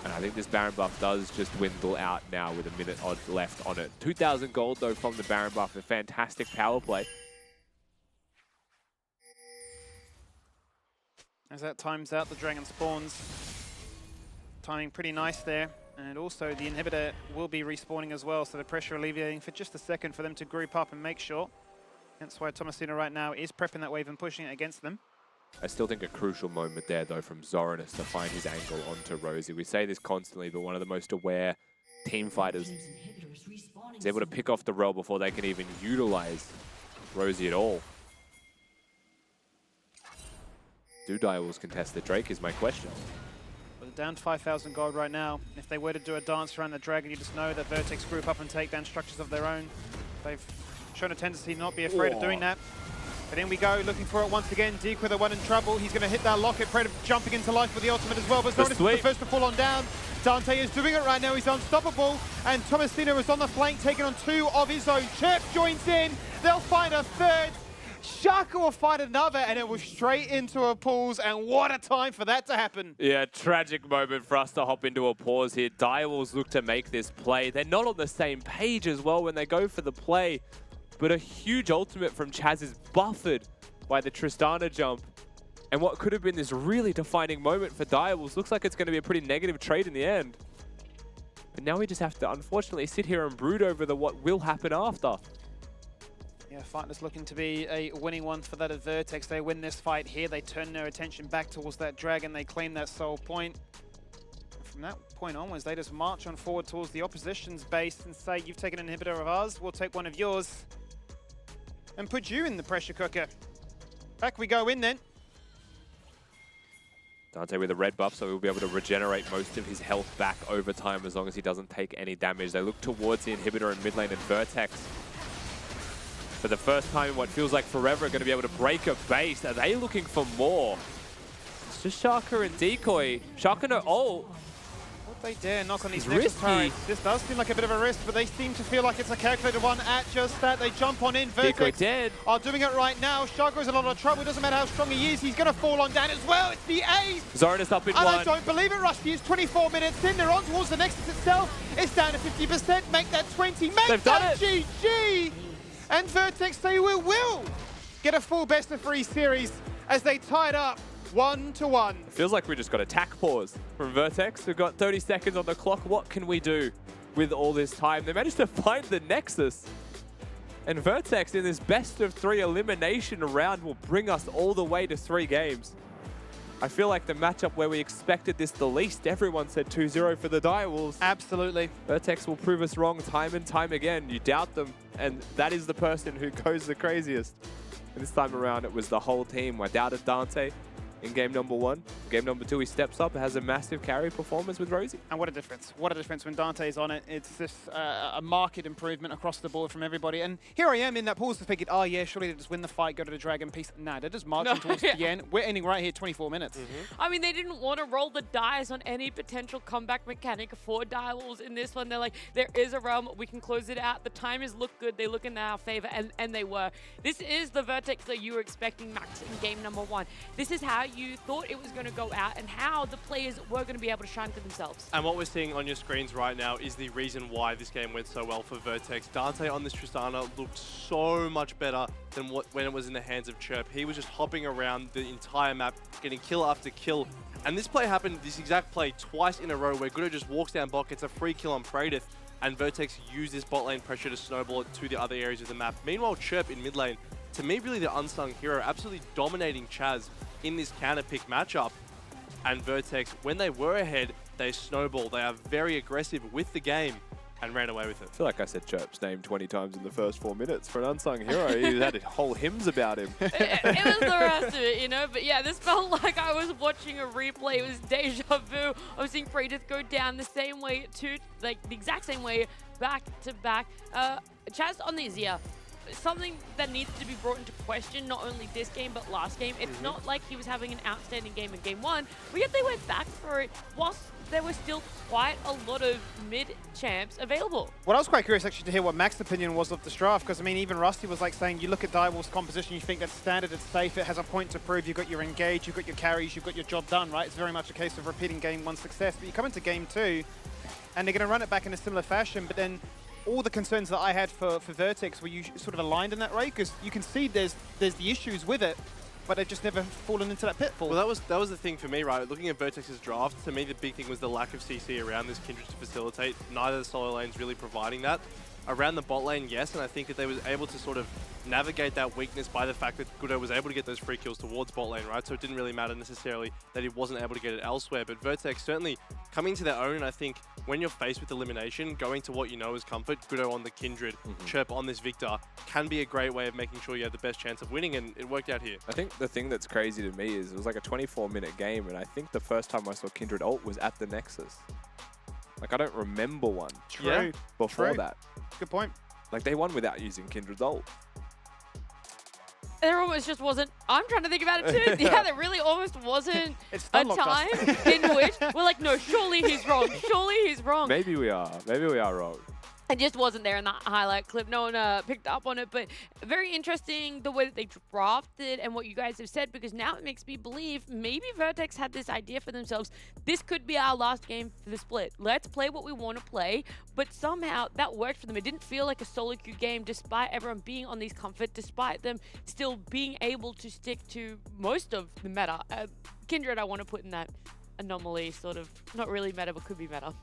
And I think this Baron buff does just dwindle out now with a minute odd left on it. 2,000 gold though from the Baron buff, a fantastic power play. As that times out, the Dragon spawns. Timing pretty nice there. And also the inhibitor will be respawning as well, so the pressure alleviating for just a second for them to group up and make sure. That's why Tomasino right now is prepping that wave and pushing it against them. I still think a crucial moment there, though, from Zoranis to find his angle onto Rosie. We say this constantly, but one of the most aware team fighters is able to pick off the role before they can even utilize Rosie at all. Do Direwolves contest the Drake is my question. Well, down to 5,000 gold right now. If they were to do a dance around the Dragon, you just know that Vertex group up and take down structures of their own. They've shown a tendency to not be afraid of doing that. But in we go, looking for it once again. Deke with a one in trouble. He's going to hit that locket, Predator jumping into life with the ultimate as well. But Zoranis is the first to fall on down. Dante is doing it right now. He's unstoppable. And Tomasino is on the flank, taking on 2 of his own. Chirp joins in. They'll find a third. Shaka will find another, and it was straight into a pause. And what a time for that to happen. Yeah, tragic moment for us to hop into a pause here. Direwolves look to make this play. They're not on the same page as well when they go for the play. But a huge ultimate from Chaz is buffered by the Tristana jump. And what could have been this really defining moment for Direwolves looks like it's going to be a pretty negative trade in the end. But now we just have to, unfortunately, sit here and brood over what will happen after. Yeah, fight is looking to be a winning one for that of Vertex. They win this fight here. They turn their attention back towards that Dragon. They claim that soul point. From that point onwards, they just march on forward towards the opposition's base and say, you've taken an inhibitor of ours, we'll take one of yours and put you in the pressure cooker. Back we go in then. Dante with a red buff, so he'll be able to regenerate most of his health back over time as long as he doesn't take any damage. They look towards the inhibitor in mid lane, and Vertex, for the first time in what feels like forever, are going to be able to break a base. Are they looking for more? It's just Shaka and Decoy. Shaka no ult. What they dare knock on these It's Nexus risky. turrets. This does seem like a bit of a risk, but they seem to feel like it's a calculated one at just that. They jump on in. Decoy Vertex dead. are doing it right now. Shaka is in a lot of trouble. It doesn't matter how strong he is. He's going to fall on down as well. It's the ace. Zoranus up in And I one. don't believe it, Rusty. It's 24 minutes in. They're on towards the Nexus itself. It's down to 50%. Make that 20. Make They've done that it. GG. And Vertex, they will get a full best-of-3 series as they tied up 1-1. Feels like we just got attack pause from Vertex. We've got 30 seconds on the clock. What can we do with all this time? They managed to find the Nexus. And Vertex in this best-of-3 elimination round will bring us all the way to 3 games. I feel like the matchup where we expected this the least, everyone said 2-0 for the Direwolves. Absolutely. Vertex will prove us wrong time and time again. You doubt them, and that is the person who goes the craziest. And this time around, it was the whole team. I doubted Dante in game number 1. Game number 2, he steps up and has a massive carry performance with Rosie. And what a difference. What a difference when Dante's on it. It's just a marked improvement across the board from everybody. And here I am in that pause to thinking, oh yeah, surely they just win the fight, go to the Dragon piece. Nah, they're just marching towards the end. We're ending right here, 24 minutes. I mean, they didn't want to roll the dice on any potential comeback mechanic for Direwolves in this one. They're like, there is a realm, we can close it out. The timers look good, they look in our favor, and they were. This is the Vertex that you were expecting, Max, in game number 1. This is how you thought it was going to go out and how the players were going to be able to shine for themselves. And what we're seeing on your screens right now is the reason why this game went so well for Vertex. Dante on this Tristana looked so much better than when it was in the hands of Chirp. He was just hopping around the entire map, getting kill after kill. And this play happened, this exact play, twice in a row where Gudo just walks down bot, gets a free kill on Praedyth, and Vertex used this bot lane pressure to snowball it to the other areas of the map. Meanwhile, Chirp in mid lane, to me, really the unsung hero, absolutely dominating Chaz in this counter pick matchup. And Vertex, when they were ahead, they snowballed. They are very aggressive with the game and ran away with it. I feel like I said Chirp's name 20 times in the first 4 minutes. For an unsung hero, he had whole hymns about him. It was the rest of it, you know? But yeah, this felt like I was watching a replay. It was deja vu. I was seeing Praedyth go down the same way, the exact same way, back to back. Chaz on the Azir. Something that needs to be brought into question, not only this game, but last game. It's not like he was having an outstanding game in game 1, but yet they went back for it whilst there were still quite a lot of mid-champs available. Well, I was quite curious actually to hear what Max's opinion was of this draft, because I mean, even Rusty was like saying, you look at Direwolves' composition, you think that's standard, it's safe, it has a point to prove, you've got your engage, you've got your carries, you've got your job done, right? It's very much a case of repeating game 1 success, but you come into game 2, and they're going to run it back in a similar fashion, but then all the concerns that I had for Vertex were you sort of aligned in that way, because you can see there's the issues with it, but they've just never fallen into that pitfall. Well, that was the thing for me, right? Looking at Vertex's draft, to me the big thing was the lack of CC around this Kindred to facilitate. Neither of the solo lanes really providing that. Around the bot lane, yes, and I think that they was able to sort of navigate that weakness by the fact that Gudo was able to get those free kills towards bot lane, right? So it didn't really matter necessarily that he wasn't able to get it elsewhere. But Vertex certainly coming to their own, and I think when you're faced with elimination, going to what you know is comfort, Gudo on the Kindred, Chirp on this Victor, can be a great way of making sure you have the best chance of winning, and it worked out here. I think the thing that's crazy to me is it was like a 24-minute game, and I think the first time I saw Kindred ult was at the Nexus. Like, I don't remember one before that. Good point. Like, they won without using Kindred's ult. There almost just wasn't. I'm trying to think about it too. Yeah, there really almost wasn't It's a unlocked us. time in which we're like, no, surely he's wrong. Surely he's wrong. Maybe we are. Maybe we are wrong. It just wasn't there in that highlight clip. No one picked up on it, but very interesting the way that they drafted and what you guys have said, because now it makes me believe maybe Vertex had this idea for themselves. This could be our last game for the split. Let's play what we want to play, but somehow that worked for them. It didn't feel like a solo queue game despite everyone being on these comfort, despite them still being able to stick to most of the meta. Kindred, I want to put in that anomaly, sort of, not really meta, but could be meta.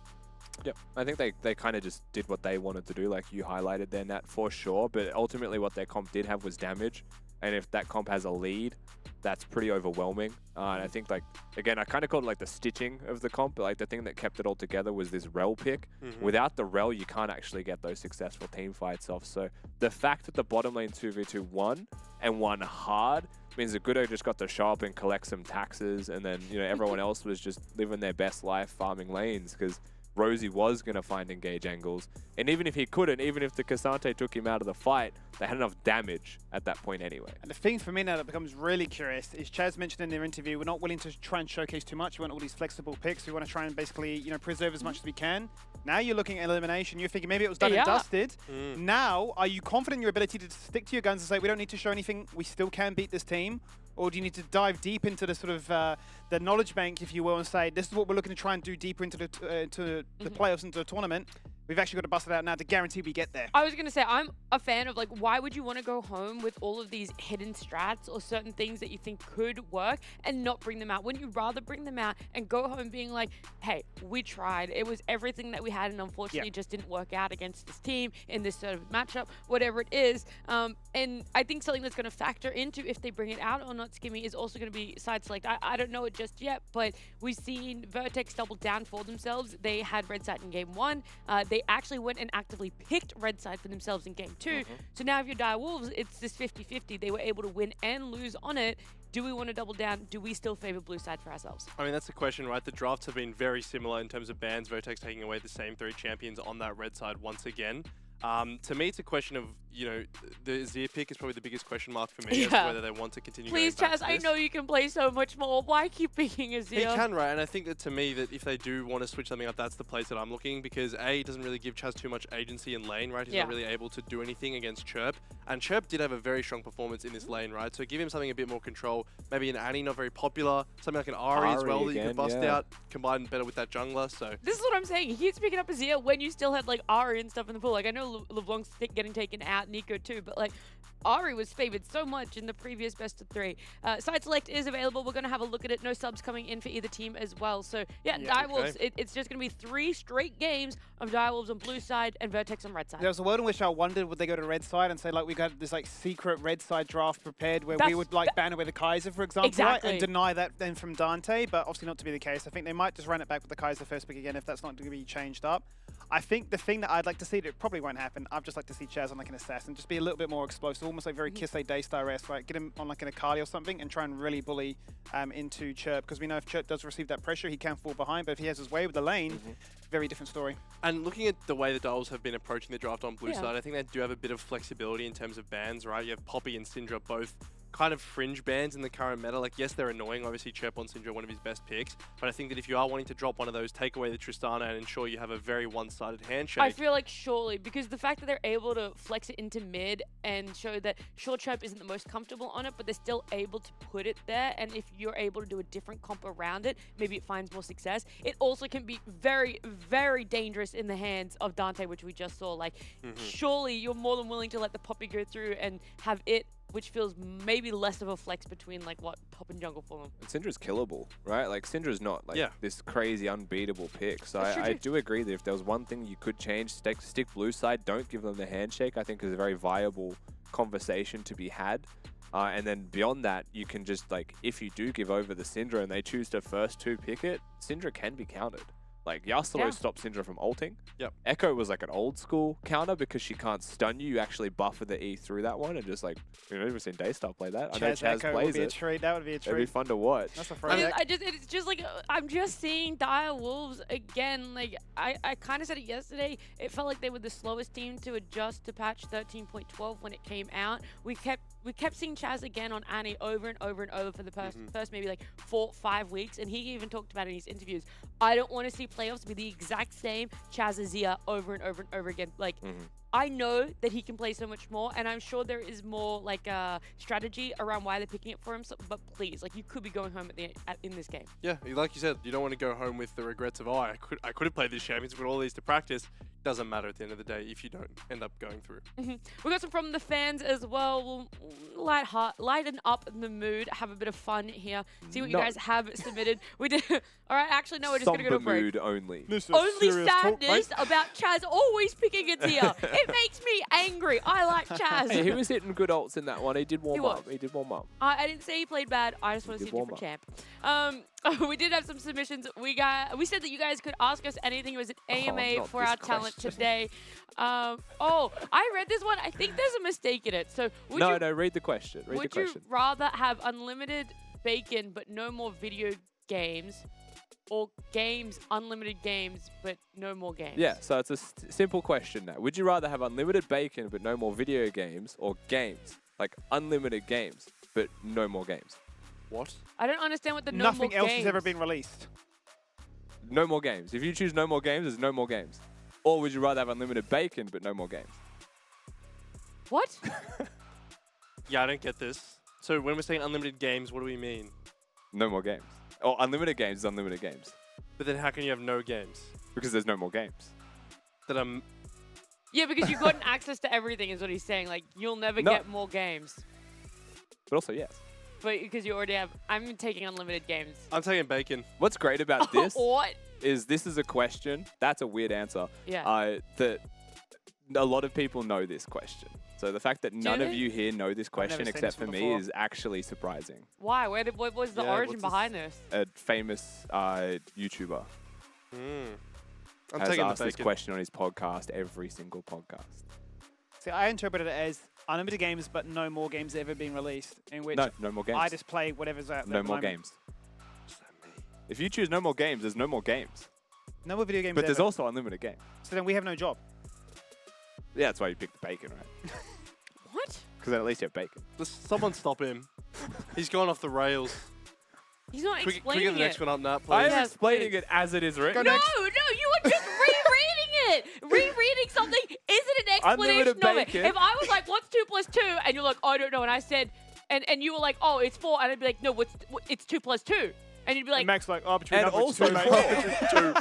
Yep, I think they kind of just did what they wanted to do, like you highlighted there, Nat, for sure. But ultimately what their comp did have was damage. and if that comp has a lead, that's pretty overwhelming. And I think, like, again, I kind of called it like the stitching of the comp, but like the thing that kept it all together was this rel pick. Without the rel, you can't actually get those successful team fights off. So the fact that the bottom lane 2v2 won, and won hard, means that Goodo just got to show up and collect some taxes, and then, you know, everyone else was just living their best life farming lanes, because Rosie was going to find engage angles. And even if he couldn't, even if the Cassante took him out of the fight, they had enough damage at that point anyway. And the thing for me now that becomes really curious is Chaz mentioned in their interview, we're not willing to try and showcase too much. We want all these flexible picks. We want to try and basically, you know, preserve as much as we can. Now you're looking at elimination. You're thinking maybe it was done and dusted. Now, are you confident in your ability to stick to your guns and say, we don't need to show anything, we still can beat this team? Or do you need to dive deep into the sort of the knowledge bank, if you will, and say, this is what we're looking to try and do deeper into the playoffs, into the tournament. We've actually got to bust it out now to guarantee we get there. I was going to say, I'm a fan of, like, why would you want to go home with all of these hidden strats or certain things that you think could work and not bring them out? Wouldn't you rather bring them out and go home being like, hey, we tried. It was everything that we had, and unfortunately just didn't work out against this team in this sort of matchup, whatever it is. And I think something that's going to factor into if they bring it out or not, Skimmy, is also going to be side select. I don't know it just yet, but we've seen Vertex double down for themselves. They had red side in game 1. They actually went and actively picked red side for themselves in game 2. So now if you're Dire Wolves, it's this 50-50. They were able to win and lose on it. Do we want to double down? Do we still favor blue side for ourselves? I mean, that's the question, right? The drafts have been very similar in terms of bans. Vertex taking away the same 3 champions on that red side once again. To me, it's a question of, you know, the Azir pick is probably the biggest question mark for me as to whether they want to continue Please, going back Chaz, to I this. know you can play so much more. Why keep picking Azir? He can, right? And I think that to me, that if they do want to switch something up, that's the place that I'm looking, because A, it doesn't really give Chaz too much agency in lane, right? He's not really able to do anything against Chirp. And Chirp did have a very strong performance in this lane, right? So give him something a bit more control. Maybe an Annie, not very popular. Something like an Ahri as well that you could bust out, combined better with that jungler. So this is what I'm saying. He keeps picking up Azir when you still had, like, Ahri and stuff in the pool. Like, I know LeBlanc's getting taken out, Nico too, but, like, Ahri was favored so much in the previous best of 3. Side select is available. We're going to have a look at it. No subs coming in for either team as well. So, yeah, Dire Wolves, it's just going to be 3 straight games of Dire Wolves on blue side and Vertex on red side. There was a world in which I wondered, would they go to red side and say, like, we got this, like, secret red side draft prepared where we would, like, ban away the Kaiser, for example, right? And deny that then from Dante, but obviously not to be the case. I think they might just run it back with the Kaiser first pick again if that's not going to be changed up. I think the thing that I'd like to see, that probably won't happen, I'd just like to see Chaz on, like, an assassin, just be a little bit more explosive, almost like very Kisei Daystar-esque, right? Get him on, like, an Akali or something and try and really bully into Chirp, because we know if Chirp does receive that pressure, he can fall behind, but if he has his way with the lane, very different story. And looking at the way the Dials have been approaching the draft on blue side, I think they do have a bit of flexibility in terms of bans, right? You have Poppy and Syndra both kind of fringe bans in the current meta. Like, yes, they're annoying. Obviously, Chirp on Syndra, one of his best picks. But I think that if you are wanting to drop one of those, take away the Tristana and ensure you have a very one-sided handshake. I feel like surely, because the fact that they're able to flex it into mid and show that sure Chirp isn't the most comfortable on it, but they're still able to put it there. And if you're able to do a different comp around it, maybe it finds more success. It also can be very, very dangerous in the hands of Dante, which we just saw. Like, surely you're more than willing to let the Poppy go through and have it, which feels maybe less of a flex between, like, what top and jungle for them. And Syndra's killable, right? Like, Syndra's not, like, this crazy unbeatable pick. So I do agree that if there was one thing you could change, stick blue side, don't give them the handshake, I think is a very viable conversation to be had. And then beyond that, you can just, like, if you do give over the Syndra and they choose to first 2 pick it, Syndra can be countered. Like, Yasuo stopped Syndra from ulting. Echo was like an old school counter because she can't stun you. You actually buffer the E through that one and just, like, we've never seen Daystar play that. I know Chaz Echo plays would be it. a treat. That would be a treat. It'd be fun to watch. That's a throwback. It's just like, I'm just seeing Dire Wolves again. Like, I kind of said it yesterday. It felt like they were the slowest team to adjust to patch 13.12 when it came out. We kept seeing Chaz again on Annie over and over and over for the first maybe like 4-5 weeks, and he even talked about in his interviews, I don't want to see playoffs be the exact same Chaz Azir over and over and over again. Like, I know that he can play so much more, and I'm sure there is more, like, strategy around why they're picking it for him. So, but please, like, you could be going home in this game. Yeah, like you said, you don't want to go home with the regrets of, oh, I could have played this champions, but all these to practice. Doesn't matter at the end of the day if you don't end up going through. We got some from the fans as well. We'll lighten up the mood, have a bit of fun here, see what you guys have submitted. We did. All right, actually, no, we're just going to go to a break. Mood only. Only sadness about Chaz always picking Azir. If It makes me angry. I like Chaz. Hey, he was hitting good ults in that one. He did warm was. up. He did warm up. I didn't say he played bad. I just want to He see a did different warm champ. We did have some submissions. We said that you guys could ask us anything. It was an AMA not for this our talent question. today. Oh, I read this one. I think there's a mistake in it. So would No, you, no, read the question. Read the would question. you rather have unlimited bacon but no more video games, or unlimited games but no more games? Yeah, so it's a simple question now. Would you rather have unlimited bacon but no more video games, or games? Like unlimited games but no more games? What? I don't understand what the no Nothing more else games. has ever been released. No more games. If you choose no more games, there's no more games. Or would you rather have unlimited bacon but no more games? What? Yeah, I don't get this. So when we're saying unlimited games, what do we mean? No more games. Or unlimited games is unlimited games. But then how can you have no games? Because there's no more games. That I'm... Yeah, because you've gotten access to everything is what he's saying. Like, you'll never No. get more games. But also, yes. But because you already have... I'm taking unlimited games. I'm taking bacon. What's great about this What? is this is a question. That's a weird answer. Yeah. That a lot of people know this question. So the fact that none of they? you here know this question never seen except this for one me before. is actually surprising. Why? What was the Yeah, origin what's this? behind this? A famous YouTuber I'm has taking the asked this bacon. question on his podcast, every single podcast. See, I interpreted it as unlimited games, but no more games ever being released. In which No more games. I just play whatever's out there. no at the more moment. games. If you choose no more games, there's no more games. No more video games. But there's ever. also unlimited games. So then we have no job. Yeah, that's why you picked the bacon, right? What? Because then at least you have bacon. Just someone stop him. He's gone off the rails. He's not Can we explaining get the next it. one up, Nat, please? I'm Yes, explaining please. it as it is written. No, you are just rereading it. Rereading something isn't an Unlimited explanation of it. bacon. If I was like, "What's 2 + 2?" and you're like, "Oh, I don't know," and I said, and you were like, "Oh, it's 4," and I'd be like, "No, it's 2 + 2," and you'd be like, And Max like, oh, between And numbers also, two, mate.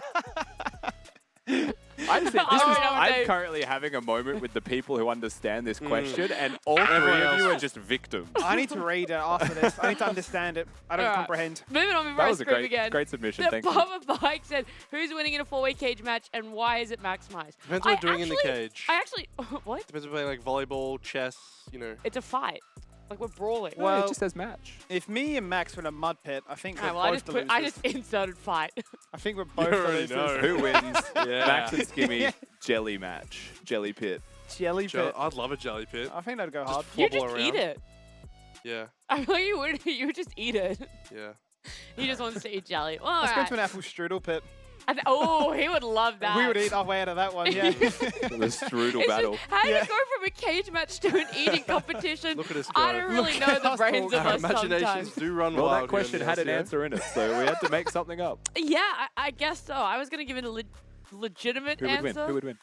I just think Oh, no, I'm no. currently having a moment with the people who understand this question, and all three Everyone of you else. are just victims. I need to read it after this. I need to understand it. I don't Alright. comprehend. moving on before That I was a scream again. great submission. The Thank you. Bomber Bike said, "Who's winning in a 4-way cage match, and why is it maximized?" Depends what we're doing in the cage. I actually, what? Depends if we're playing like volleyball, chess, you know. It's a fight. Like we're brawling. Well, Well- it just says match. If me and Max were in a mud pit, I think we're Alright, well, both the losers. I just inserted fight. I think we're both You the already losers. know. Who wins? Yeah. Max and Skimmy jelly match. Jelly pit. Jelly pit. I'd love a jelly pit. I think that'd go hard. You Wobble just eat around. it. Yeah, I feel like you would. You would just eat it. yeah. He just wants to eat jelly. All Let's go right. to an apple strudel pit. Oh, he would love that. We would eat our way out of that one, yeah. The strudel It's battle. just, how do Yeah. you go from a cage match to an eating competition? Look at us I go. don't really Look know at the us brains talk. of Our us imaginations sometimes. do run Well, wild. that here question in the had an LCO. answer in it, so we had to make something up. Yeah, I guess so. I was going to give it a legitimate Who would answer. win? Who would win?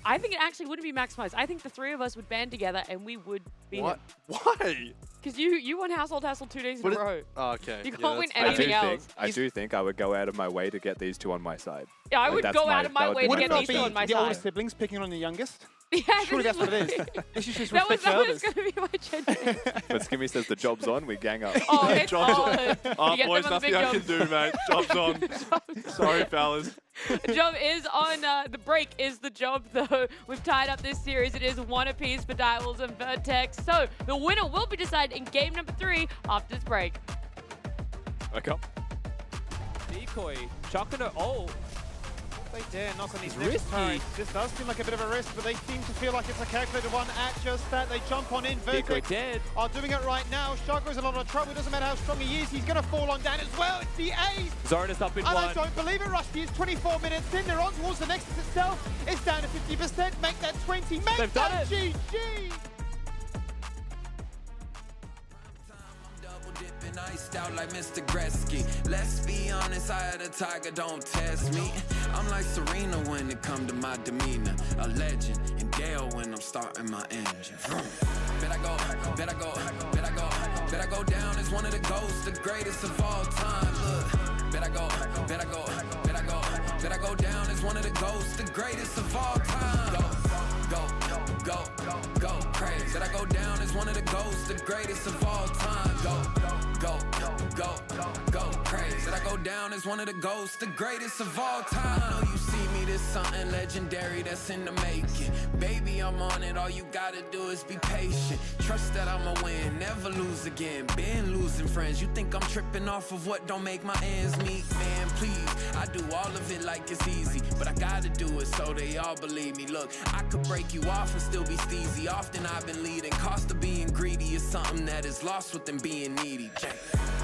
I think it actually wouldn't be maximized. I think the three of us would band together and we would beat What? him. Why? Because you won Household Hassle 2 days in What a it- row. Oh, okay. You yeah, can't win that's fair. anything else. I do think I would go out of my way to get these two on my side. Yeah, I Like, would that's go my- out of my that would way be to my Would get it not these be two on my the older side. siblings picking on the youngest? Yeah, Surely this that's what it is- is. This is just That was respect for others. going to be my gender. But Skimmy says the job's on, we gang up. Oh, it's Job's on. on. You Oh, get boys, them on the nothing big I can job. do, mate. Job's on. Sorry, fellas. Job is on. The break is the job, though. We've tied up this series. It is 1 apiece for Direwolves and Vertex. So the winner will be decided in game number 3 after this break. Okay. Decoy. Chucking it. Oh. They dare knock on his It's next risky. turret. This does seem like a bit of a risk, but they seem to feel like it's a calculated one at just that. They jump on in. Decoy Vertex dead. are doing it right now. Shagra's in a lot of trouble. It doesn't matter how strong he is. He's going to fall on down as well. It's the A's. Zorinus up in And I one. don't believe it, Rusty. It's 24 minutes in. They're on towards the Nexus itself. It's down to 50%. Make that 20. Make They've that done it. GG. Double dipping, iced out like Mr. Gretzky. Let's be honest, I had a tiger, don't test me. I'm like Serena when it come to my demeanor. A legend, and Gale when I'm starting my engine. Bet I go, bet I go, bet I go, bet I go down as one of the GOATs, the greatest of all time. Look, bet I go, bet I go, bet I go, bet I go down as one of the GOATs, the greatest of all time. Go, crazy. Bet I go down as one of the GOATs, the greatest of all time. Go, crazy. Bet I go down as one of the GOATs, the greatest of all time. I know you see me me there's something legendary that's in the making. Baby, I'm on it, all you gotta do is be patient. Trust that I'ma win, never lose again. Been losing friends, you think I'm tripping off of what don't make my ends meet? Man, please, I do all of it like it's easy, but I gotta do it so they all believe me. Look, I could break you off and still be steezy. Often I've been leading, cost of being greedy is something that is lost within being needy.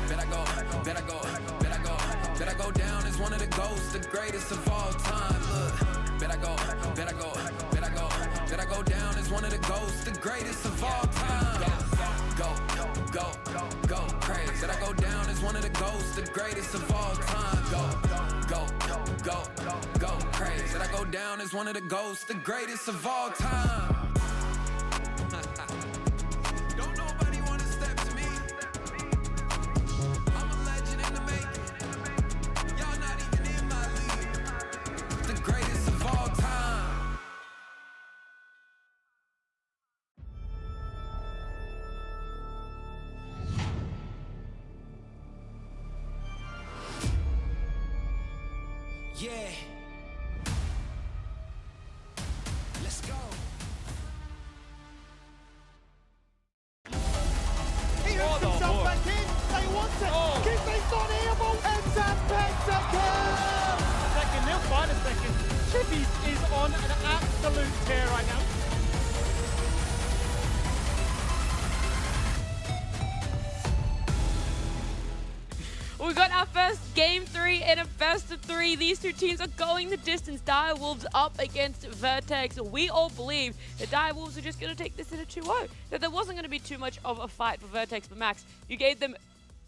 Bet I go, bet I go, bet I go, bet I go down as one of the ghosts, the greatest of all time. Look, bet I go, bet I go, bet I go, bet I go down as one of the ghosts, the greatest of all time. Go, go, go, go crazy. Bet I go down as one of the ghosts, the greatest of all time. Go, go, go, go crazy. Bet I go down as one of the ghosts, the greatest of all time. Don't nobody wanna step to me. I'm a legend in the making. Y'all not even in my league. The greatest of all time. Yeah. Let's go. He hooks himself back in. They want it. Kingsley's not able. It's a pentakill. Second, they'll find a second. Chippies is on an absolute tear right now. We got our first game 3 in a best of 3. These two teams are going the distance. Direwolves up against Vertex. We all believe that Direwolves are just going to take this in a 2-0. That there wasn't going to be too much of a fight for Vertex, but Max, you gave them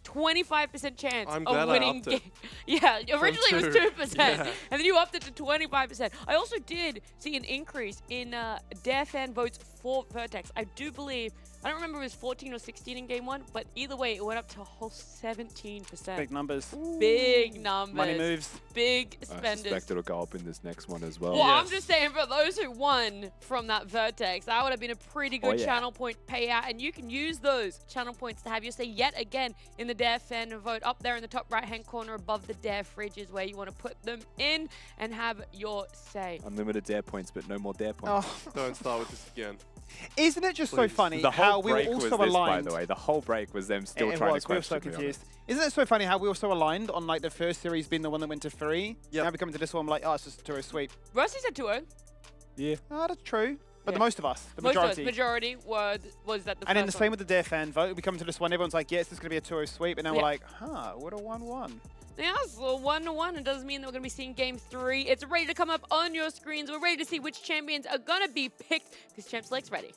25% chance of winning game. Yeah, originally it was 2%, and then you upped it to 25%. I also did see an increase in Dare fan votes for Vertex. I do believe, I don't remember if it was 14 or 16 in game 1, but either way, it went up to a whole 17%. Big numbers. Big numbers. Money moves. Big I spenders. suspect it'll go up in this next one as well. Well, I'm just saying, for those who won from that Vertex, that would have been a pretty good channel point payout, and you can use those channel points to have your say yet again in the Dare fan vote. Up there in the top right-hand corner above the Dare fridge is where you want to put them in and have your say. Unlimited Dare points, but no more Dare points. Oh. Don't start with this again. Isn't it just so funny The how whole we were break was also this, aligned? by the way. The whole break was them still It trying was. to We were question so me on it. confused. Isn't it so funny how we were so aligned on like the first series being the one that went to 3? Yep. Now we come into this one, like, oh, it's just a 2-0 sweep. Rusty said 2-0. Yeah. Oh, that's true. But Yeah. the most of us, the Most of us, majority. majority was that the And then the first same one. with the Dare fan vote. We come to this one, everyone's like, yes, this is going to be a 2-0 sweep. And then we're Yeah. like, huh, what a 1-1. Yeah, so 1-1. It doesn't mean that we're going to be seeing game 3. It's ready to come up on your screens. We're ready to see which champions are going to be picked because Champ Select's ready.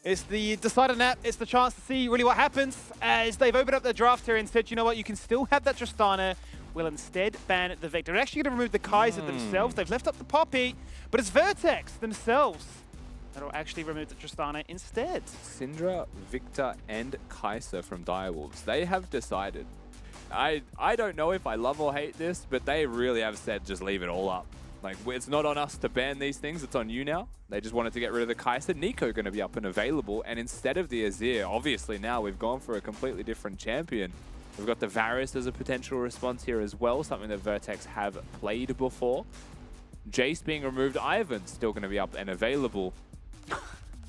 It's the decider nap. It's the chance to see really what happens as they've opened up their draft here and said, you know what, you can still have that Tristana. We'll instead ban the Victor. They're actually going to remove the Kaiser themselves. They've left up the Poppy, but it's Vertex themselves that'll actually remove the Tristana instead. Syndra, Victor, and Kaiser from Direwolves. They have decided. I don't know if I love or hate this, but they really have said just leave it all up. Like, it's not on us to ban these things, it's on you now. They just wanted to get rid of the Kaiser. Nico going to be up and available, and instead of the Azir, obviously now we've gone for a completely different champion. We've got the Varus as a potential response here as well, something that Vertex have played before. Jace being removed, Ivan's still going to be up and available.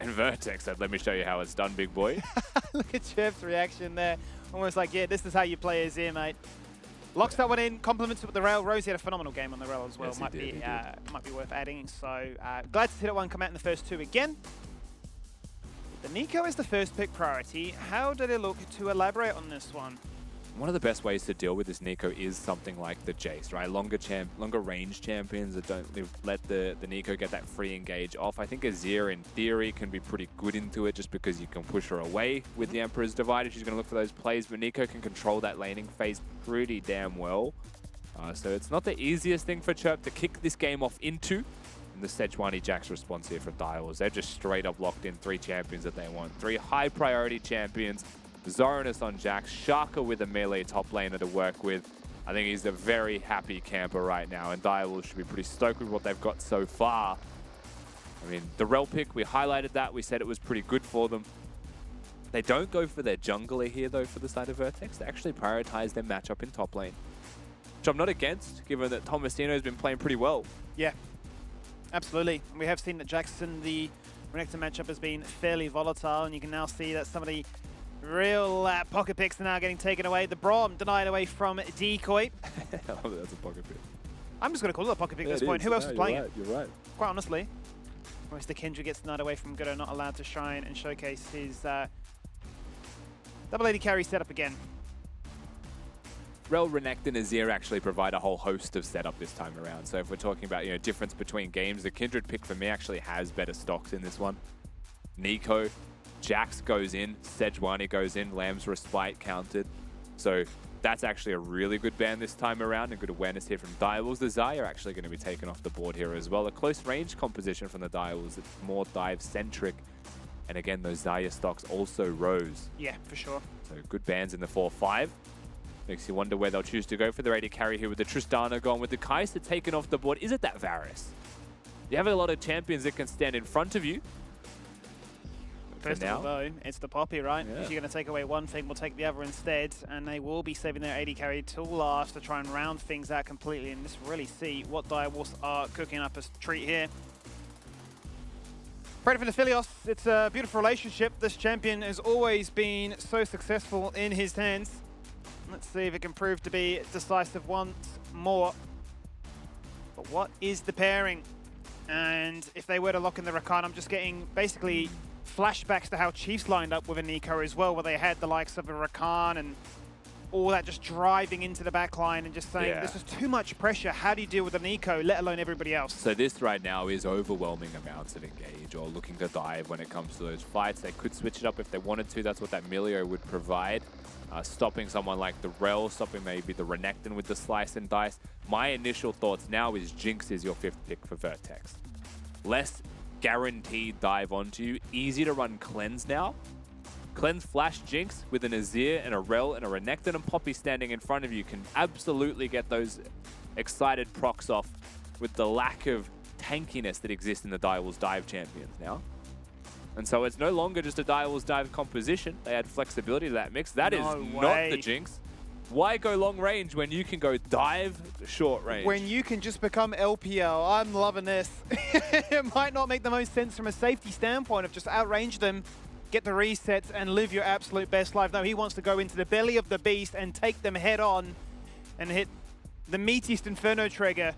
And Vertex said, let me show you how it's done, big boy. Look at Chef's reaction there. Almost like, yeah, this is how you play Azir, mate. Locks that one in, compliments it with the rail. Rosie had a phenomenal game on the rail as well. Yes, might he did. might be worth adding. So glad to see that one come out in the first 2 again. The Nico is the first pick priority. How did it look to elaborate on this one? One of the best ways to deal with this Nico is something like the Jace, right? Longer range champions that don't let the Nico get that free engage off. I think Azir, in theory, can be pretty good into it just because you can push her away with the Emperor's Divide if she's going to look for those plays, but Nico can control that laning phase pretty damn well. So it's not the easiest thing for Chirp to kick this game off into. And the Sejuani Jax response here for Direwolves. They've just straight up locked in 3 champions that they want. 3 high priority champions. Zoranus on Jax, Shaka with a melee top laner to work with. I think he's a very happy camper right now, and Direwolves should be pretty stoked with what they've got so far. I mean, the Rel pick, we highlighted that. We said it was pretty good for them. They don't go for their jungler here, though, for the side of Vertex. They actually prioritize their matchup in top lane. which I'm not against, given that Tomasino's been playing pretty well. Yeah, absolutely. We have seen that Jackson, the Renekton matchup, has been fairly volatile, and you can now see that some of the real pocket picks are now getting taken away. The Braum denied away from Decoy. Oh, that's a pocket pick. I'm just going to call it a pocket pick at this point. Who else is playing it? You're right. Quite honestly. Whereas the Kindred gets denied away from Goodo, not allowed to shine and showcase his double AD carry setup again. Rel, Renekton, Azir actually provide a whole host of setup this time around. So if we're talking about, you know, difference between games, the Kindred pick for me actually has better stocks in this one. Nico, Jax goes in, Sejuani goes in, Lamb's Respite counted. So that's actually a really good ban this time around, and good awareness here from Direwolves. The Xayah are actually going to be taken off the board here as well. A close range composition from the Direwolves. It's more dive-centric. And again, those Xayah stocks also rose. Yeah, for sure. So good bans in the 4-5. Makes you wonder where they'll choose to go for their AD carry here with the Tristana gone, with the Kai'Sa taken off the board. Is it that Varus? You have a lot of champions that can stand in front of you. First of all, though, it's the Poppy, right? Yeah. If you're going to take away one thing, we'll take the other instead, and they will be saving their AD carry till last to try and round things out completely and just really see what Direwolves are cooking up as a treat here. Pray for the Philios. It's a beautiful relationship. This champion has always been so successful in his hands. Let's see if it can prove to be decisive once more. But what is the pairing? And if they were to lock in the Rakan, I'm just getting basically flashbacks to how Chiefs lined up with a Nico as well, where they had the likes of a Rakan and all that just driving into the back line and just saying, this is too much pressure. How do you deal with a Nico, let alone everybody else? So this right now is overwhelming amounts of engage or looking to dive when it comes to those fights. They could switch it up if they wanted to. That's what that Milio would provide. Stopping someone like the Rel, stopping maybe the Renekton with the slice and dice. My initial thoughts now is Jinx is your 5th pick for Vertex. Less guaranteed dive onto you. Easy to run Cleanse now. Cleanse Flash Jinx with an Azir and a Rel and a Renekton and Poppy standing in front of you can absolutely get those excited procs off with the lack of tankiness that exists in the Direwolves dive champions now. And so it's no longer just a Direwolves dive composition. They add flexibility to that mix. That is not the Jinx. Why go long range when you can go dive short range? When you can just become LPL. I'm loving this. It might not make the most sense from a safety standpoint of just outrange them, get the resets, and live your absolute best life. No, he wants to go into the belly of the beast and take them head on and hit the meatiest Inferno trigger,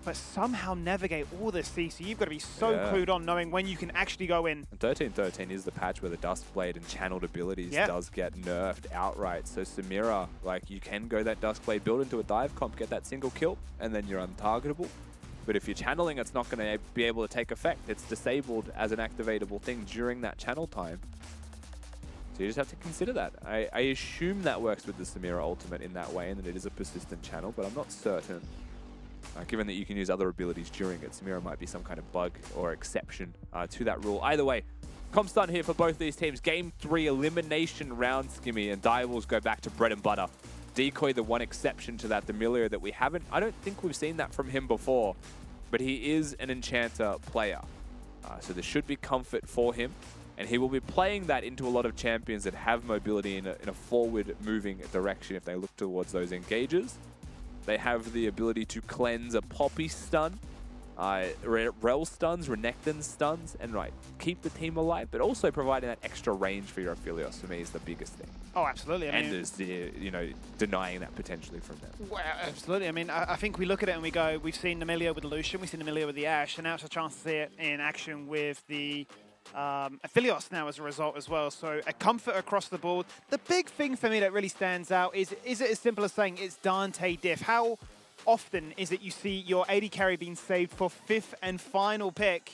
but somehow navigate all this CC. You've got to be so clued on knowing when you can actually go in. 13-13 is the patch where the Duskblade and channeled abilities does get nerfed outright. So Samira, like, you can go that Duskblade build into a dive comp, get that single kill, and then you're untargetable. But if you're channeling, it's not going to be able to take effect. It's disabled as an activatable thing during that channel time. So you just have to consider that. I assume that works with the Samira ultimate in that way, and that it is a persistent channel, but I'm not certain. Given that you can use other abilities during it, Samira might be some kind of bug or exception to that rule. Either way, comp stun here for both these teams. Game 3 elimination round, Skimmy, and Direwolves go back to bread and butter. Decoy, the one exception to that, the Milio that we haven't. I don't think we've seen that from him before, but he is an Enchanter player. So there should be comfort for him, and he will be playing that into a lot of champions that have mobility in a forward-moving direction if they look towards those engages. They have the ability to cleanse a Poppy stun, Rel stuns, Renekton stuns, and keep the team alive, but also providing that extra range for your Aphelios for me is the biggest thing. Oh, absolutely. And there's the, denying that potentially from them. Well, absolutely. I mean, I think we look at it and we go, we've seen Emilio with the Lucian, we've seen Emilio with the Ashe, and now it's a chance to see it in action with the Aphelios now as a result as well. So a comfort across the board. The big thing for me that really stands out is it as simple as saying it's Dante diff? How often is it you see your AD carry being saved for 5th and final pick,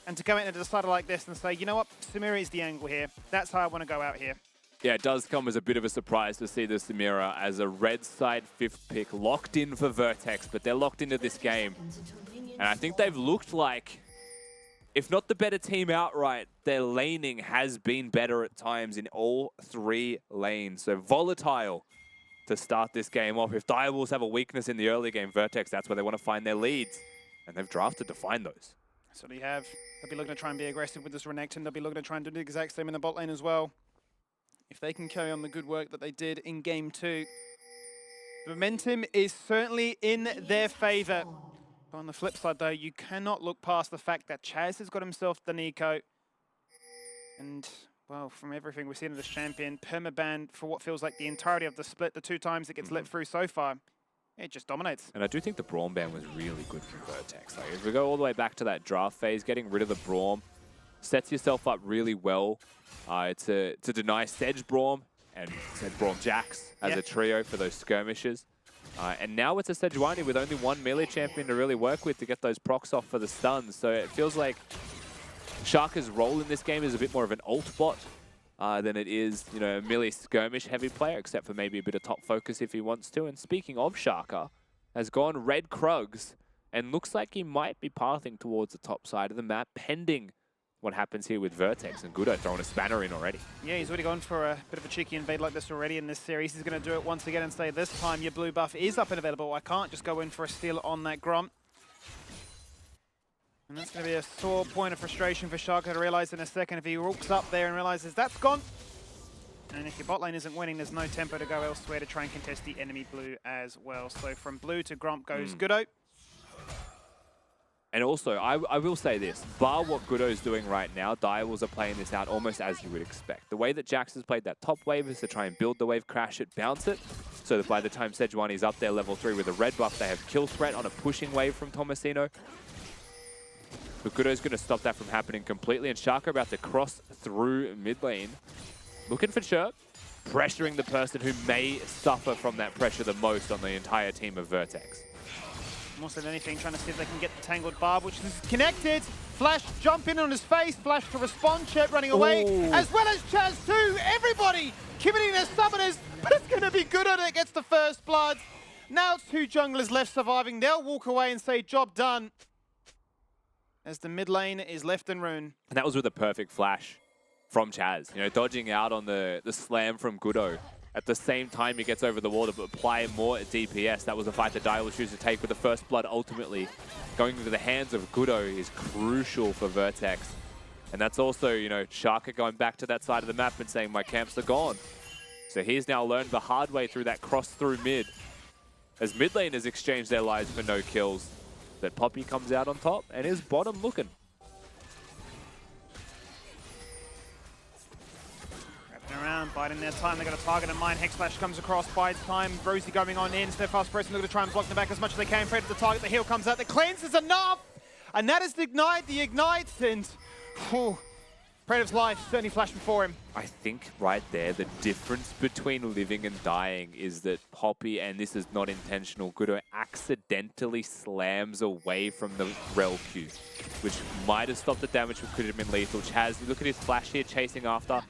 and to come in and decide like this and say, you know what, Samira is the angle here. That's how I want to go out here. Yeah, it does come as a bit of a surprise to see the Samira as a red side 5th pick locked in for Vertex, but they're locked into this game. And I think they've looked like, if not the better team outright, their laning has been better at times in all 3 lanes. So volatile to start this game off. If Direwolves have a weakness in the early game, Vertex, that's where they want to find their leads. And they've drafted to find those. So they have. They'll be looking to try and be aggressive with this Renekton. They'll be looking to try and do the exact same in the bot lane as well. If they can carry on the good work that they did in game 2, Momentum is certainly in their favor. But on the flip side, though, you cannot look past the fact that Chaz has got himself the Nico. And, well, from everything we've seen of this champion, permaban for what feels like the entirety of the split, the 2 times it gets let through so far, it just dominates. And I do think the Braum ban was really good from Vertex. Like, if we go all the way back to that draft phase, getting rid of the Braum sets yourself up really well to deny Sedge Braum and Sedge Braum Jax as a trio for those skirmishes. And now it's a Sejuani with only 1 melee champion to really work with to get those procs off for the stuns. So it feels like Shaka's role in this game is a bit more of an ult bot than it is, you know, a melee skirmish heavy player, except for maybe a bit of top focus if he wants to. And speaking of Shaka, has gone red Krugs and looks like he might be pathing towards the top side of the map, pending what happens here with Vertex and Gudo throwing a spanner in already. Yeah, he's already gone for a bit of a cheeky invade like this already in this series. He's going to do it once again and say this time your blue buff is up and available. I can't just go in for a steal on that Gromp. And that's going to be a sore point of frustration for Shaka to realize in a second if he walks up there and realizes that's gone. And if your bot lane isn't winning, there's no tempo to go elsewhere to try and contest the enemy blue as well. So from blue to Gromp goes Gudo. And also, I will say this, bar what Gudo's doing right now, Direwolves are playing this out almost as you would expect. The way that Jax has played that top wave is to try and build the wave, crash it, bounce it, so that by the time Sejuani's up there level 3 with a red buff, they have kill threat on a pushing wave from Tomasino. But Gudo's going to stop that from happening completely, and Shaka about to cross through mid lane, looking for Chirp, pressuring the person who may suffer from that pressure the most on the entire team of Vertex. More than anything, trying to see if they can get the Tangled Barb, which is connected. Flash jump in on his face, Flash to respond, Chet running away, as well as Chaz too. Everybody committing their summoners, but it's going to be Gudo that gets the first blood. Now it's 2 junglers left surviving. They'll walk away and say, job done, as the mid lane is left in ruin. And that was with a perfect flash from Chaz, you know, dodging out on the slam from Gudo. At the same time, he gets over the wall to apply more DPS. That was a fight that Direwolves chose to take with the first blood ultimately. Going into the hands of Gudo is crucial for Vertex. And that's also, you know, Shaka going back to that side of the map and saying, my camps are gone. So he's now learned the hard way through that cross through mid. As mid laners exchange their lives for no kills, that Poppy comes out on top and is bottom looking. Around, biding their time, they got a target in mind. Hex Flash comes across, bides time. Rosie going on in, Steadfast pressing, looking to try and block them back as much as they can. Afraid of the target, the heal comes out, the cleanse is enough! And that is the ignite, and Prediv's life certainly flashed before him. I think right there, the difference between living and dying is that Poppy, and this is not intentional, Gudo accidentally slams away from the rel Q, which might have stopped the damage, but could have been lethal. Chaz, you look at his flash here, chasing after.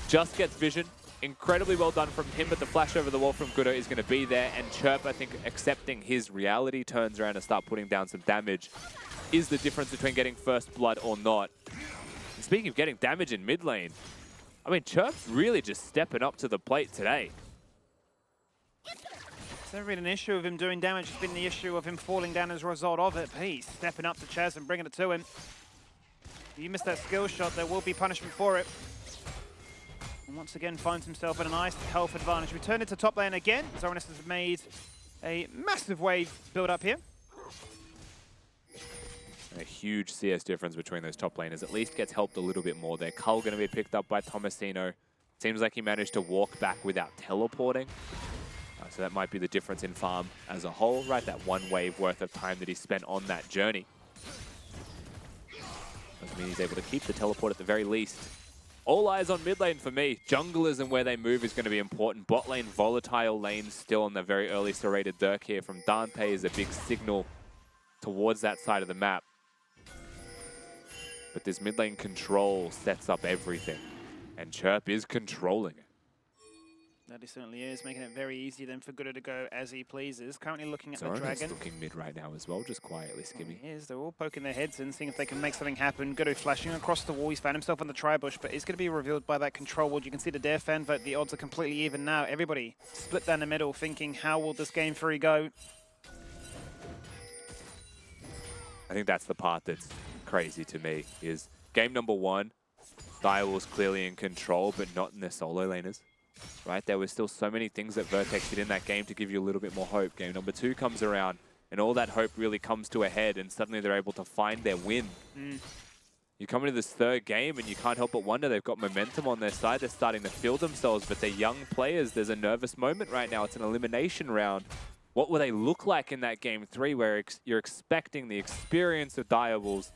Just gets vision. Incredibly well done from him, but the flash over the wall from Gudo is going to be there. And Chirp, I think, accepting his reality, turns around and start putting down some damage. Is the difference between getting first blood or not. And speaking of getting damage in mid lane, I mean, Chirp's really just stepping up to the plate today. It's never been an issue of him doing damage. It's been the issue of him falling down as a result of it. But he's stepping up to Chaz and bringing it to him. If you miss that skill shot, there will be punishment for it. And once again finds himself in a nice health advantage. We turn into top lane again. Zoranis has made a massive wave build up here. And a huge CS difference between those top laners. At least gets helped a little bit more there. Cull going to be picked up by Tomasino. Seems like he managed to walk back without teleporting. So that might be the difference in farm as a whole, right? That 1 wave worth of time that he spent on that journey. Doesn't mean he's able to keep the teleport at the very least. All eyes on mid lane for me. Junglers and where they move is going to be important. Bot lane, volatile lane still on the very early serrated Dirk here from Dante is a big signal towards that side of the map. But this mid lane control sets up everything. And Chirp is controlling it. That he certainly is, making it very easy then for Gudo to go as he pleases. Currently looking at the Zoranis dragon. Looking mid right now as well, just quietly skimming. He is, they're all poking their heads in, seeing if they can make something happen. Gudo flashing across the wall, he's found himself on the tri-bush, but he's going to be revealed by that control ward. You can see the Dare fan vote, the odds are completely even now. Everybody split down the middle, thinking, how will this game 3 go? I think that's the part that's crazy to me, is game number 1, Direwolves clearly in control, but not in their solo laners. right? There were still so many things that Vertex did in that game to give you a little bit more hope. Game number 2 comes around, and all that hope really comes to a head, and suddenly they're able to find their win. You come into this third game, and you can't help but wonder, they've got momentum on their side. They're starting to feel themselves, but they're young players. There's a nervous moment right now. It's an elimination round. What will they look like in that game 3 where you're expecting the experience of Direwolves,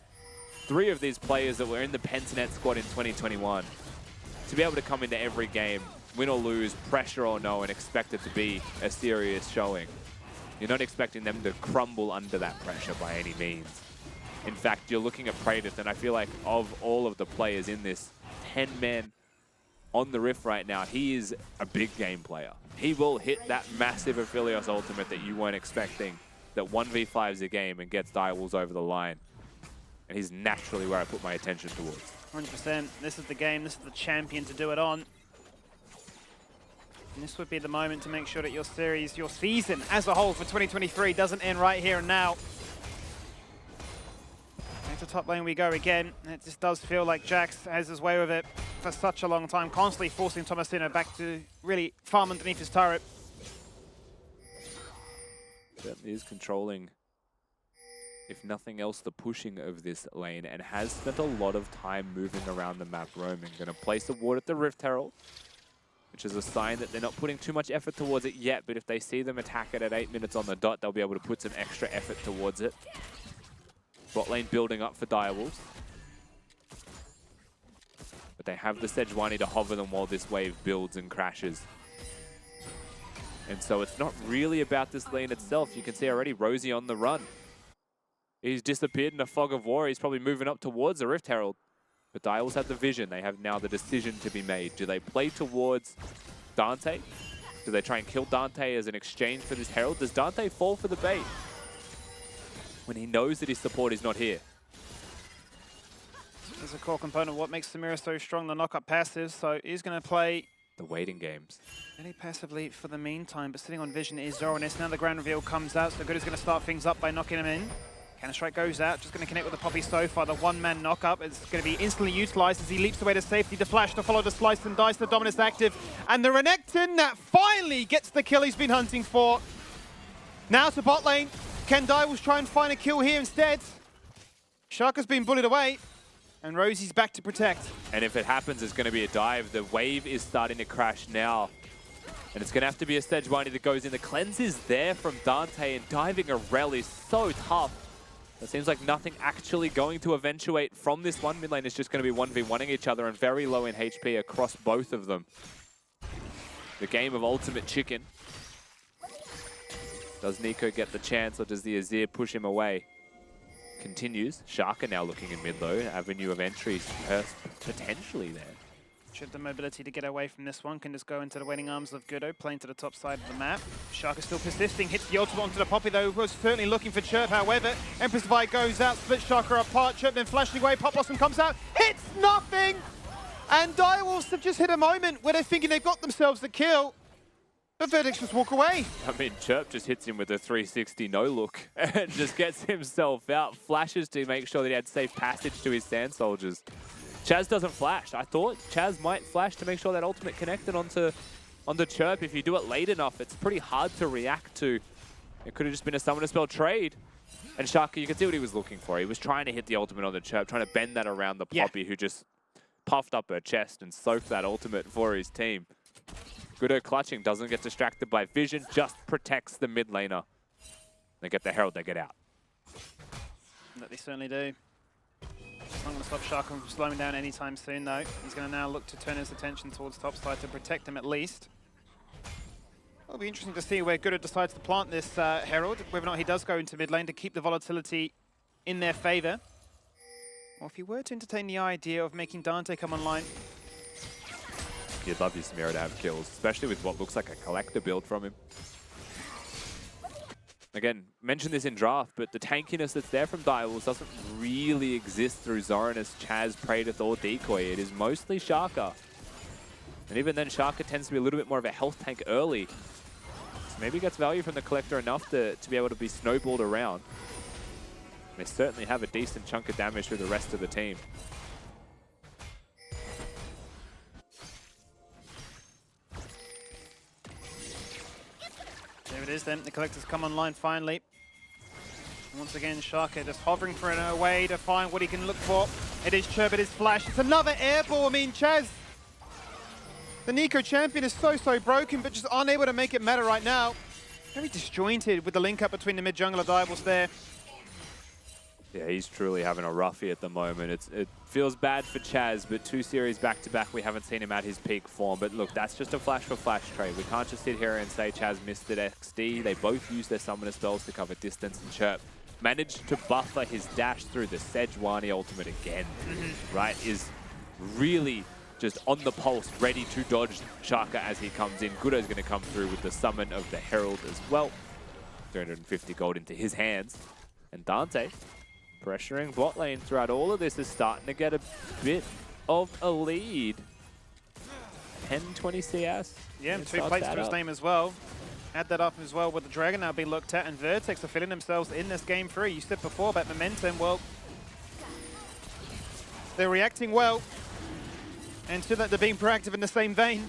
3 of these players that were in the Pentanet squad in 2021, to be able to come into every game, win or lose, pressure or no, and expect it to be a serious showing. You're not expecting them to crumble under that pressure by any means. In fact, you're looking at Praedyth, and I feel like of all of the players in this 10 men on the Rift right now, he is a big game player. He will hit that massive Aphelios ultimate that you weren't expecting, that 1v5s a game and gets Direwolves over the line. And he's naturally where I put my attention towards. 100%. This is the game. This is the champion to do it on. And this would be the moment to make sure that your series, your season as a whole for 2023 doesn't end right here and now. Into top lane we go again. It just does feel like Jax has his way with it for such a long time, constantly forcing Tomasino back to really farm underneath his turret. Certainly is controlling, if nothing else, the pushing of this lane, and has spent a lot of time moving around the map, roaming. Going to place a ward at the Rift Herald, which is a sign that they're not putting too much effort towards it yet, but if they see them attack it at 8 minutes on the dot, they'll be able to put some extra effort towards it. Bot lane building up for Direwolves. But they have the Sejuani to hover them while this wave builds and crashes. And so it's not really about this lane itself. You can see already Rosie on the run. He's disappeared in a fog of war. He's probably moving up towards the Rift Herald. But Direwolves have the vision. They have now the decision to be made. Do they play towards Dante? Do they try and kill Dante as an exchange for this Herald? Does Dante fall for the bait when he knows that his support is not here? This is a core component of what makes Samira so strong, the knock-up passive, so he's going to play the waiting games really passively for the meantime, but sitting on vision is Zoranus. Now the grand reveal comes out, so Good is going to start things up by knocking him in. Counter-Strike goes out, just going to connect with the Poppy so far. The one-man knock-up is going to be instantly utilized as he leaps away to safety. The flash to follow the slice and dice, the Dominus active, and the Renekton that finally gets the kill he's been hunting for. Now to bot lane. Can Direwolves try and find a kill here instead? Shaka's been bullied away, and Rosie's back to protect. And if it happens, it's going to be a dive. The wave is starting to crash now. And it's going to have to be a Sejuani that goes in. The cleanse is there from Dante, and diving a Rel is so tough. It seems like nothing actually going to eventuate from this one. Mid lane is just going to be 1v1ing each other and very low in HP across both of them. The game of ultimate chicken. Does Nico get the chance, or does the Azir push him away? Continues. Shaka now looking in mid low. Avenue of entry potentially there. Should the mobility to get away from this one, can just go into the waiting arms of Gudo, playing to the top side of the map. Shaka still persisting, hits the ultimate onto the Poppy though, was certainly looking for Chirp, however. Empress Vi goes out, split Shaka apart, Chirp then flashing away, Pop Blossom comes out, hits nothing! And Direwolves have just hit a moment where they're thinking they've got themselves the kill, but Vertex just walk away. I mean, Chirp just hits him with a 360 no-look and just gets himself out, flashes to make sure that he had safe passage to his Sand Soldiers. Chaz doesn't flash. I thought Chaz might flash to make sure that ultimate connected onto Chirp. If you do it late enough, it's pretty hard to react to. It could have just been a summoner spell trade. And Shaka, you can see what he was looking for. He was trying to hit the ultimate on the Chirp, trying to bend that around the Poppy, who just puffed up her chest and soaked that ultimate for his team. Gudo clutching, doesn't get distracted by vision, just protects the mid laner. They get the Herald, they get out. That they certainly do. It's not going to stop Shaka from slowing down anytime soon, though. He's going to now look to turn his attention towards topside to protect him at least. It'll be interesting to see where Gudo decides to plant this Herald, whether or not he does go into mid lane to keep the volatility in their favor. Or if he were to entertain the idea of making Dante come online. You'd love your Samira to have kills, especially with what looks like a collector build from him. Again, mentioned this in draft, but the tankiness that's there from Direwolves doesn't really exist through Zoranus, Chaz, Praedyth, or Decoy. It is mostly Shaka. And even then, Shaka tends to be a little bit more of a health tank early. So maybe he gets value from the collector enough to be able to be snowballed around. They certainly have a decent chunk of damage through the rest of the team. There it is then. The Collector's come online finally. Once again, Shaka just hovering for a way to find what he can look for. It is Chirp, it is Flash. It's another airball. I mean, Chaz, the Nico champion is so broken, but just unable to make it matter right now. Very disjointed with the link up between the mid jungler Diables there. Yeah, he's truly having a roughie at the moment. It feels bad for Chaz, but 2 series back-to-back, we haven't seen him at his peak form. But look, that's just a flash-for-flash trade. We can't just sit here and say Chaz missed at XD. They both use their summoner spells to cover distance, and Chirp managed to buffer his dash through the Sejuani ultimate again, right? Is really just on the pulse, ready to dodge Shaka as he comes in. Gudo's going to come through with the summon of the Herald as well. 350 gold into his hands. And Dante, pressuring bot lane throughout all of this, is starting to get a bit of a lead. 10-20 CS. Yeah, 2 plates to his name as well. Add that up as well with the Dragon now being looked at, and Vertex are feeling themselves in this game free. You said before about momentum, well, they're reacting well. And to that, they're being proactive in the same vein.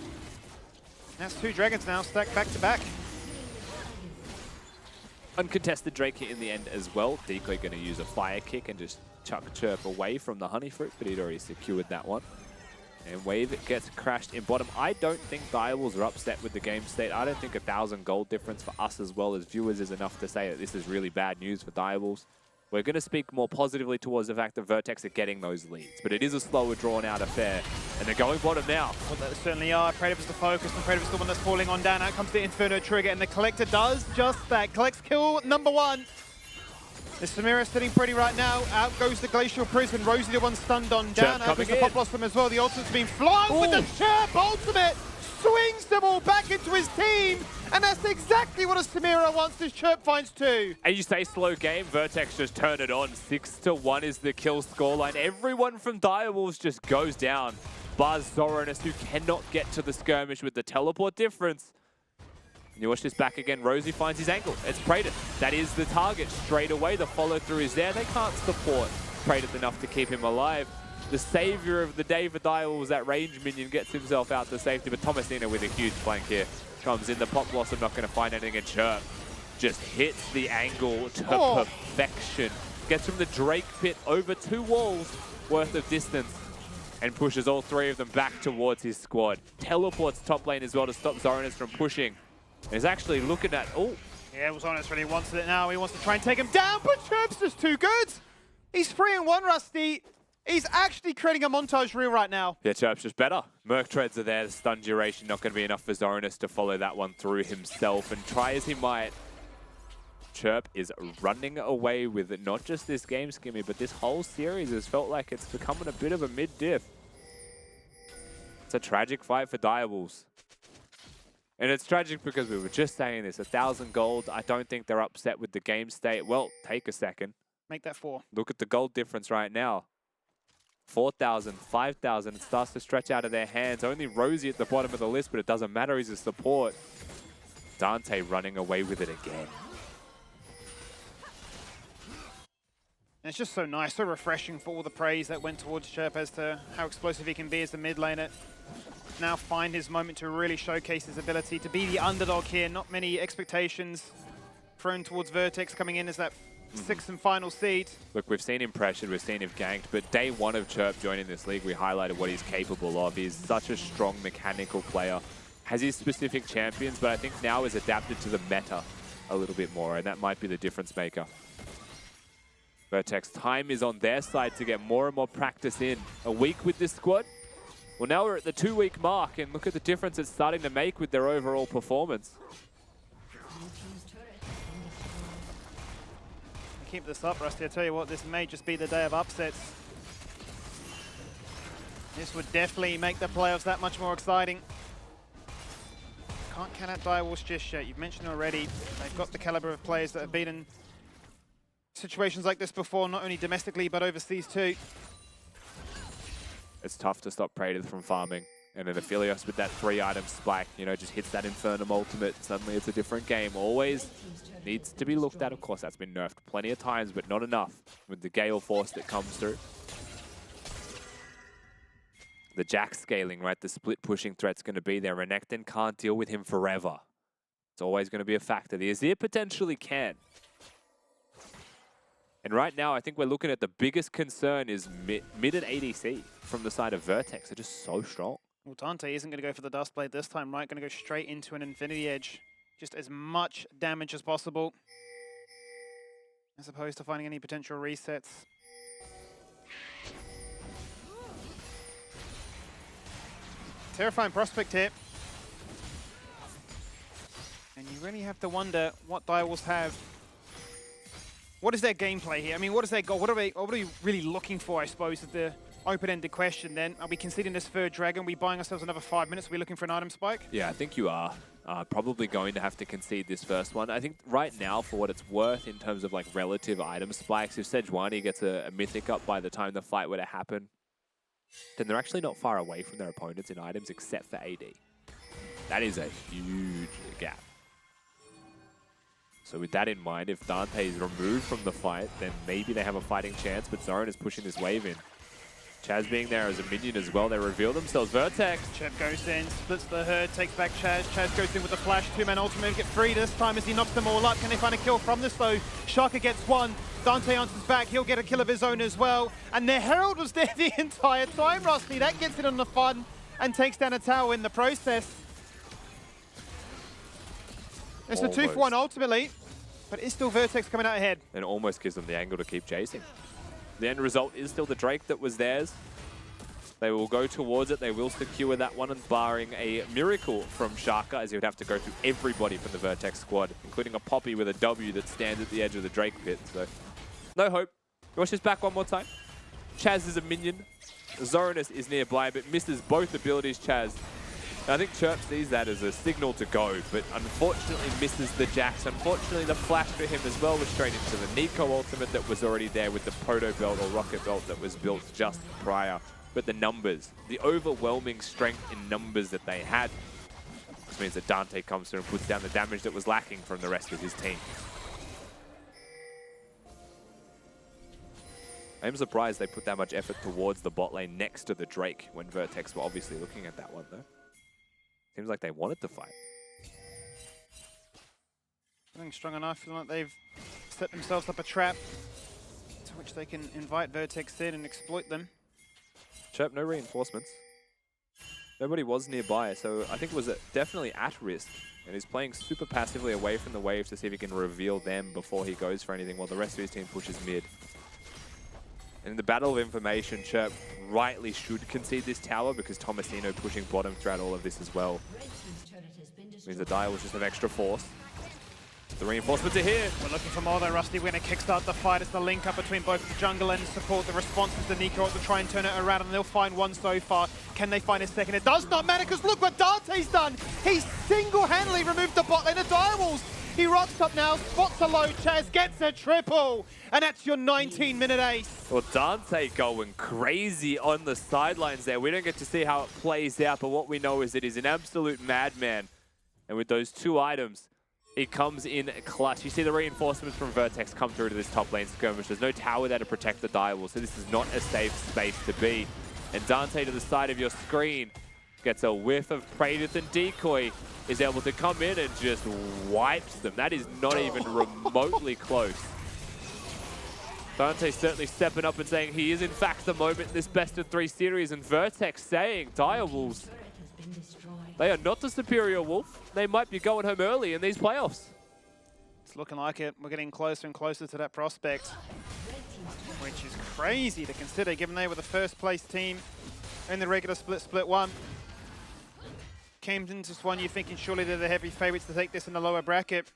That's 2 Dragons now stacked back to back. Uncontested Drake hit in the end as well. Decoy going to use a fire kick and just chuck Chirp away from the honey fruit, but he'd already secured that one. And Wave gets crashed in bottom. I don't think Diables are upset with the game state. I don't think 1,000 gold difference for us as well as viewers is enough to say that this is really bad news for Diables. We're going to speak more positively towards the fact that Vertex are getting those leads, but it is a slower drawn-out affair, and they're going bottom now. Well, they certainly are. Predator's the focus, and Predator's the one that's falling on down. Out comes the Inferno trigger, and the Collector does just that. Collects kill number 1. The Samira sitting pretty right now. Out goes the Glacial Prison. Rosie the one stunned on down. Out goes the Pop Blossom as well. The ultimate's been flying with the Chirp ultimate. Swings them all back into his team. And that's exactly what a Samira wants as Chirp finds 2. And you say slow game, Vertex just turn it on. 6-1 is the kill scoreline. Everyone from Direwolves just goes down. Bars Zoranus, who cannot get to the skirmish with the teleport difference. And you watch this back again. Rosie finds his angle. It's Praetor. That is the target straight away. The follow-through is there. They can't support Praetor enough to keep him alive. The savior of the day for Direwolves, that range minion, gets himself out to safety. But Thomasina with a huge flank here. Comes in. The Pop Blossom not going to find anything. And Chirp just hits the angle to perfection. Gets from the Drake pit over 2 walls worth of distance. And pushes all 3 of them back towards his squad. Teleports top lane as well to stop Zoranus from pushing. He's actually looking at, Yeah, Zoranus really wants it now. He wants to try and take him down, but Chirp's just too good. He's 3-1, Rusty. He's actually creating a montage reel right now. Yeah, Chirp's just better. Merc treads are there. The stun duration not going to be enough for Zoranus to follow that one through himself. And try as he might, Chirp is running away with it. Not just this game, Skimmy, but this whole series has felt like it's becoming a bit of a mid-diff. It's a tragic fight for Direwolves. And it's tragic because we were just saying this, 1,000 gold. I don't think they're upset with the game state. Well, take a second. Make that 4. Look at the gold difference right now. 4,000, 5,000. It starts to stretch out of their hands. Only Rosie at the bottom of the list, but it doesn't matter. He's a support. Dante running away with it again. And it's just so nice, so refreshing for all the praise that went towards Chirp as to how explosive he can be as the mid laner. Now find his moment to really showcase his ability to be the underdog here. Not many expectations thrown towards Vertex coming in as that 6th and final seed. Look, we've seen him pressured, we've seen him ganked, but day 1 of Chirp joining this league, we highlighted what he's capable of. He's such a strong mechanical player. Has his specific champions, but I think now is adapted to the meta a little bit more, and that might be the difference maker. Vertex, time is on their side to get more and more practice in. A week with this squad? Well, now we're at the 2-week mark, and look at the difference it's starting to make with their overall performance. Keep this up, Rusty. I tell you what, this may just be the day of upsets. This would definitely make the playoffs that much more exciting. Can't count out Direwolves just yet. You've mentioned already, they've got the caliber of players that have been in situations like this before, not only domestically, but overseas too. It's tough to stop Praetor from farming. And then Aphelios with that 3-item spike, you know, just hits that Infernum ultimate. Suddenly it's a different game. Always needs to be looked at. Of course, that's been nerfed plenty of times, but not enough with the Gale Force that comes through. The Jack scaling, right? The split pushing threat's going to be there. Renekton can't deal with him forever. It's always going to be a factor. The Azir potentially can. And right now, I think we're looking at the biggest concern is mid and ADC from the side of Vertex. They're just so strong. Well, Dante isn't going to go for the Dust Blade this time, right? Going to go straight into an Infinity Edge. Just as much damage as possible, as opposed to finding any potential resets. Terrifying prospect here. And you really have to wonder what Direwolves have. What is their gameplay here? I mean, what is their goal? What are we really looking for, I suppose, is the open-ended question then. Are we conceding this third dragon? Are we buying ourselves another 5 minutes? Are we looking for an item spike? Yeah, I think you are. Probably going to have to concede this first one. I think right now, for what it's worth in terms of like relative item spikes, if Sejuani gets a mythic up by the time the fight were to happen, then they're actually not far away from their opponents in items except for AD. That is a huge gap. So with that in mind, if Dante is removed from the fight, then maybe they have a fighting chance, but Zoran is pushing this wave in. Chaz being there as a minion as well, they reveal themselves. Vertex. Cheb goes in, splits the herd, takes back Chaz. Chaz goes in with the flash, two-man ultimate, get free this time as he knocks them all up. Can they find a kill from this though? Shaka gets one. Dante answers back, he'll get a kill of his own as well. And their Herald was there the entire time, Rusty. That gets it on the fun and takes down a tower in the process. It's a 2-for-1 ultimately, but it's still Vertex coming out ahead. And almost gives them the angle to keep chasing. The end result is still the Drake that was theirs. They will go towards it. They will secure that one, and barring a miracle from Shaka, as he would have to go through everybody from the Vertex squad, including a Poppy with a W that stands at the edge of the Drake pit. So, no hope. Watch this back one more time. Chaz is a minion. Zoranus is nearby, but misses both abilities, Chaz. I think Chirp sees that as a signal to go, but unfortunately misses the Jax. Unfortunately, the flash for him as well was straight into the Nico ultimate that was already there with the Proto Belt or Rocket Belt that was built just prior. But the numbers, the overwhelming strength in numbers that they had, this means that Dante comes through and puts down the damage that was lacking from the rest of his team. I'm surprised they put that much effort towards the bot lane next to the Drake when Vertex were obviously looking at that one though. Seems like they wanted to fight. Feeling strong enough, feeling like they've set themselves up a trap to which they can invite Vertex in and exploit them. Chirp, no reinforcements. Nobody was nearby, so I think it was definitely at risk. And he's playing super passively away from the wave to see if he can reveal them before he goes for anything, while the rest of his team pushes mid. And in the battle of information, Chirp rightly should concede this tower because Tomasino pushing bottom throughout all of this as well. Means the Dire will just have extra force. The reinforcements are here. We're looking for more though, Rusty. We're going to kickstart the fight. It's the link up between both the jungle and support. The response is the Nico to try and turn it around, and they'll find one so far. Can they find a second? It does not matter because look what Dante's done. He single-handedly removed the bot lane of Direwolves. He rocks up now, spots a low, Chaz gets a triple, and that's your 19-minute ace. Well, Dante going crazy on the sidelines there. We don't get to see how it plays out, but what we know is that he's an absolute madman. And with those two items, it comes in clutch. You see the reinforcements from Vertex come through to this top lane skirmish. There's no tower there to protect the Direwolves, so this is not a safe space to be. And Dante to the side of your screen gets a whiff of Praedyth and Decoy, is able to come in and just wipes them. That is not even remotely close. Dante certainly stepping up and saying he is in fact the moment in this best of 3 series, and Vertex saying Direwolves, they are not the superior wolf. They might be going home early in these playoffs. It's looking like it. We're getting closer and closer to that prospect, which is crazy to consider given they were the first place team in the regular split 1. Came into this one, you're thinking surely they're the heavy favorites to take this in the lower bracket.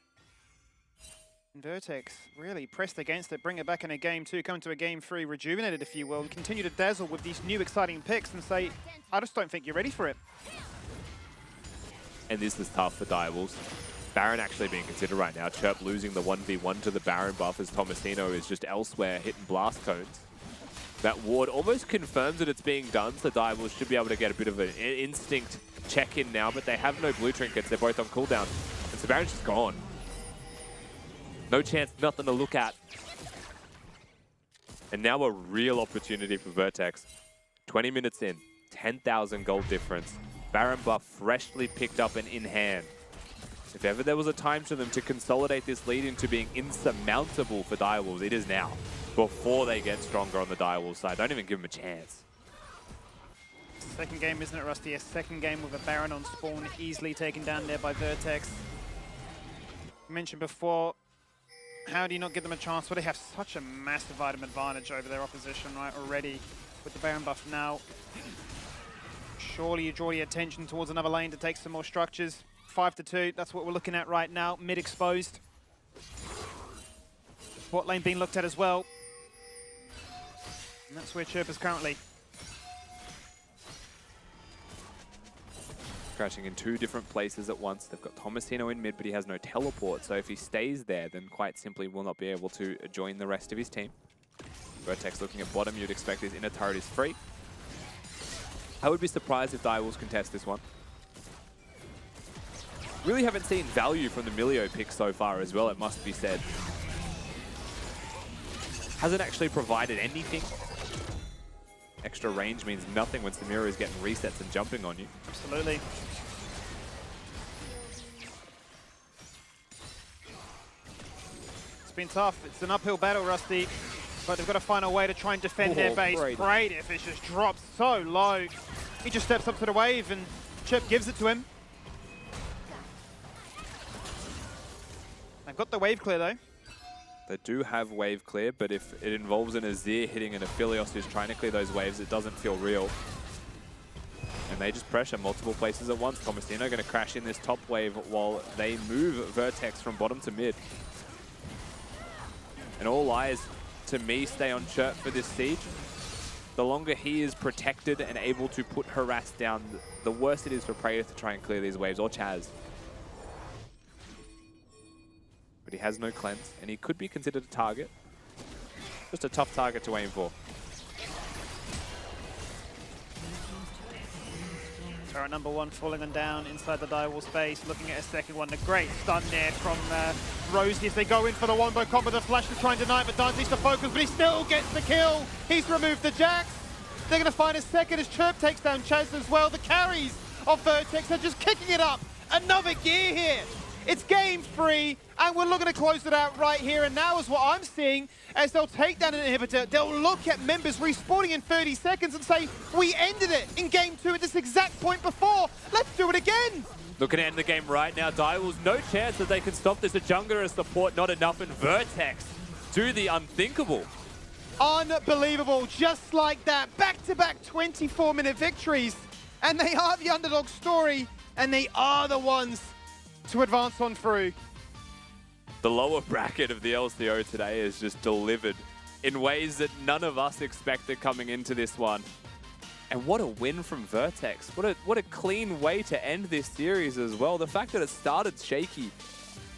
And Vertex really pressed against it, bring it back in a game 2, come to a game 3, rejuvenated if you will, and continue to dazzle with these new exciting picks and say, I just don't think you're ready for it. And this is tough for Direwolves. Baron actually being considered right now. Chirp losing the 1v1 to the Baron buff as Tomasino is just elsewhere hitting blast cones. That ward almost confirms that it's being done, so Direwolves should be able to get a bit of an instinct check-in now, but they have no blue trinkets. They're both on cooldown. And so Baron's just gone. No chance, nothing to look at. And now a real opportunity for Vertex. 20 minutes in, 10,000 gold difference. Baron buff freshly picked up and in hand. If ever there was a time for them to consolidate this lead into being insurmountable for Direwolves, it is now, before they get stronger on the Direwolves side. Don't even give them a chance. Second game, isn't it, Rusty? A second game with a Baron on spawn, easily taken down there by Vertex. I mentioned before, how do you not give them a chance? Well, they have such a massive item advantage over their opposition, right, already with the Baron buff now. Surely you draw your attention towards another lane to take some more structures. 5-2, that's what we're looking at right now. Mid exposed. Bot lane being looked at as well. And that's where Chirp is currently. Crashing in two different places at once. They've got Tomasino in mid, but he has no teleport. So if he stays there, then quite simply will not be able to join the rest of his team. Vertex looking at bottom, you'd expect his inner turret is free. I would be surprised if Direwolves contest this one. Really haven't seen value from the Milio pick so far as well, it must be said. Hasn't actually provided anything. Extra range means nothing when Samira is getting resets and jumping on you. Absolutely. It's been tough. It's an uphill battle, Rusty. But they've got to find a way to try and defend their base. Great if it just drops so low. He just steps up to the wave and Chip gives it to him. They've got the wave clear though. They do have wave clear, but if it involves an Azir hitting an Aphelios who's trying to clear those waves, it doesn't feel real. And they just pressure multiple places at once. Tomasino going to crash in this top wave while they move Vertex from bottom to mid. And all eyes, to me, stay on Chirp for this siege. The longer he is protected and able to put Harass down, the worse it is for Praetor to try and clear these waves, or Chaz. But he has no cleanse, and he could be considered a target. Just a tough target to aim for. Turret number one falling on down inside the Direwolf space, looking at a second one. A great stun there from Rosie as they go in for the wombo combo. The flash to try and deny it, but Dante's to focus, but he still gets the kill. He's removed the Jax. They're going to find a second as Chirp takes down Chaz as well. The carries of Vertex are just kicking it up. Another gear here. It's game 3, and we're looking to close it out right here. And now is what I'm seeing as they'll take down an inhibitor. They'll look at members respawning in 30 seconds and say, we ended it in game 2 at this exact point before. Let's do it again. Looking to end the game right now. Direwolves, no chance that they can stop this. A jungler as support, not enough. And Vertex do the unthinkable. Unbelievable, just like that. Back-to-back 24-minute victories. And they are the underdog story, and they are the ones to advance on through. The lower bracket of the LCO today is just delivered in ways that none of us expected coming into this one. And what a win from Vertex. What a clean way to end this series as well. The fact that it started shaky,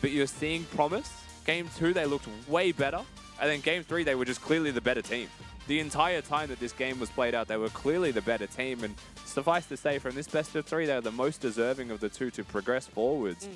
but you're seeing promise. Game 2, they looked way better. And then Game 3, they were just clearly the better team. The entire time that this game was played out, they were clearly the better team. And suffice to say, from this best of 3, they're the most deserving of the two to progress forwards.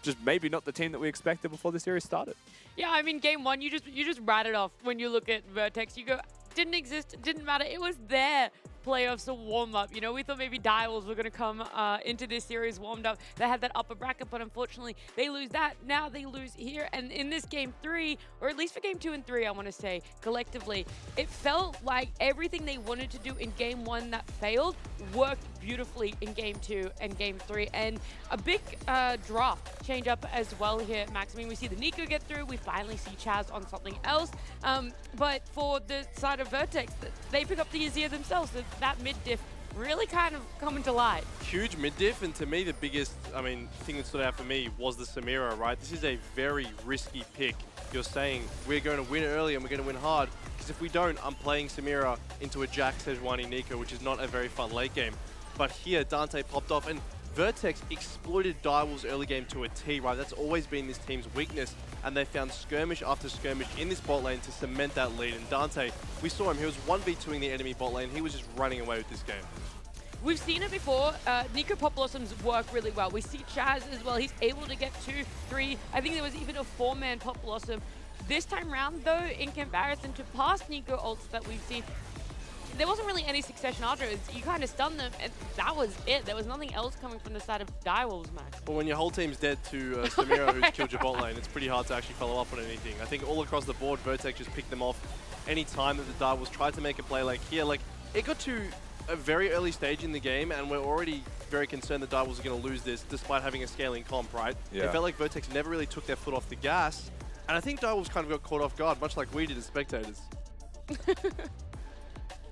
Just maybe not the team that we expected before the series started. Yeah, I mean, game 1, you just write it off when you look at Vertex. You go, didn't exist, didn't matter. It was there. Playoffs to warm up. You know, we thought maybe Direwolves were going to come into this series warmed up. They had that upper bracket, but unfortunately they lose that. Now they lose here. And in this game 3, or at least for game 2 and 3, I want to say collectively, it felt like everything they wanted to do in game 1 that failed worked beautifully in game 2 and game 3. And a big draft change up as well here, Max. I mean, we see the Nico get through. We finally see Chaz on something else. But for the side of Vertex, they pick up the Azir themselves. So that mid diff really kind of coming to light. Huge mid diff, and to me the biggest, thing that stood out for me was the Samira, right? This is a very risky pick. You're saying we're going to win early and we're going to win hard, because if we don't, I'm playing Samira into a Jax Sejuani Nico, which is not a very fun late game. But here, Dante popped off, and Vertex exploited Direwolves' early game to a T, right? That's always been this team's weakness, and they found skirmish after skirmish in this bot lane to cement that lead. And Dante, we saw him, he was 1v2ing the enemy bot lane. He was just running away with this game. We've seen it before. Nico Pop Blossoms work really well. We see Chaz as well. He's able to get 2, 3. I think there was even a 4-man Pop Blossom. This time round, though, in comparison to past Nico ults that we've seen, there wasn't really any succession afterwards. You kind of stunned them, and that was it. There was nothing else coming from the side of Direwolves, Max. But when your whole team's dead to Samira, who's killed your bot lane, it's pretty hard to actually follow up on anything. I think all across the board, Vertex just picked them off any time that the Direwolves tried to make a play like here. Like, it got to a very early stage in the game, and we're already very concerned that Direwolves are going to lose this, despite having a scaling comp, right? Yeah. It felt like Vertex never really took their foot off the gas, and I think Direwolves kind of got caught off guard, much like we did as spectators.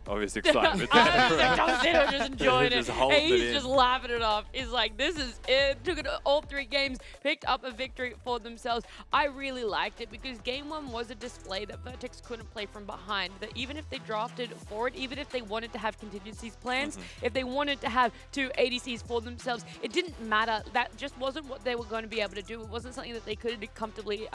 Obvious excitement. Tomasino just enjoying Just it. holding He's it in. just laughing it off. He's like, this is it. Took it all 3 games, picked up a victory for themselves. I really liked it because game 1 was a display that Vertex couldn't play from behind. That even if they drafted forward, even if they wanted to have contingencies plans, if they wanted to have 2 ADCs for themselves, it didn't matter. That just wasn't what they were going to be able to do. It wasn't something that they could comfortably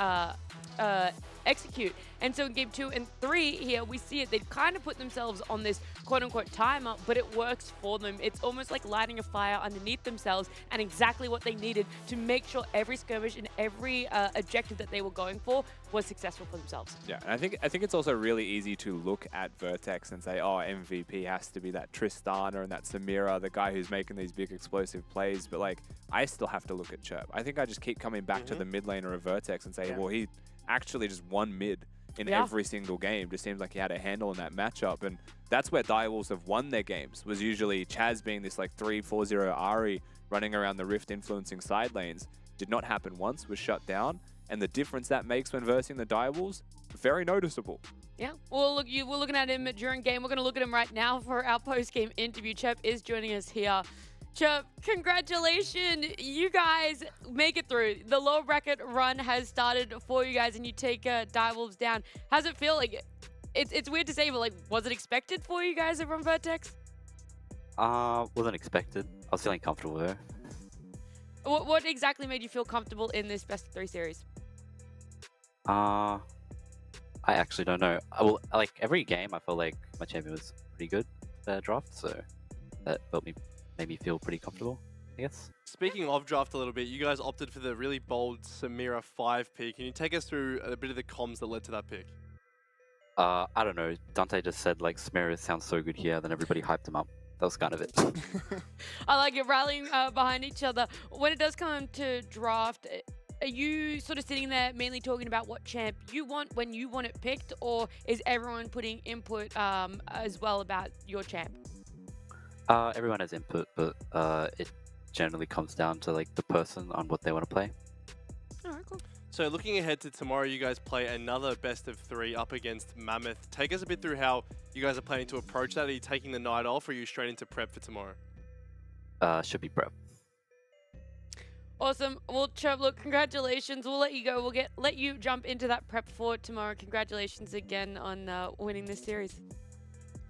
execute. And so in game 2 and 3 here, we see it. They kind of put themselves on this quote-unquote timer, but it works for them. It's almost like lighting a fire underneath themselves, and exactly what they needed to make sure every skirmish and every objective that they were going for was successful for themselves. Yeah, and I think it's also really easy to look at Vertex and say, oh, MVP has to be that Tristana and that Samira, the guy who's making these big explosive plays. But like, I still have to look at Chirp. I think I just keep coming back to the mid laner of Vertex and say, well, he actually just won mid in every single game. Just seems like he had a handle in that matchup, and that's where Direwolves have won their games, was usually Chaz being this like 3-4-0 Ari running around the Rift influencing side lanes. Did not happen once, was shut down, and the difference that makes when versing the Direwolves, very noticeable. Yeah, well, look, we're looking at him during game. We're going to look at him right now for our post-game interview. Chep is joining us here. Chep, congratulations. You guys make it through. The lower bracket run has started for you guys, and you take Direwolves down. How's it feel? Like, it's weird to say, but like, was it expected for you guys over on Vertex? Wasn't expected. I was feeling comfortable there. What exactly made you feel comfortable in this best of 3 series? I actually don't know. Well, like every game, I felt like my champion was pretty good draft, so that made me feel pretty comfortable, I guess. Speaking of draft a little bit, you guys opted for the really bold Samira 5 pick. Can you take us through a bit of the comms that led to that pick? I don't know. Dante just said like Samira sounds so good here, then everybody hyped him up. That was kind of it. I like it, rallying behind each other. When it does come to draft, are you sort of sitting there mainly talking about what champ you want when you want it picked, or is everyone putting input as well about your champ? Everyone has input, but it generally comes down to like the person on what they want to play. All right, cool. So looking ahead to tomorrow, you guys play another best of 3 up against Mammoth. Take us a bit through how you guys are planning to approach that. Are you taking the night off, or are you straight into prep for tomorrow? Should be prep. Awesome. Well, Chub, look, congratulations. We'll let you go. We'll let you jump into that prep for tomorrow. Congratulations again on winning this series.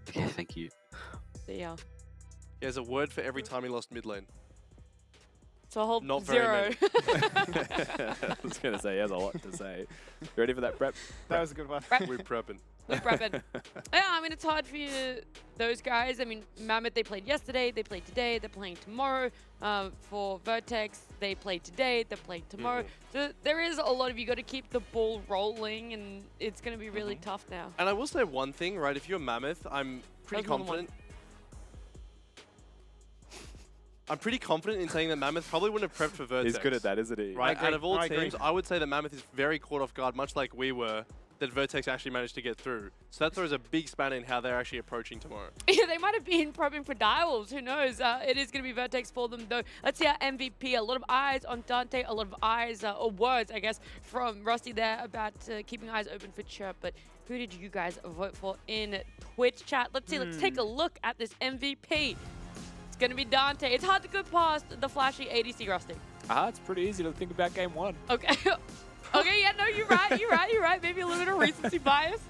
Okay, thank you. See ya. He has a word for every time he lost mid lane. So a whole Not 0. very I was going to say, he has a lot to say. You ready for that prep? That was a good one. We're prepping. We're prepping. Yeah, I mean, it's hard for those guys. I mean, Mammoth, they played yesterday, they played today, they're playing tomorrow. For Vertex, they played today, they're playing tomorrow. So there is a lot of, you got to keep the ball rolling, and it's going to be really tough now. And I will say one thing, right? If you're Mammoth, I'm pretty confident. I'm pretty confident in saying that Mammoth probably wouldn't have prepped for Vertex. He's good at that, isn't he? Right? Out of all I agree. teams, I would say that Mammoth is very caught off guard, much like we were, that Vertex actually managed to get through. So that throws a big span in how they're actually approaching tomorrow. Yeah, they might have been prepping for Direwolves. Who knows? It is going to be Vertex for them, though. Let's see our MVP. A lot of eyes on Dante. A lot of eyes, or words, I guess, from Rusty there about keeping eyes open for Chirp. But who did you guys vote for in Twitch chat? Let's see. Let's take a look at this MVP. It's going to be Dante. It's hard to go past the flashy ADC, Rusty. It's pretty easy to think about game 1. Okay. Okay, yeah, no, you're right. Maybe a little bit of recency bias.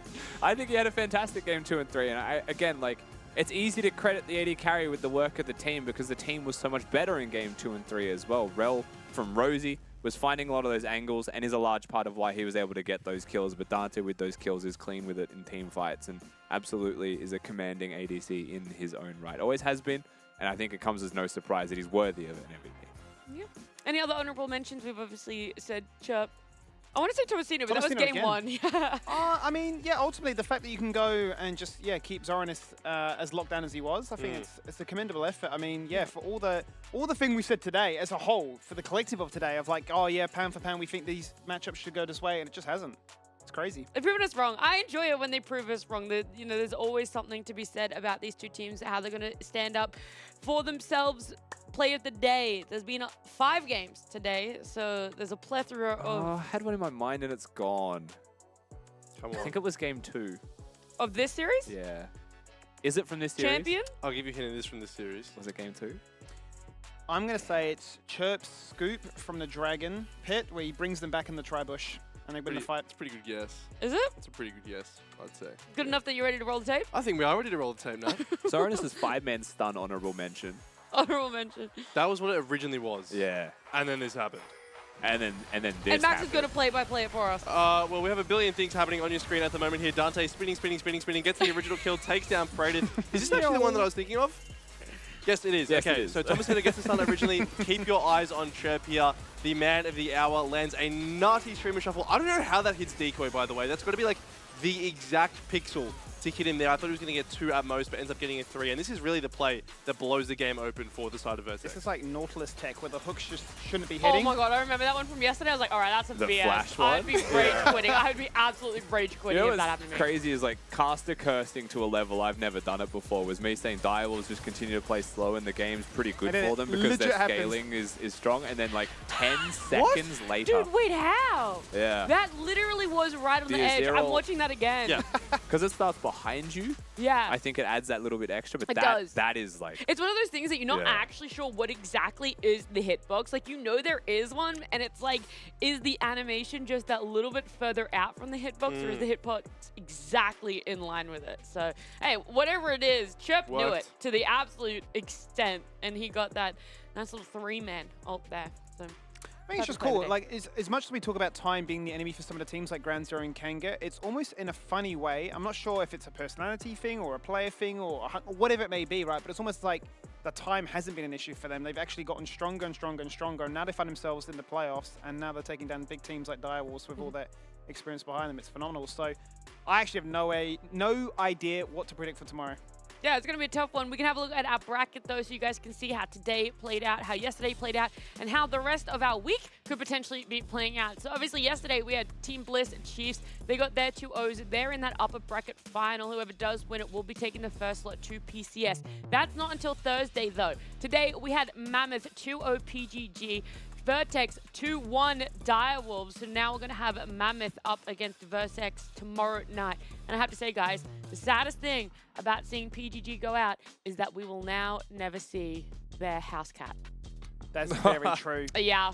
I think he had a fantastic game 2 and 3, and again, like, it's easy to credit the AD carry with the work of the team because the team was so much better in game 2 and 3 as well. Rel from Rosie was finding a lot of those angles and is a large part of why he was able to get those kills, but Dante with those kills is clean with it in team fights and absolutely is a commanding ADC in his own right. Always has been, and I think it comes as no surprise that he's worthy of an MVP. Yep. Any other honorable mentions? We've obviously said Chirp. I want to say Tomasino, but that was Tomasino game again. 1. Yeah. I mean, yeah, ultimately, the fact that you can go and just, keep Zoran as locked down as he was, I think it's a commendable effort. I mean, for all the thing we said today as a whole, for the collective of today, of like, oh yeah, pound for pound, we think these matchups should go this way, and it just hasn't. It's crazy. They've proven us wrong. I enjoy it when they prove us wrong. There's always something to be said about these two teams, how they're going to stand up for themselves. Play of the day. There's been 5 games today, so there's a plethora of... I had one in my mind and it's gone. Come I on. think it was game 2. Of this series? Yeah. Is it from this series? Champion? I'll give you a hint of this from this series. Was it game 2? I'm going to say it's Chirp's scoop from the Dragon Pit, where he brings them back in the tri-bush, and they win the fight. It's a pretty good guess. Is it? It's a pretty good guess, I'd say. Good enough that you're ready to roll the tape? I think we are ready to roll the tape now. Soranus' 5-man stun honorable mention. Honorable mention. That was what it originally was. Yeah. And then this happened. And then this And Max happened. is going to play-by-play it for us. Well, we have a billion things happening on your screen at the moment here. Dante spinning, gets the original kill, takes down Prated. Is this actually the one that I was thinking of? Yes, it is. Yes, okay, it is. so Tomasino gets the stun originally. Keep your eyes on Chirp here. The man of the hour lands a nutty streamer shuffle. I don't know how that hits decoy, by the way. That's got to be like the exact pixel to hit him there. I thought he was going to get 2 at most, but ends up getting a 3. And this is really the play that blows the game open for the side of Vertex. This is like Nautilus tech, where the hooks just shouldn't be Oh hitting. my god, I remember that one from yesterday. I was like, all right, that's a The BS. flash I'd one? be rage quitting. I would be absolutely rage quitting You know if that what's happened to me. crazy is like caster cursing to a level I've never done it before was me saying Direwolves just continue to play slow and the game's pretty good And then for them it because their legit happens. scaling is strong and then like 10 seconds later. Dude, wait, how? Yeah. That literally was right on the Dude, edge. they're I'm all- watching that again. Yeah. Because it starts behind you, Yeah. I think it adds that little bit extra, but It does. that is like It's one of those things that you're not Yeah. actually sure what exactly is the hitbox. Like, you know there is one, and it's like, is the animation just that little bit further out from the hitbox, or is the hitbox exactly in line with it? So, hey, whatever it is, Chirp knew it Worked. to the absolute extent, and he got that nice little 3-man ult there. So, I think it's just cool. Like, as much as we talk about time being the enemy for some of the teams like Grand Zero and Kanga, it's almost in a funny way. I'm not sure if it's a personality thing or a player thing or whatever it may be, right? But it's almost like the time hasn't been an issue for them. They've actually gotten stronger and stronger and stronger. And now they find themselves in the playoffs, and now they're taking down big teams like Direwolves with all that experience behind them. It's phenomenal. So I actually have no idea what to predict for tomorrow. yeah, it's going to be a tough one. We can have a look at our bracket, though, so you guys can see how today played out, how yesterday played out, and how the rest of our week could potentially be playing out. So, obviously, yesterday we had Team Bliss and Chiefs. They got their 2-0s. They're in that upper bracket final. Whoever does win it will be taking the first slot to PCS. That's not until Thursday, though. Today, we had Mammoth 2-0 PGG. Vertex 2-1 Direwolves. So now we're going to have Mammoth up against Vertex tomorrow night. And I have to say, guys, the saddest thing about seeing PGG go out is that we will now never see their house cat. That's very true. Yeah.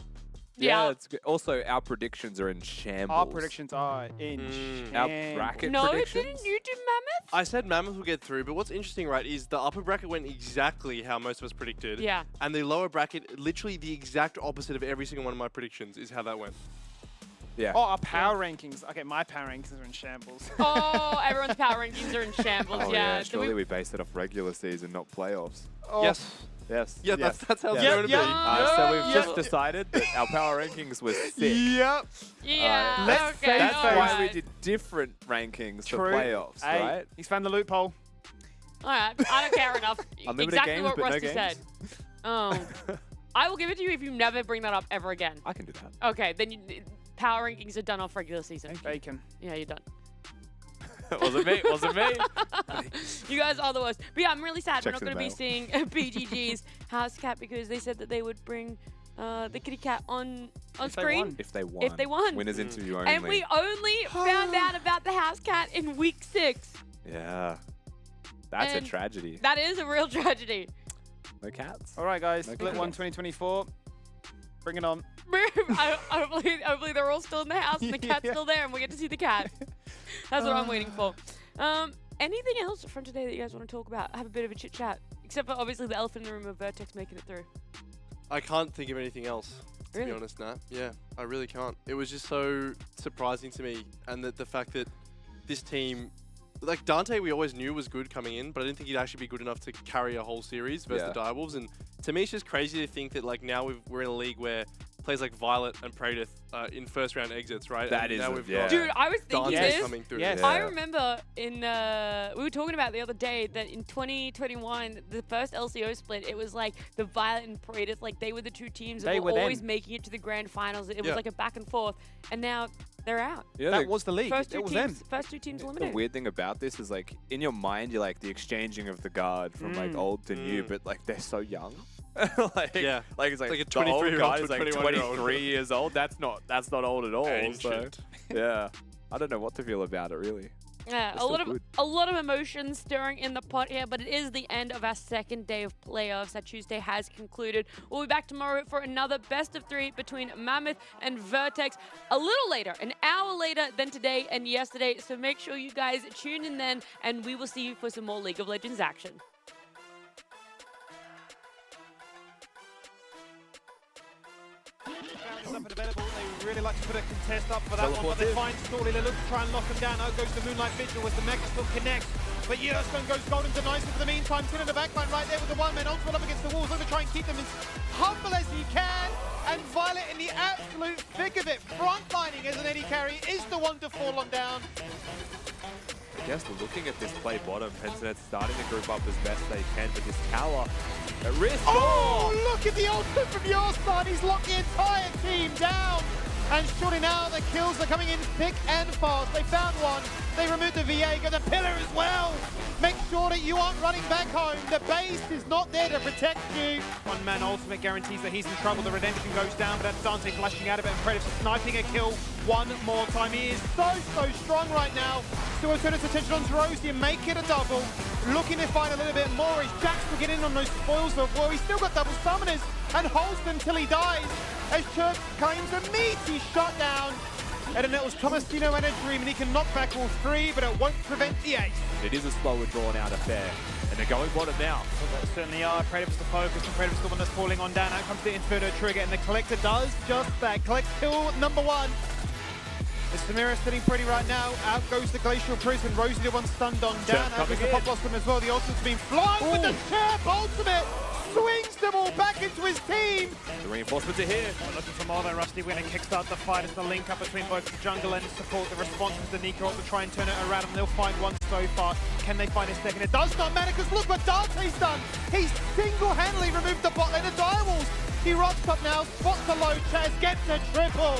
yeah, it's good. Also, our predictions are in shambles. Our predictions are in Our shambles. bracket No, predictions. didn't you do Mammoth? I said Mammoth will get through, but what's interesting, right, is the upper bracket went exactly how most of us predicted. Yeah. And the lower bracket, literally the exact opposite of every single one of my predictions is how that went. Yeah. Oh, our power rankings. Okay, my power rankings are in shambles. Oh, everyone's power rankings are in shambles. Oh, yeah. yeah. Do Surely we based it off regular season, not playoffs. Oh, Yes. Yes. Yeah, yes. that's how it's Yeah. going to Yeah. be. So we've Yeah. just decided that our power rankings was sick. Yep. Yeah. let's okay. say That's so. why we alright. did different rankings True. for playoffs, Hey, right? he's found the loophole. All right, I don't care enough. Unlimited Exactly games, what but no Rusty said. I will give it to you if you never bring that up ever again. I can do that. Okay, then power rankings are done off regular season. Bacon. Yeah, you're done. Wasn't me. Wasn't me. You guys are the worst. But yeah, I'm really sad we're Checks not in going to be the seeing PGG's house cat because they said that they would bring the kitty cat on If they screen. won. If they won. If they won. Winners interview only. And we only found out about the house cat in week 6. Yeah. That's And a tragedy. That is a real tragedy. No cats. All right, guys. Okay. Split 1 2024. Bring it on. Hopefully they're all still in the house and the cat's Yeah. still there and we get to see the cat. That's what I'm waiting for. Anything else from today that you guys want to talk about? Have a bit of a chit chat. Except for obviously the elephant in the room of Vertex making it through. I can't think of anything else, to Really? be honest, Nat. Yeah, I really can't. It was just so surprising to me, and the fact that this team, like Dante, we always knew was good coming in, but I didn't think he'd actually be good enough to carry a whole series versus the Direwolves. And to me, it's just crazy to think that like now we're in a league where plays like Violet and Praedyth in first round exits, right? That and is now a- we've yeah. got Dude, I was thinking Dante this. coming through. Yes. I remember in we were talking about the other day that in 2021, the first LCO split, it was like the Violet and Praedyth, like they were the two teams that They were were always them. making it to the grand finals. It was Yeah. like a back and forth, and now they're out. Yeah, That was the league. First two It was teams, them. first two teams The eliminated. weird thing about this is like in your mind you're like the exchanging of the guard from like old to new, but like they're so young. like Yeah. like it's like, Like a the old 23-year-old guard to is a like 21-year-old. 23 years old. That's not old at all. Ancient. So yeah, I don't know what to feel about it really. Yeah, They're still good. a lot of emotions stirring in the pot here, but it is the end of our second day of playoffs. That Tuesday has concluded. We'll be back tomorrow for another best of 3 between Mammoth and Vertex. A little later, an hour later than today and yesterday. So make sure you guys tune in then, and we will see you for some more League of Legends action. Is up and available. They really like to put a contest up for that one, but they find Snorley. They look to try and lock him down. Out goes the Moonlight Vigil as the Mega still connects. But Yellowstone goes golden to Nice for the meantime. Tin in the backline right there with the one-man ultimate up against the walls. Looking to try and keep them as humble as he can. And Violet in the absolute thick of it. Frontlining as an AD carry is the one to fall on down. I guess looking at this play bottom, Pensonet's starting to group up as best they can, but this tower at risk. Oh, look at the ultimate from your side. He's locked the entire team down. And surely now the kills are coming in thick and fast. They found one. They removed the VA, got the pillar as well. Make sure that you aren't running back home. The base is not there to protect you. One man ultimate guarantees that he's in trouble. The redemption goes down, but that's Dante flashing out of it and Predator sniping a kill one more time. He is so strong right now. Still turn his attention on Rosie and make it a double. Looking to find a little bit more as Jax will get in on those spoils of war. He's still got double summoners and holds them till he dies. As Church claims a meaty shutdown. And then it was Tomasino and a dream, and he can knock back all 3, but it won't prevent the ace. It is a slower drawn out affair, and they're going bottom now. Well, they certainly are. Predator's the focus, and Predator's the one that's falling on down. Out comes the Inferno trigger, and the Collector does just that. Collects kill number 1. The Samira sitting pretty right now. Out goes the Glacial Prison. Rosie the one stunned on down. Out goes the Pop Blossom as well. The ultimate's been flying with the Chirp ultimate. Swings them all back into his team. The reinforcements are here. We're looking for more though. Rusty Winner kickstart the fight as the link up between both the jungle and the support. The response is the Nico to try and turn it around, and they'll find one so far. Can they find a second? It does not matter, because look what Dante's done. He's single-handedly removed the bot lane of Direwolves. He rocks up now, spots the low, Chaz gets a triple.